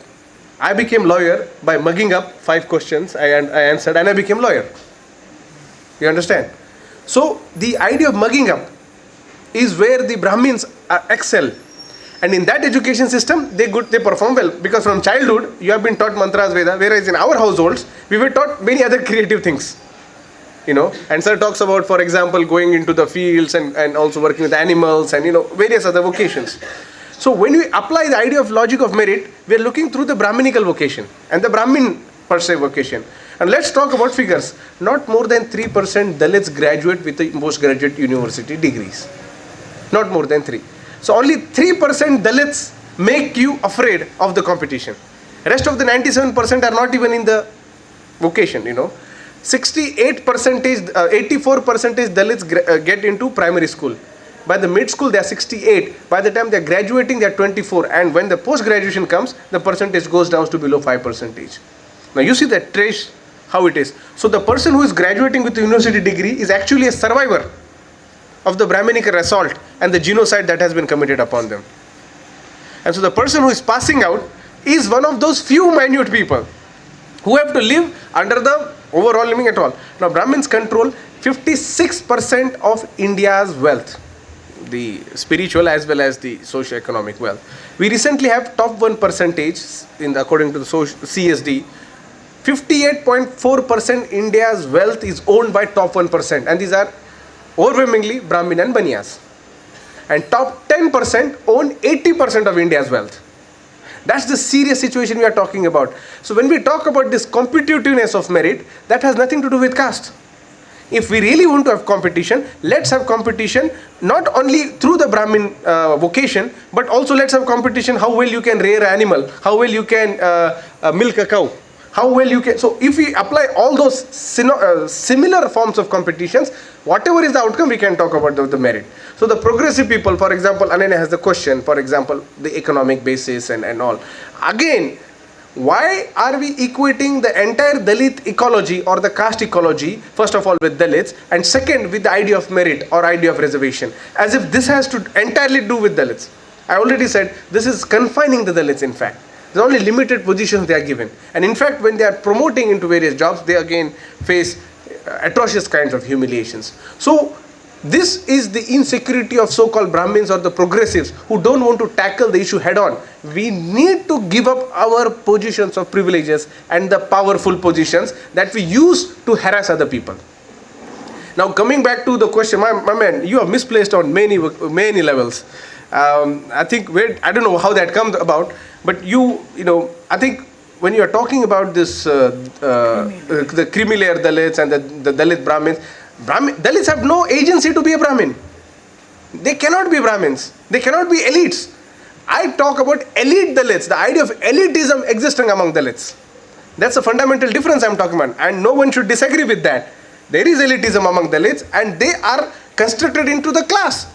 I became lawyer by mugging up 5 questions, I answered, and I became lawyer. You understand? So the idea of mugging up is where the Brahmins excel. And in that education system, they perform well. Because from childhood, you have been taught mantras, Veda, whereas in our households, we were taught many other creative things. You know, and sir talks about, for example, going into the fields and also working with animals and, various other vocations. So when we apply the idea of logic of merit, we are looking through the Brahminical vocation and the Brahmin per se vocation. And let's talk about figures. Not more than 3% Dalits graduate with the postgraduate university degrees. Not more than 3. So only 3% Dalits make you afraid of the competition. Rest of the 97% are not even in the vocation, 68%, 84% Dalits get into primary school. By the mid school, they are 68. By the time they are graduating, they are 24. And when the post graduation comes, the percentage goes down to below 5%. Now you see that trace how it is. So the person who is graduating with the university degree is actually a survivor of the Brahminical assault and the genocide that has been committed upon them. And so the person who is passing out is one of those few minute people who have to live under the overall living at all. Now Brahmins control 56% of India's wealth, the spiritual as well as the socio-economic wealth. We recently have top 1% according to the CSD. 58.4% India's wealth is owned by top 1%, and these are overwhelmingly Brahmin and Baniyas. And top 10% own 80% of India's wealth. That's the serious situation we are talking about. So when we talk about this competitiveness of merit, that has nothing to do with caste. If we really want to have competition, let's have competition not only through the Brahmin vocation, but also let's have competition how well you can rear an animal, how well you can milk a cow, how well you can. So if we apply all those similar forms of competitions, whatever is the outcome, we can talk about the merit. So the progressive people, for example, Ananya has the question, for example, the economic basis and all. Again, why are we equating the entire Dalit ecology or the caste ecology, first of all with Dalits, and second with the idea of merit or idea of reservation, as if this has to entirely do with Dalits? I already said this is confining the Dalits. In fact, there's only limited positions they are given, and in fact when they are promoting into various jobs, they again face atrocious kinds of humiliations. So this is the insecurity of so-called Brahmins or the progressives who don't want to tackle the issue head-on. We need to give up our positions of privileges and the powerful positions that we use to harass other people. Now coming back to the question, my man, you are misplaced on many levels. I think I don't know how that comes about, but I think when you are talking about this, the creamy layer Dalits and the Dalit Brahmins, Dalits have no agency to be a Brahmin. They cannot be Brahmins. They cannot be elites. I talk about elite Dalits, the idea of elitism existing among Dalits. That's a fundamental difference I'm talking about, and no one should disagree with that. There is elitism among Dalits, and they are constructed into the class.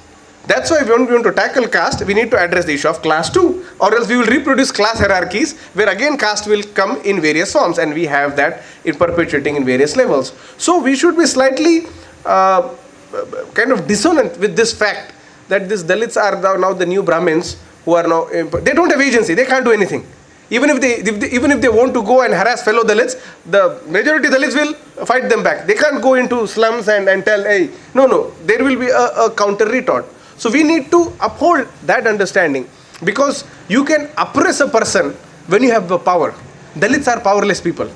That's why if we want to tackle caste, we need to address the issue of class too, or else we will reproduce class hierarchies where again caste will come in various forms, and we have that in perpetuating in various levels. So we should be slightly kind of dissonant with this fact that these Dalits are now the new Brahmins who are now, they don't have agency, they can't do anything. Even if they want to go and harass fellow Dalits, the majority Dalits will fight them back. They can't go into slums and tell, hey, no, there will be a counter retort. So we need to uphold that understanding, because you can oppress a person when you have the power. Dalits are powerless people.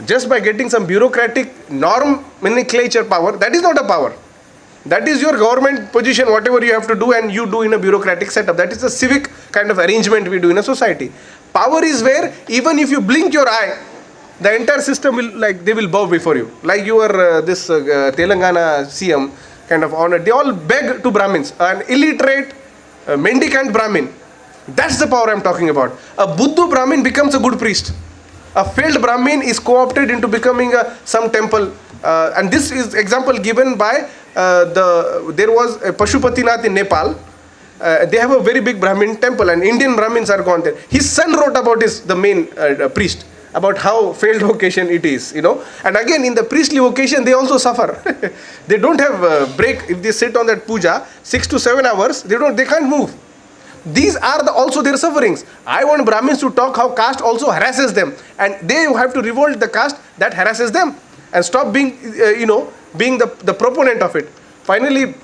Just by getting some bureaucratic nomenclature power, that is not a power. That is your government position, whatever you have to do, and you do in a bureaucratic setup. That is a civic kind of arrangement we do in a society. Power is where even if you blink your eye, the entire system will, they will bow before you. Like your this Telangana CM kind of honor. They all beg to Brahmins. An illiterate, mendicant Brahmin. That's the power I'm talking about. A Buddha Brahmin becomes a good priest. A failed Brahmin is co-opted into becoming some temple. And this is example given by there was a Pashupatinath in Nepal. They have a very big Brahmin temple, and Indian Brahmins are gone there. His son wrote about the main priest, about how failed vocation it is, And again, in the priestly vocation, they also suffer. They don't have a break. If they sit on that puja 6 to 7 hours, they can't move. These are also their sufferings. I want Brahmins to talk how caste also harasses them, and they have to revolt the caste that harasses them and stop being, being the proponent of it. Finally,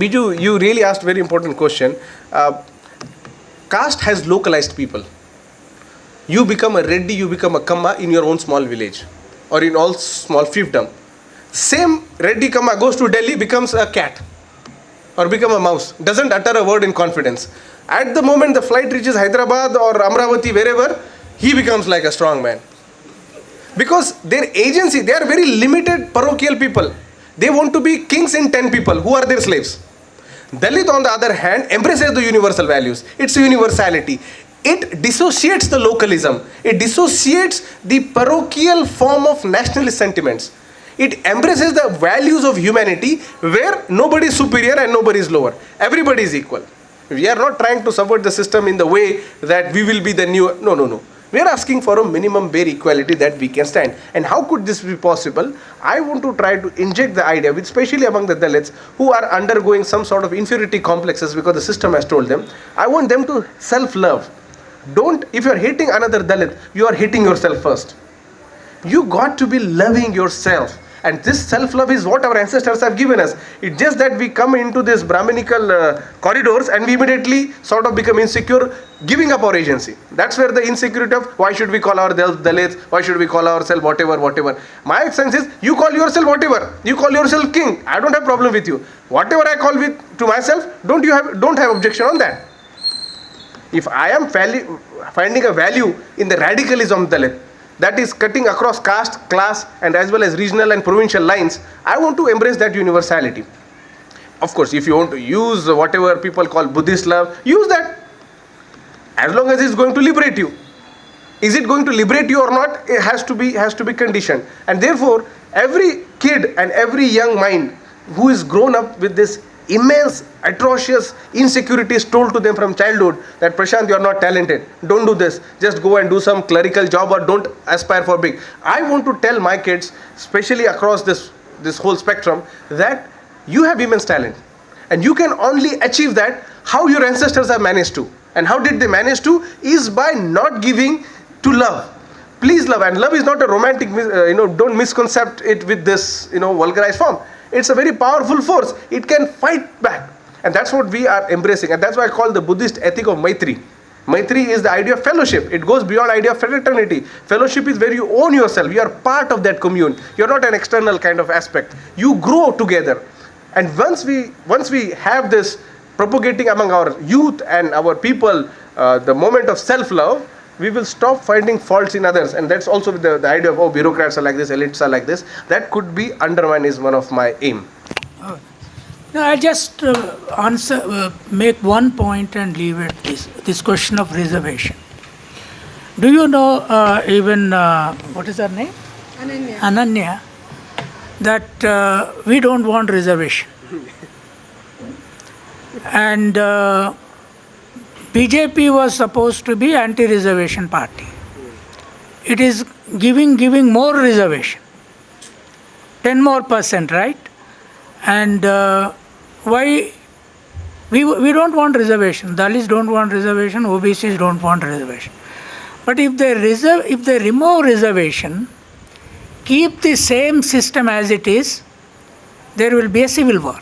Biju, you really asked a very important question. Caste has localized people. You become a Reddy, you become a Kamma in your own small village or in all small fiefdom. Same Reddy Kamma goes to Delhi, becomes a cat or become a mouse, doesn't utter a word in confidence. At the moment the flight reaches Hyderabad or Amravati, wherever, he becomes like a strong man. Because their agency, they are very limited parochial people. They want to be kings in 10 people who are their slaves. Dalit, on the other hand, embraces the universal values. It's a universality. It dissociates the localism. It dissociates the parochial form of nationalist sentiments. It embraces the values of humanity where nobody is superior and nobody is lower. Everybody is equal. We are not trying to subvert the system in the way that we will be the new... No. We are asking for a minimum bare equality that we can stand. And how could this be possible? I want to try to inject the idea, especially among the Dalits who are undergoing some sort of inferiority complexes because the system has told them. I want them to self-love. If you are hating another Dalit, you are hating yourself first. You got to be loving yourself. And this self-love is what our ancestors have given us. It's just that we come into this Brahminical corridors and we immediately sort of become insecure, giving up our agency. That's where the insecurity of why should we call ourselves Dalits, why should we call ourselves whatever. My sense is, you call yourself whatever. You call yourself king. I don't have problem with you. Whatever I call to myself, don't have objection on that. If I am finding a value in the radicalism of Dalit, that is cutting across caste, class, and as well as regional and provincial lines, I want to embrace that universality. Of course, if you want to use whatever people call Buddhist love, use that. As long as it's going to liberate you. Is it going to liberate you or not? It has to be conditioned. And therefore, every kid and every young mind who is grown up with this immense, atrocious insecurities told to them from childhood that Prashant, you are not talented, don't do this, just go and do some clerical job or don't aspire for big. I want to tell my kids, especially across this whole spectrum, that you have immense talent and you can only achieve that how your ancestors have managed to. And how did they manage to? Is by not giving to love. Please love, and love is not a romantic, don't misconcept it with this, vulgarized form. It's a very powerful force. It can fight back. And that's what we are embracing. And that's why I call the Buddhist ethic of Maitri. Maitri is the idea of fellowship. It goes beyond idea of fraternity. Fellowship is where you own yourself. You are part of that commune. You're not an external kind of aspect. You grow together. And once we have this propagating among our youth and our people, the moment of self-love, we will stop finding faults in others. And that's also the idea of, bureaucrats are like this, elites are like this. That could be undermined is one of my aim. No, I just make one point and leave it, this question of reservation. Do you know even, what is her name? Ananya, that we don't want reservation. And BJP was supposed to be anti-reservation party. It is giving more reservation, 10% more, right? And why we don't want reservation? Dalits don't want reservation. OBCs don't want reservation. But if they remove reservation, keep the same system as it is, there will be a civil war.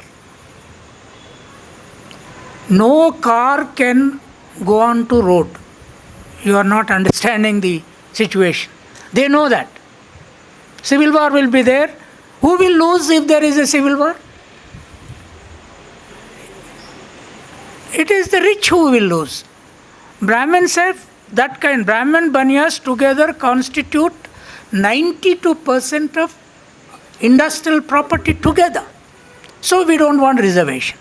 No car can go on to road. You are not understanding the situation. They know that. Civil war will be there. Who will lose if there is a civil war? It is the rich who will lose. Brahmins have that kind. Brahmin Banyas together constitute 92% of industrial property together. So we don't want reservation.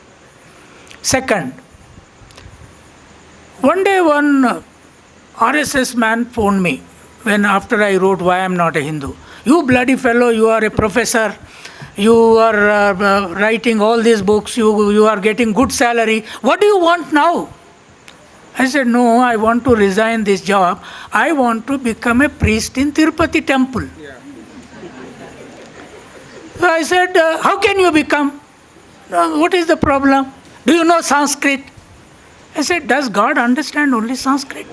Second, one day one RSS man phoned me after I wrote Why I'm Not a Hindu. You bloody fellow, you are a professor, you are writing all these books, you are getting good salary. What do you want now? I said, no, I want to resign this job. I want to become a priest in Tirupati temple. So I said, how can you become? What is the problem? Do you know Sanskrit? I said, does God understand only Sanskrit?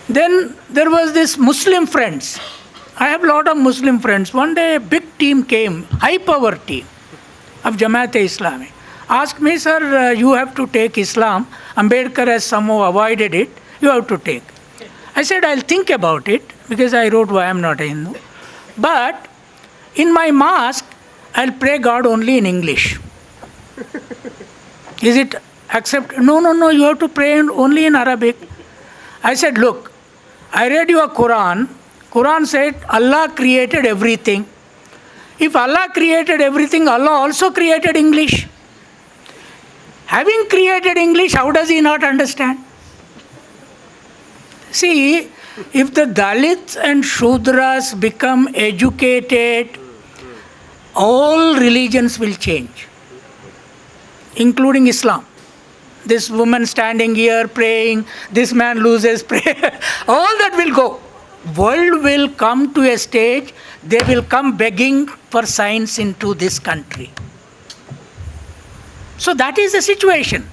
Then there was this Muslim friends. I have a lot of Muslim friends. One day a big team came, high power team of Jamaat-e-Islami. Asked me, sir, you have to take Islam. Ambedkar has somehow avoided it. You have to take. I said, I'll think about it because I wrote Why I'm Not a Hindu. But in my mosque, I'll pray God only in English. Is it accepted? No, you have to pray only in Arabic. I said, look, I read your Quran. Quran said Allah created everything. If Allah created everything, Allah also created English. Having created English, how does he not understand? See, if the Dalits and Shudras become educated, all religions will change, including Islam. This woman standing here praying, this man loses prayer, all that will go. World will come to a stage, they will come begging for science into this country. So that is the situation.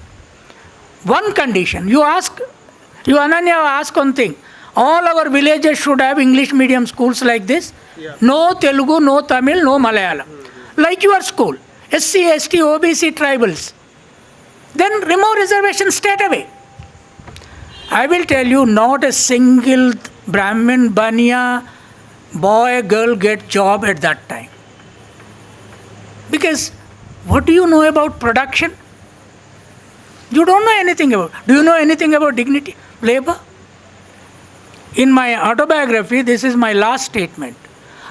One condition, Ananya ask one thing, all our villages should have English medium schools like this. Yeah. No Telugu, no Tamil, no Malayalam. Like your school, SC, ST, OBC, tribals. Then remove reservation straight away. I will tell you, not a single Brahmin, Baniya, boy, girl get job at that time. Because what do you know about production? You don't know anything about. Do you know anything about dignity, labor? In my autobiography, this is my last statement.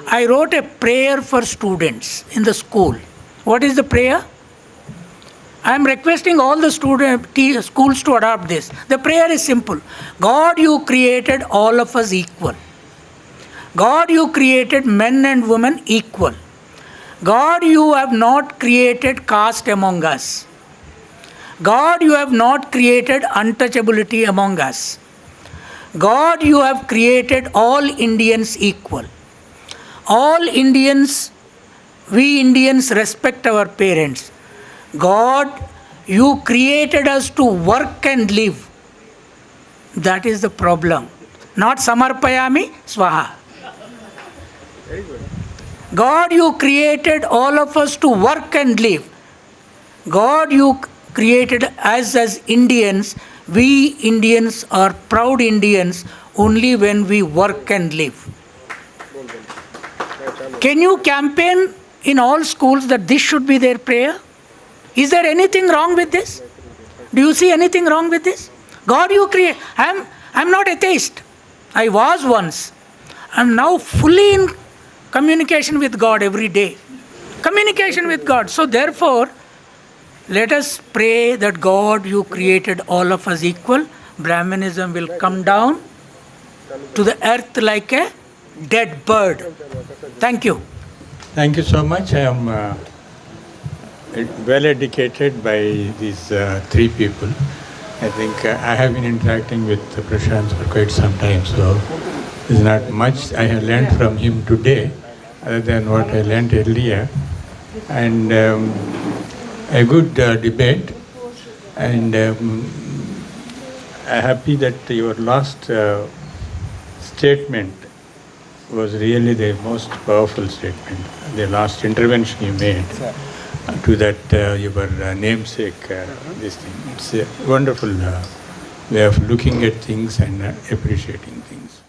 I wrote a prayer for students in the school. What is the prayer? I am requesting all the schools to adopt this. The prayer is simple. God, you created all of us equal. God, you created men and women equal. God, you have not created caste among us. God, you have not created untouchability among us. God, you have created all Indians equal. All Indians, we Indians respect our parents. God, you created us to work and live. That is the problem. Not samarpayami, swaha. Very good. God, you created all of us to work and live. God, you created us as Indians. We Indians are proud Indians only when we work and live. Can you campaign in all schools that this should be their prayer? Is there anything wrong with this? Do you see anything wrong with this? God, you create. I'm not atheist. I was once. I'm now fully in communication with God every day. Communication with God. So therefore, let us pray that God, you created all of us equal. Brahminism will come down to the earth like a dead bird. Thank you. Thank you so much. I am well educated by these three people. I think I have been interacting with Prashant for quite some time, so there's not much I have learned from him today other than what I learned earlier. And a good debate, and I'm happy that your last statement was really the most powerful statement, the last intervention you made to that your namesake, this thing. It's a wonderful way of looking at things and appreciating things.